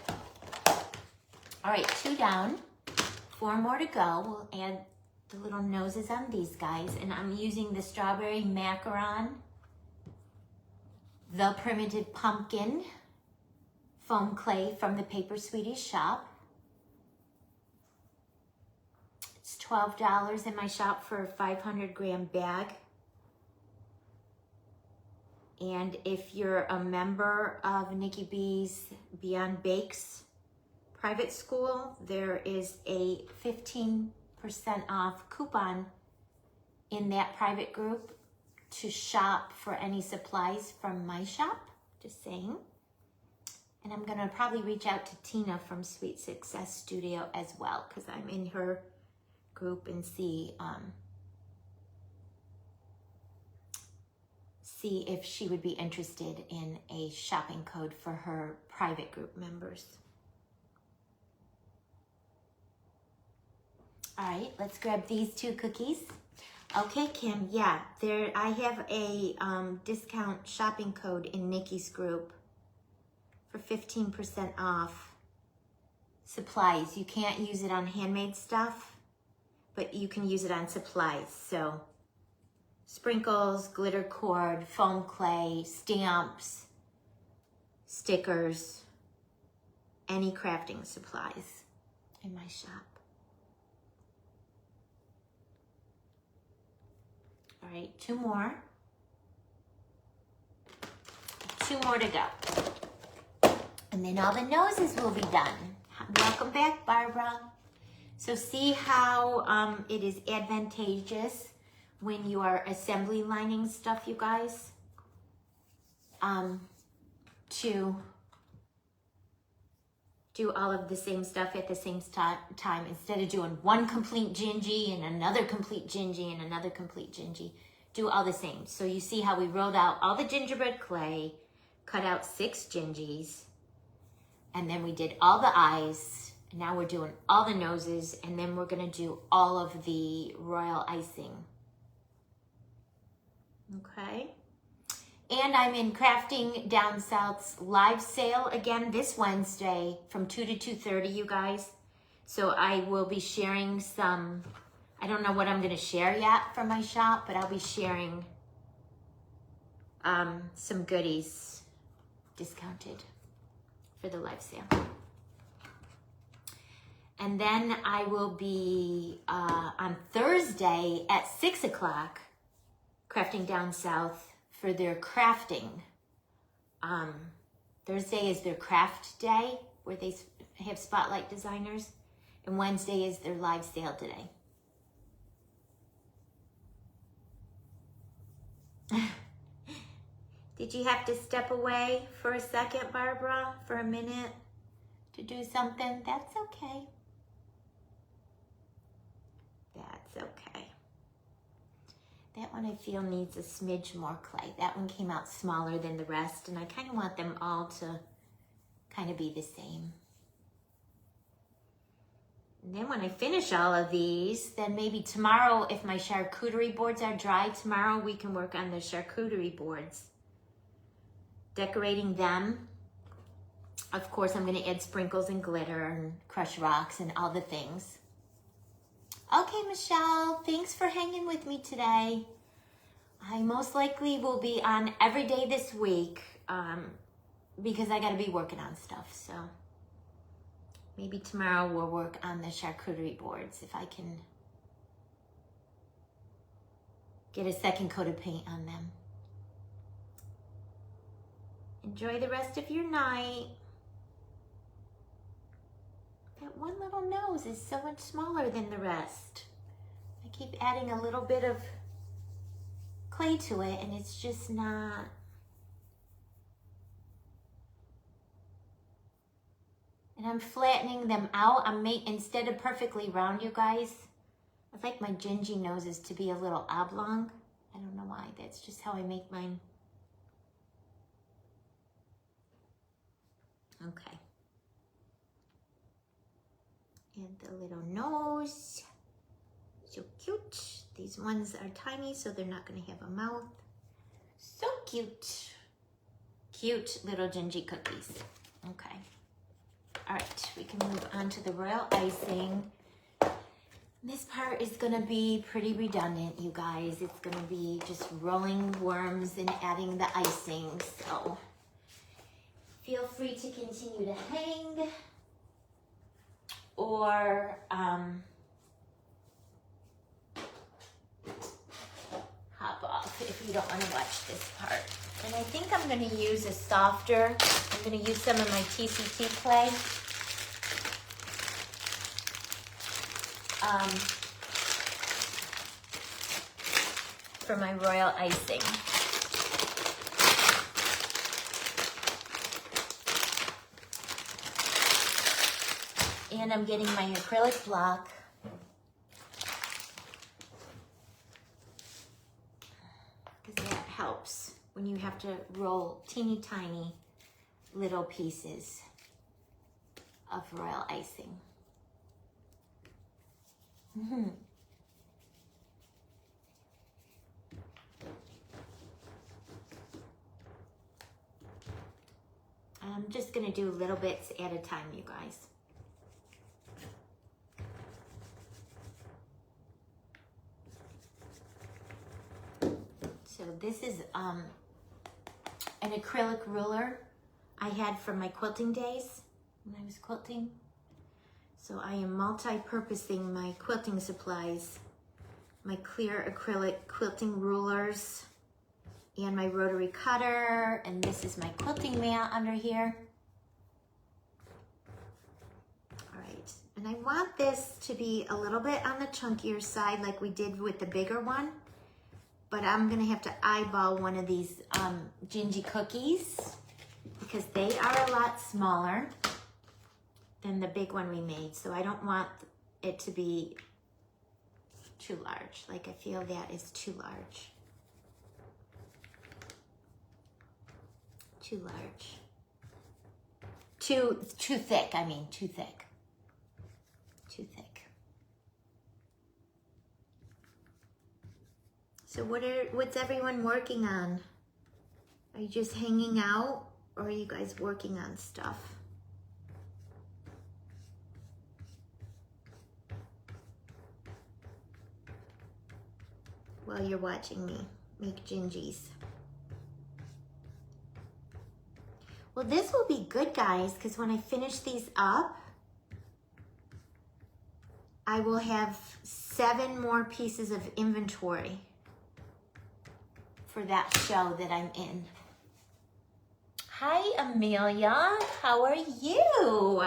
Speaker 1: All right, 2 down, 4 more to go. We'll add the little noses on these guys, and I'm using the strawberry macaron, the primitive pumpkin foam clay from the Paper Sweeties shop. It's $12 in my shop for a 500-gram bag. And if you're a member of Nikki B's Beyond Bakes private school, there is a 15% off coupon in that private group to shop for any supplies from my shop, just saying. And I'm gonna probably reach out to Tina from Sweet Success Studio as well, because I'm in her group, and see if she would be interested in a shopping code for her private group members. All right, let's grab these 2 cookies. Okay, Kim, yeah, I have a discount shopping code in Nikki's group for 15% off supplies. You can't use it on handmade stuff, but you can use it on supplies. So sprinkles, glitter cord, foam clay, stamps, stickers, any crafting supplies in my shop. All right, 2 more. 2 more to go. And then all the noses will be done. Welcome back, Barbara. So see how it is advantageous when you are assembly lining stuff, you guys, to do all of the same stuff at the same time, instead of doing one complete Gingie and another complete Gingie and another complete Gingie. Do all the same. So you see how we rolled out all the gingerbread clay, cut out 6 Gingies, and then we did all the eyes. And now we're doing all the noses, and then we're gonna do all of the royal icing. Okay. And I'm in Crafting Down South's live sale again this Wednesday from 2 to 2:30, you guys. So I will be sharing some, I don't know what I'm going to share yet from my shop, but I'll be sharing some goodies discounted for the live sale. And then I will be on Thursday at 6 o'clock, Crafting Down South, for their crafting. Thursday is their craft day, where they have spotlight designers, and Wednesday is their live sale today. Did you have to step away for a second, Barbara, for a minute to do something? That's okay. That's okay. That one I feel needs a smidge more clay. That one came out smaller than the rest, and I kind of want them all to kind of be the same. And then when I finish all of these, then maybe tomorrow, if my charcuterie boards are dry, tomorrow we can work on the charcuterie boards. Decorating them. Of course, I'm going to add sprinkles and glitter and crushed rocks and all the things. Okay, Michelle, thanks for hanging with me today. I most likely will be on every day this week because I got to be working on stuff. So maybe tomorrow we'll work on the charcuterie boards if I can get a second coat of paint on them. Enjoy the rest of your night. That one little nose is so much smaller than the rest. I keep adding a little bit of clay to it, and it's just not. And I'm flattening them out. Instead of perfectly round, you guys, I like my Gingie noses to be a little oblong. I don't know why. That's just how I make mine. Okay. And the little nose, so cute. These ones are tiny, so they're not going to have a mouth. So cute. Cute little Gingie cookies. Okay. All right, we can move on to the royal icing. This part is going to be pretty redundant, you guys. It's going to be just rolling worms and adding the icing. So feel free to continue to hang. Or hop off if you don't want to watch this part. And I think I'm going to use a softer, I'm going to use some of my TCT clay for my royal icing. And I'm getting my acrylic block. Because that helps when you have to roll teeny tiny little pieces of royal icing. I'm just gonna do little bits at a time, you guys. So this is an acrylic ruler I had from my quilting days when I was quilting. So I am multi-purposing my quilting supplies, my clear acrylic quilting rulers, and my rotary cutter, and this is my quilting mat under here. All right, and I want this to be a little bit on the chunkier side like we did with the bigger one, but I'm gonna have to eyeball one of these Gingie cookies because they are a lot smaller than the big one we made. So I don't want it to be too large. Like I feel that is too large. Too large. Too thick, I mean, too thick. Too thick. So what's everyone working on? Are you just hanging out or are you guys working on stuff? While you're watching me make gingies. Well, this will be good, guys, because when I finish these up, I will have 7 more pieces of inventory for that show that I'm in. Hi, Amelia. How are you?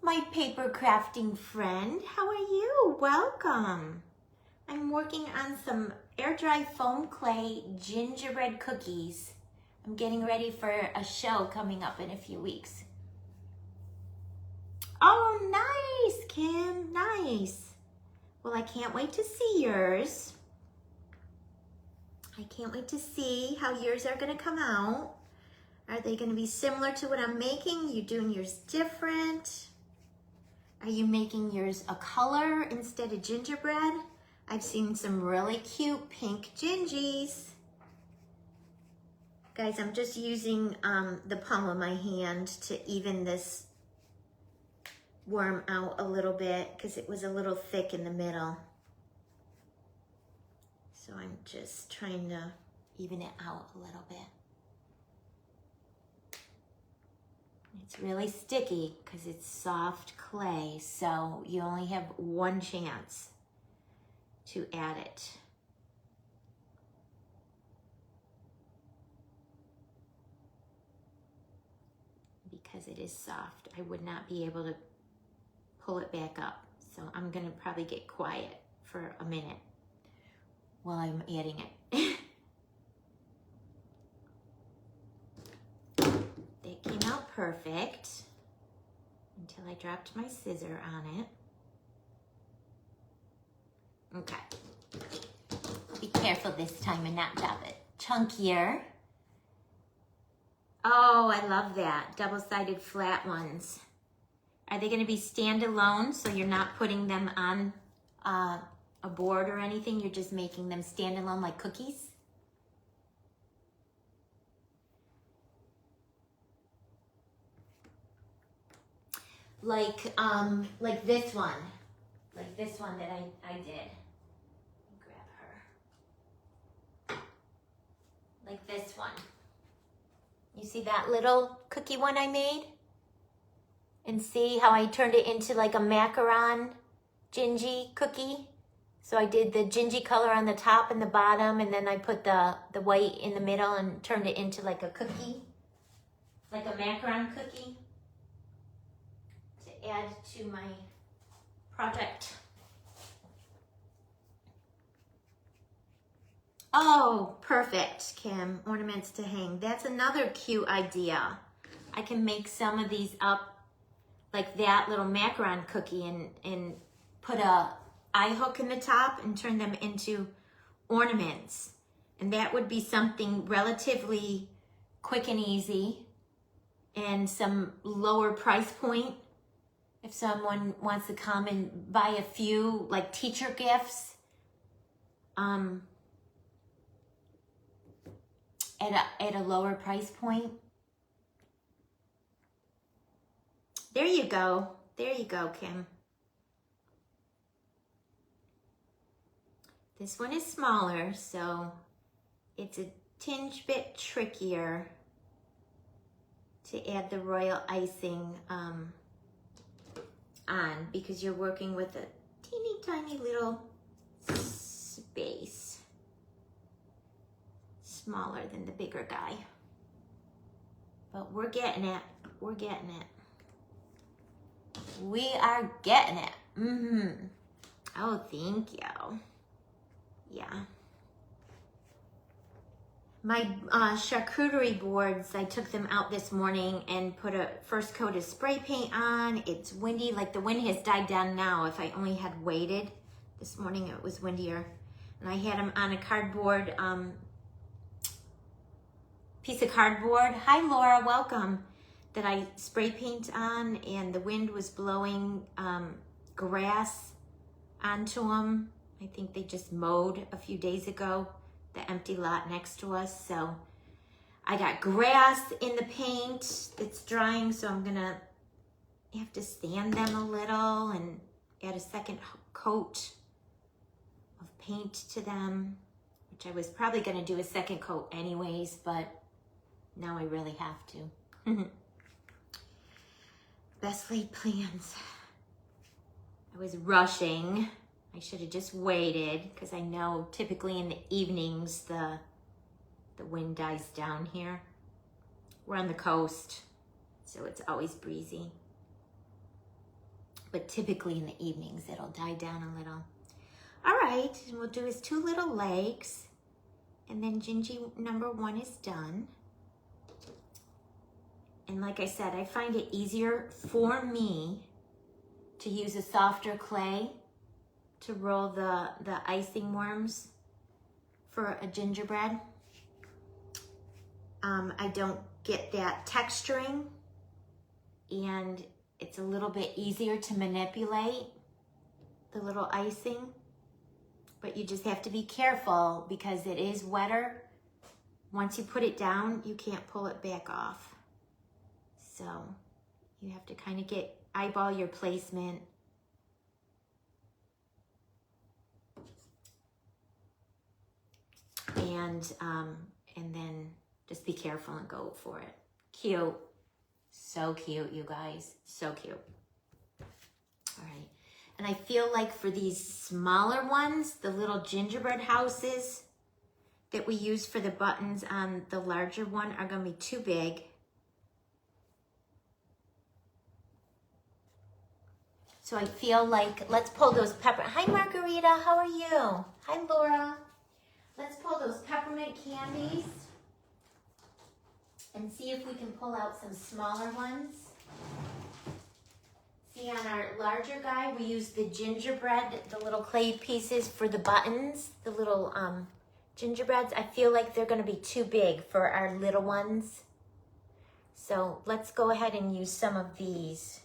Speaker 1: My paper crafting friend. How are you? Welcome. I'm working on some air dry foam clay gingerbread cookies. I'm getting ready for a show coming up in a few weeks. Oh, nice, Kim. Nice. Well, I can't wait to see yours. I can't wait to see how yours are going to come out. Are they going to be similar to what I'm making? You doing yours different? Are you making yours a color instead of gingerbread? I've seen some really cute pink gingies. Guys, I'm just using the palm of my hand to even this worm out a little bit because it was a little thick in the middle. So I'm just trying to even it out a little bit. It's really sticky because it's soft clay, so you only have one chance to add it. Because it is soft, I would not be able to pull it back up. So I'm gonna probably get quiet for a minute while I'm adding it. They came out perfect until I dropped my scissor on it. Okay. Be careful this time and not drop it. Chunkier. Oh, I love that. Double-sided flat ones. Are they gonna be standalone so you're not putting them on a board or anything? You're just making them standalone like cookies? Like this one. Like this one that I did. Grab her. Like this one. You see that little cookie one I made? And see how I turned it into like a macaron Gingie cookie? So I did the Gingie color on the top and the bottom, and then I put the white in the middle and turned it into like a cookie. Like a macaron cookie. To add to my project. Oh, perfect, Kim. Ornaments to hang. That's another cute idea. I can make some of these up like that little macaron cookie and put a eye hook in the top and turn them into ornaments. And that would be something relatively quick and easy and some lower price point. If someone wants to come and buy a few like teacher gifts, at a lower price point. There you go. There you go, Kim. This one is smaller, so it's a tinge bit trickier to add the royal icing on because you're working with a teeny tiny little space. Smaller than the bigger guy. But we're getting it. We're getting it. We are getting it. Oh, thank you. Yeah. My charcuterie boards, I took them out this morning and put a first coat of spray paint on. It's windy, like the wind has died down now. If I only had waited, this morning it was windier. And I had them on a cardboard, piece of cardboard. Hi Laura, welcome. That I spray paint on, and the wind was blowing grass onto them. I think they just mowed a few days ago, the empty lot next to us. So I got grass in the paint that's drying, so I'm gonna have to sand them a little and add a second coat of paint to them, which I was probably gonna do a second coat anyways, but now I really have to. Best laid plans. I was rushing. I should have just waited because I know typically in the evenings the wind dies down here. We're on the coast, so it's always breezy. But typically in the evenings it'll die down a little. All right, and we'll do his two little legs, and then Gingie number 1 is done. And like I said, I find it easier for me to use a softer clay to roll the icing worms for a gingerbread. I don't get that texturing, and it's a little bit easier to manipulate the little icing, but you just have to be careful because it is wetter. Once you put it down, you can't pull it back off. So you have to kind of eyeball your placement. And then just be careful and go for it. Cute. So cute, you guys. So cute. All right. And I feel like for these smaller ones, the little gingerbread houses that we use for the buttons on the larger one are going to be too big. So I feel like, let's pull those Hi Margarita, how are you? Hi Laura. Let's pull those peppermint candies and see if we can pull out some smaller ones. See, on our larger guy, we use the gingerbread, the little clay pieces for the buttons, the little gingerbreads. I feel like they're gonna be too big for our little ones. So let's go ahead and use some of these.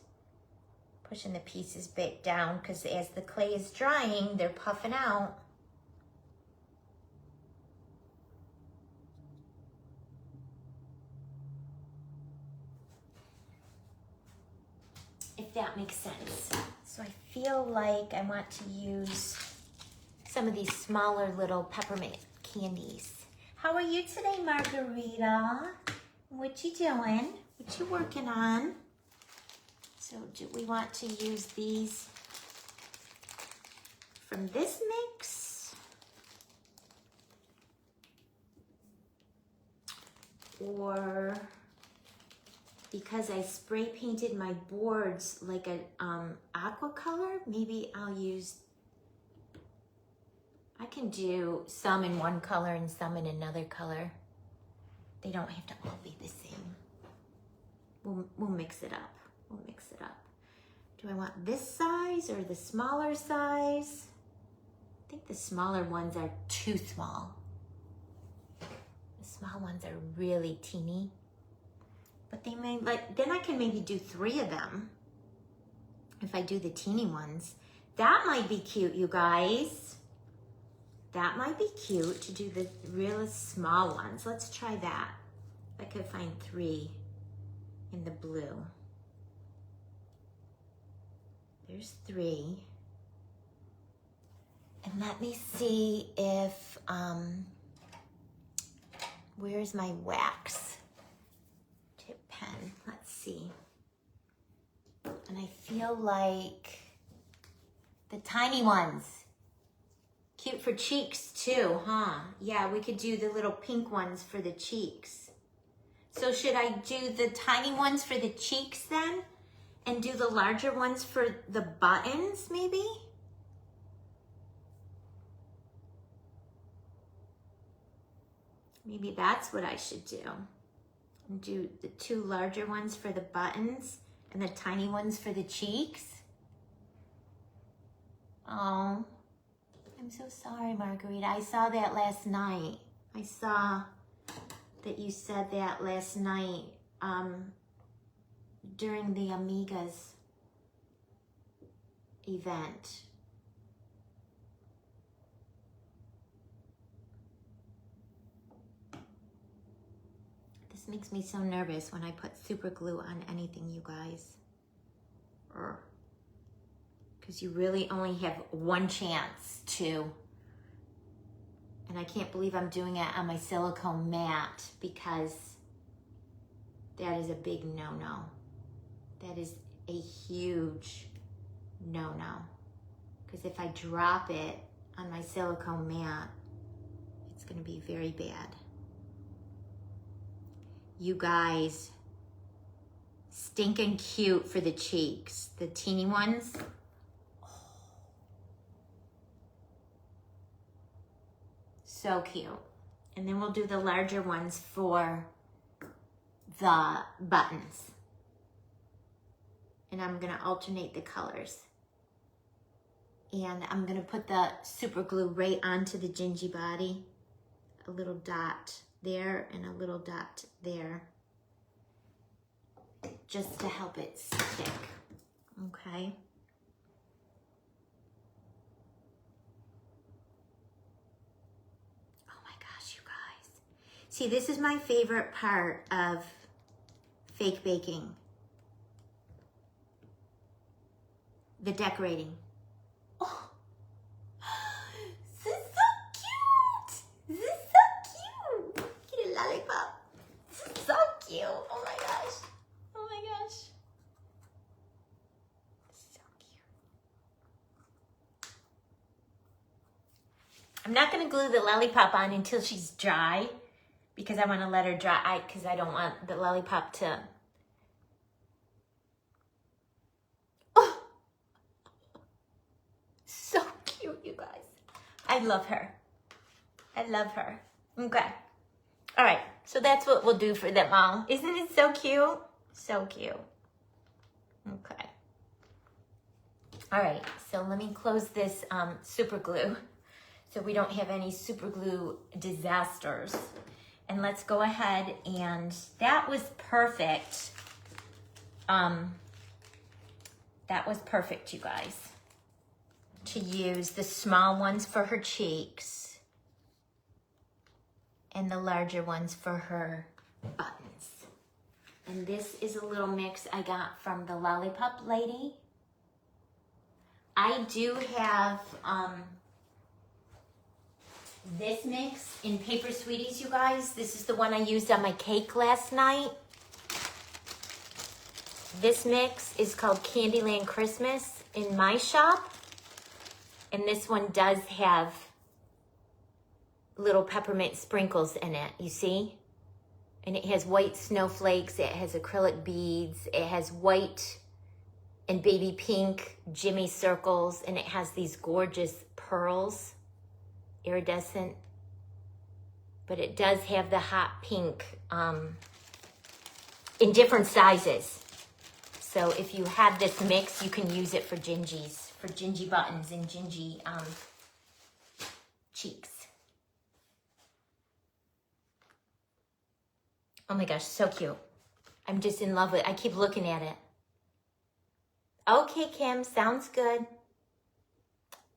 Speaker 1: Pushing the pieces bit down because as the clay is drying, they're puffing out. If that makes sense. So I feel like I want to use some of these smaller little peppermint candies. How are you today, Margarita? What you doing? What you working on? So do we want to use these from this mix? Or because I spray painted my boards like a aqua color, maybe I'll use, I can do some in one color and some in another color. They don't have to all be the same. We'll mix it up. We'll mix it up. Do I want this size or the smaller size? I think the smaller ones are too small. The small ones are really teeny. But they may, like, then I can maybe do 3 of them. If I do the teeny ones. That might be cute, you guys. That might be cute to do the really small ones. Let's try that. I could find 3 in the blue. There's 3. And let me see if, where's my wax tip pen? Let's see. And I feel like the tiny ones. Cute for cheeks too, huh? Yeah, we could do the little pink ones for the cheeks. So should I do the tiny ones for the cheeks then? And do the larger ones for the buttons, maybe? Maybe that's what I should do. And do the 2 larger ones for the buttons and the tiny ones for the cheeks. Oh, I'm so sorry, Margarita. I saw that last night. I saw that you said that last night during the Amigas event. This makes me so nervous when I put super glue on anything, you guys. Because you really only have one chance to. And I can't believe I'm doing it on my silicone mat because that is a big no-no. That is a huge no-no. Because if I drop it on my silicone mat, it's going to be very bad. You guys, stinking cute for the cheeks. The teeny ones. So cute. And then we'll do the larger ones for the buttons. And I'm gonna alternate the colors. And I'm gonna put the super glue right onto the Gingie body. A little dot there and a little dot there. Just to help it stick, okay? Oh my gosh, you guys. See, this is my favorite part of fake baking. The decorating. Oh, this is so cute. This is so cute. Get a lollipop. This is so cute. Oh my gosh. Oh my gosh. So cute. I'm not going to glue the lollipop on until she's dry because I want to let her dry because I don't want the lollipop to... Oh! So cute, you guys. I love her. I love her. Okay. All right. So that's what we'll do for them all. Isn't it so cute? So cute. Okay. All right, so let me close this super glue so we don't have any super glue disasters. And let's go ahead and that was perfect. That was perfect, you guys. To use the small ones for her cheeks and the larger ones for her buttons. And this is a little mix I got from the Lollipop Lady. I do have this mix in Paper Sweeties, you guys. This is the one I used on my cake last night. This mix is called Candyland Christmas in my shop. And this one does have little peppermint sprinkles in it, you see? And it has white snowflakes, it has acrylic beads, it has white and baby pink Jimmy circles, and it has these gorgeous pearls, iridescent. But it does have the hot pink in different sizes. So if you have this mix, you can use it for gingies, for gingy buttons and gingy cheeks. Oh my gosh, so cute. I'm just in love with it. I keep looking at it. Okay, Kim, sounds good.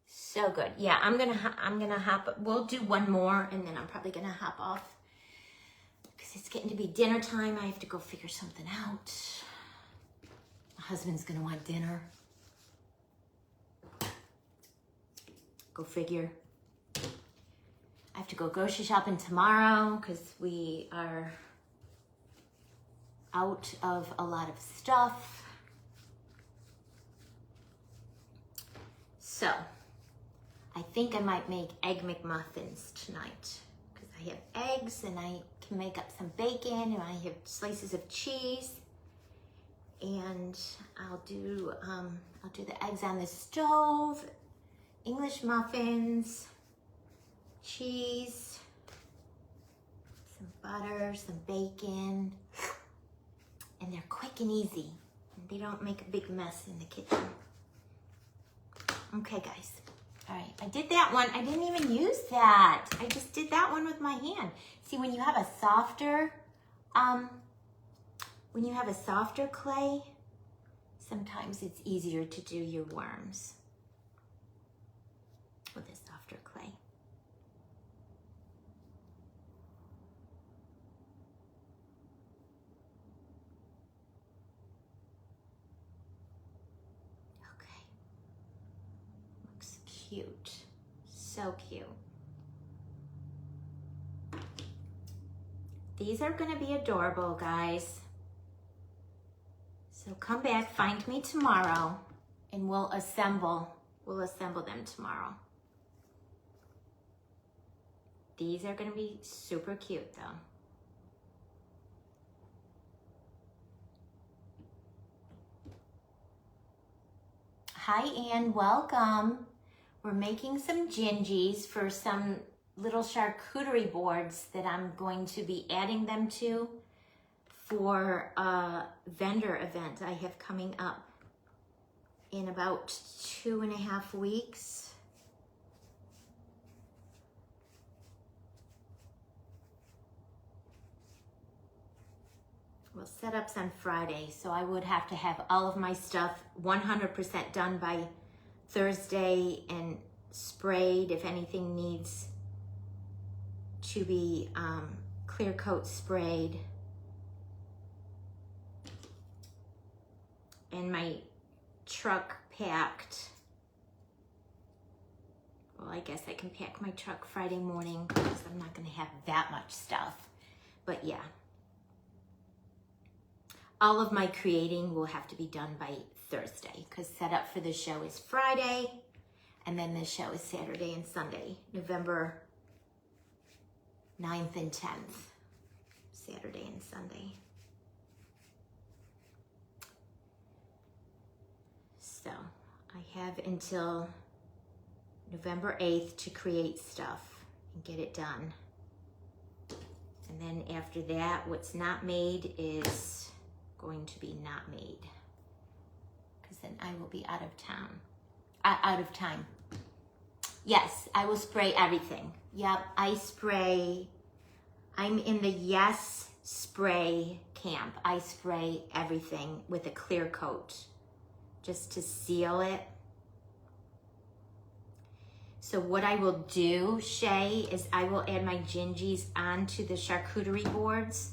Speaker 1: So good. Yeah, I'm gonna hop. We'll do one more, and then I'm probably gonna hop off because it's getting to be dinner time. I have to go figure something out. My husband's gonna want dinner. Go figure. I have to go grocery shopping tomorrow because we are out of a lot of stuff. So, I think I might make egg McMuffins tonight because I have eggs and I can make up some bacon and I have slices of cheese, and I'll do the eggs on the stove, English muffins, cheese, some butter, some bacon. And they're quick and easy. And they don't make a big mess in the kitchen. Okay, guys. All right, I did that one. I didn't even use that. I just did that one with my hand. See, when you have a softer, clay, sometimes it's easier to do your worms with a softer clay. Cute, so cute. These are gonna be adorable, guys. So come back, find me tomorrow, and we'll assemble them tomorrow. These are gonna be super cute though. Hi, Ann, welcome. We're making some gingies for some little charcuterie boards that I'm going to be adding them to for a vendor event I have coming up in about 2.5 weeks. Well, setup's on Friday, so I would have to have all of my stuff 100% done by Thursday and sprayed if anything needs to be clear coat sprayed. And my truck packed. Well, I guess I can pack my truck Friday morning because I'm not going to have that much stuff. But yeah. All of my creating will have to be done by Thursday because setup for the show is Friday and then the show is Saturday and Sunday, November 9th and 10th, Saturday and Sunday. So I have until November 8th to create stuff and get it done. And then after that, what's not made is going to be not made. Then I will be out of time. Yes, I will spray everything. Yep, I spray. I'm in the Yes Spray camp. I spray everything with a clear coat just to seal it. So what I will do, Shay, is I will add my gingies onto the charcuterie boards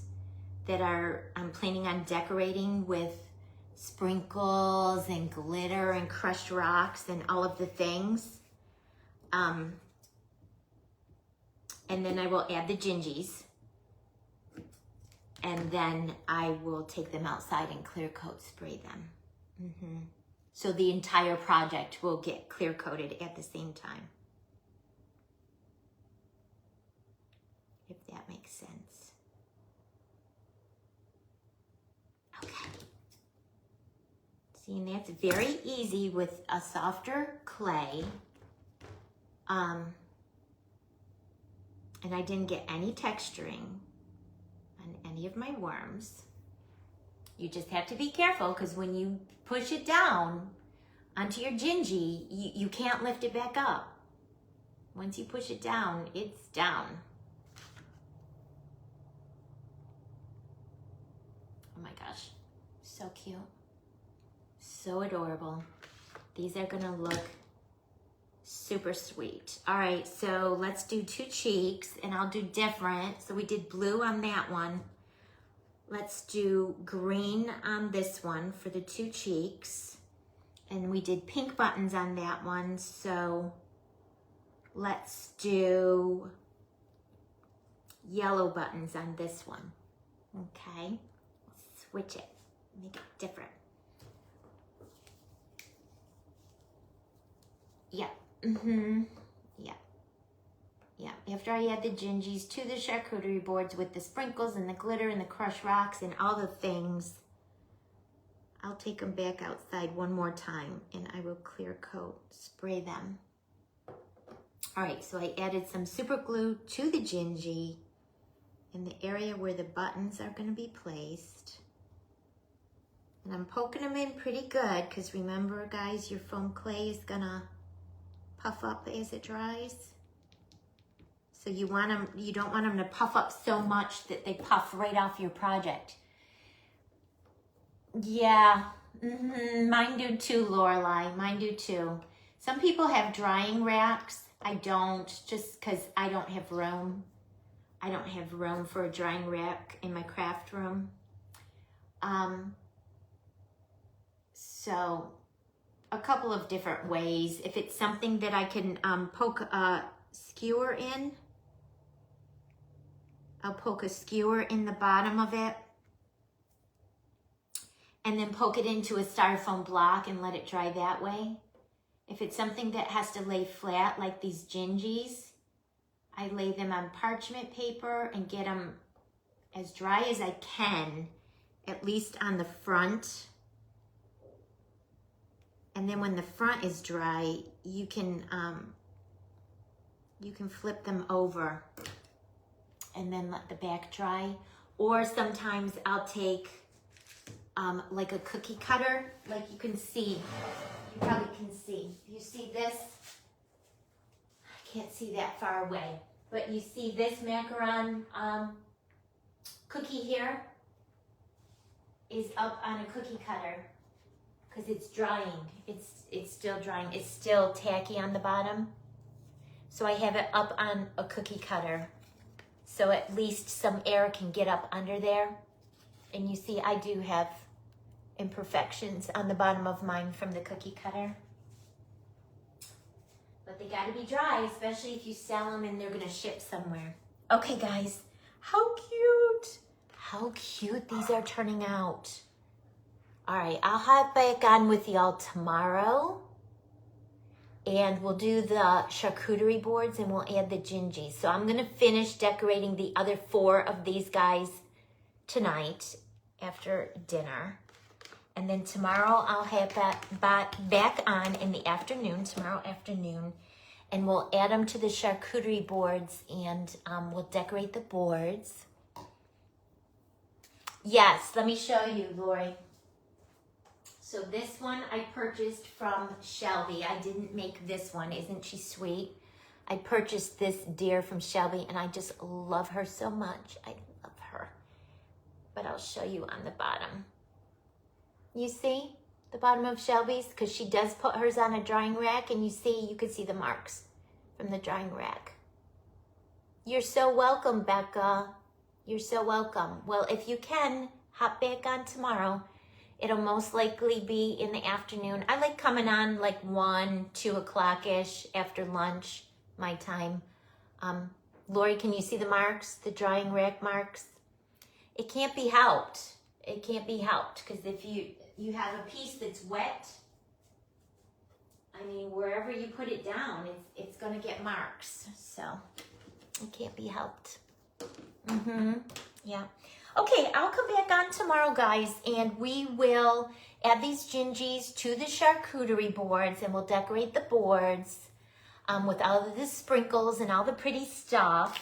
Speaker 1: that I'm planning on decorating with sprinkles and glitter and crushed rocks and all of the things. And then I will add the gingies. And then I will take them outside and clear coat spray them. So the entire project will get clear coated at the same time. If that makes sense. See, and that's very easy with a softer clay. And I didn't get any texturing on any of my worms. You just have to be careful because when you push it down onto your Gingie, you can't lift it back up. Once you push it down, it's down. Oh my gosh, so cute. So adorable. These are gonna look super sweet. All right, so let's do 2 cheeks and I'll do different. So we did blue on that one. Let's do green on this one for the 2 cheeks. And we did pink buttons on that one. So let's do yellow buttons on this one. Okay, switch it, make it different. Yeah. Yeah. After I add the Gingies to the charcuterie boards with the sprinkles and the glitter and the crushed rocks and all the things, I'll take them back outside one more time and I will clear coat, spray them. All right, so I added some super glue to the Gingie in the area where the buttons are going to be placed. And I'm poking them in pretty good because remember, guys, your foam clay is going to puff up as it dries. So you don't want them to puff up so much that they puff right off your project. Yeah, mine do too, Lorelai, mine do too. Some people have drying racks. I don't, just because I don't have room. I don't have room for a drying rack in my craft room. So a couple of different ways. If it's something that I can poke a skewer in, I'll poke a skewer in the bottom of it and then poke it into a styrofoam block and let it dry that way. If it's something that has to lay flat, like these Gingies, I lay them on parchment paper and get them as dry as I can, at least on the front. And then when the front is dry, you can flip them over and then let the back dry. Or sometimes I'll take like a cookie cutter, like you can see. You probably can see. You see this? I can't see that far away. But you see this macaron cookie here is up on a cookie cutter because it's drying. It's still drying. It's still tacky on the bottom. So I have it up on a cookie cutter so at least some air can get up under there. And you see I do have imperfections on the bottom of mine from the cookie cutter. But they gotta be dry, especially if you sell them and they're gonna ship somewhere. Okay guys, how cute! How cute these are turning out. All right, I'll hop back on with y'all tomorrow and we'll do the charcuterie boards and we'll add the Gingies. So I'm gonna finish decorating the other 4 of these guys tonight after dinner. And then tomorrow I'll have that back on in the afternoon, tomorrow afternoon, and we'll add them to the charcuterie boards and we'll decorate the boards. Yes, let me show you, Lori. So this one I purchased from Shelby. I didn't make this one. Isn't she sweet? I purchased this deer from Shelby and I just love her so much. I love her. But I'll show you on the bottom. You see the bottom of Shelby's? Because she does put hers on a drying rack and you could see the marks from the drying rack. You're so welcome, Becca. You're so welcome. Well, if you can, hop back on tomorrow. It'll most likely be in the afternoon. I like coming on like 1, 2 o'clock-ish after lunch, my time. Lori, can you see the marks, the drying rack marks? It can't be helped. It can't be helped because if you have a piece that's wet, I mean, wherever you put it down, it's going to get marks. So it can't be helped. Yeah. Okay, I'll come back on tomorrow, guys, and we will add these gingies to the charcuterie boards, and we'll decorate the boards with all of the sprinkles and all the pretty stuff.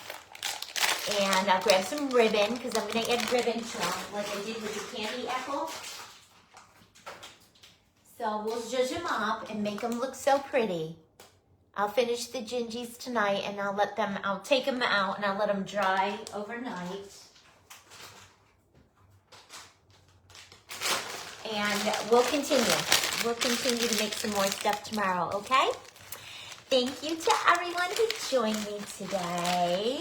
Speaker 1: And I'll grab some ribbon, because I'm going to add ribbon to them, like I did with the candy apple. So we'll zhuzh them up and make them look so pretty. I'll finish the gingies tonight, and I'll take them out and I'll let them dry overnight. And we'll continue. We'll continue to make some more stuff tomorrow, okay? Thank you to everyone who joined me today.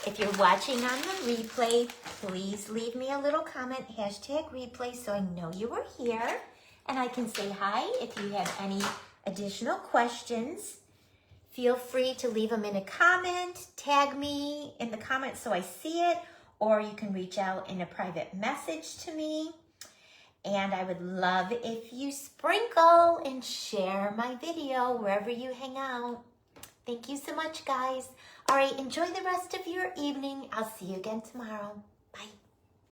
Speaker 1: If you're watching on the replay, please leave me a little comment, #replay, so I know you were here. And I can say hi. If you have any additional questions, feel free to leave them in a comment, tag me in the comments so I see it, or you can reach out in a private message to me. And I would love if you sprinkle and share my video wherever you hang out. Thank you so much, guys. All right, enjoy the rest of your evening. I'll see you again tomorrow. Bye.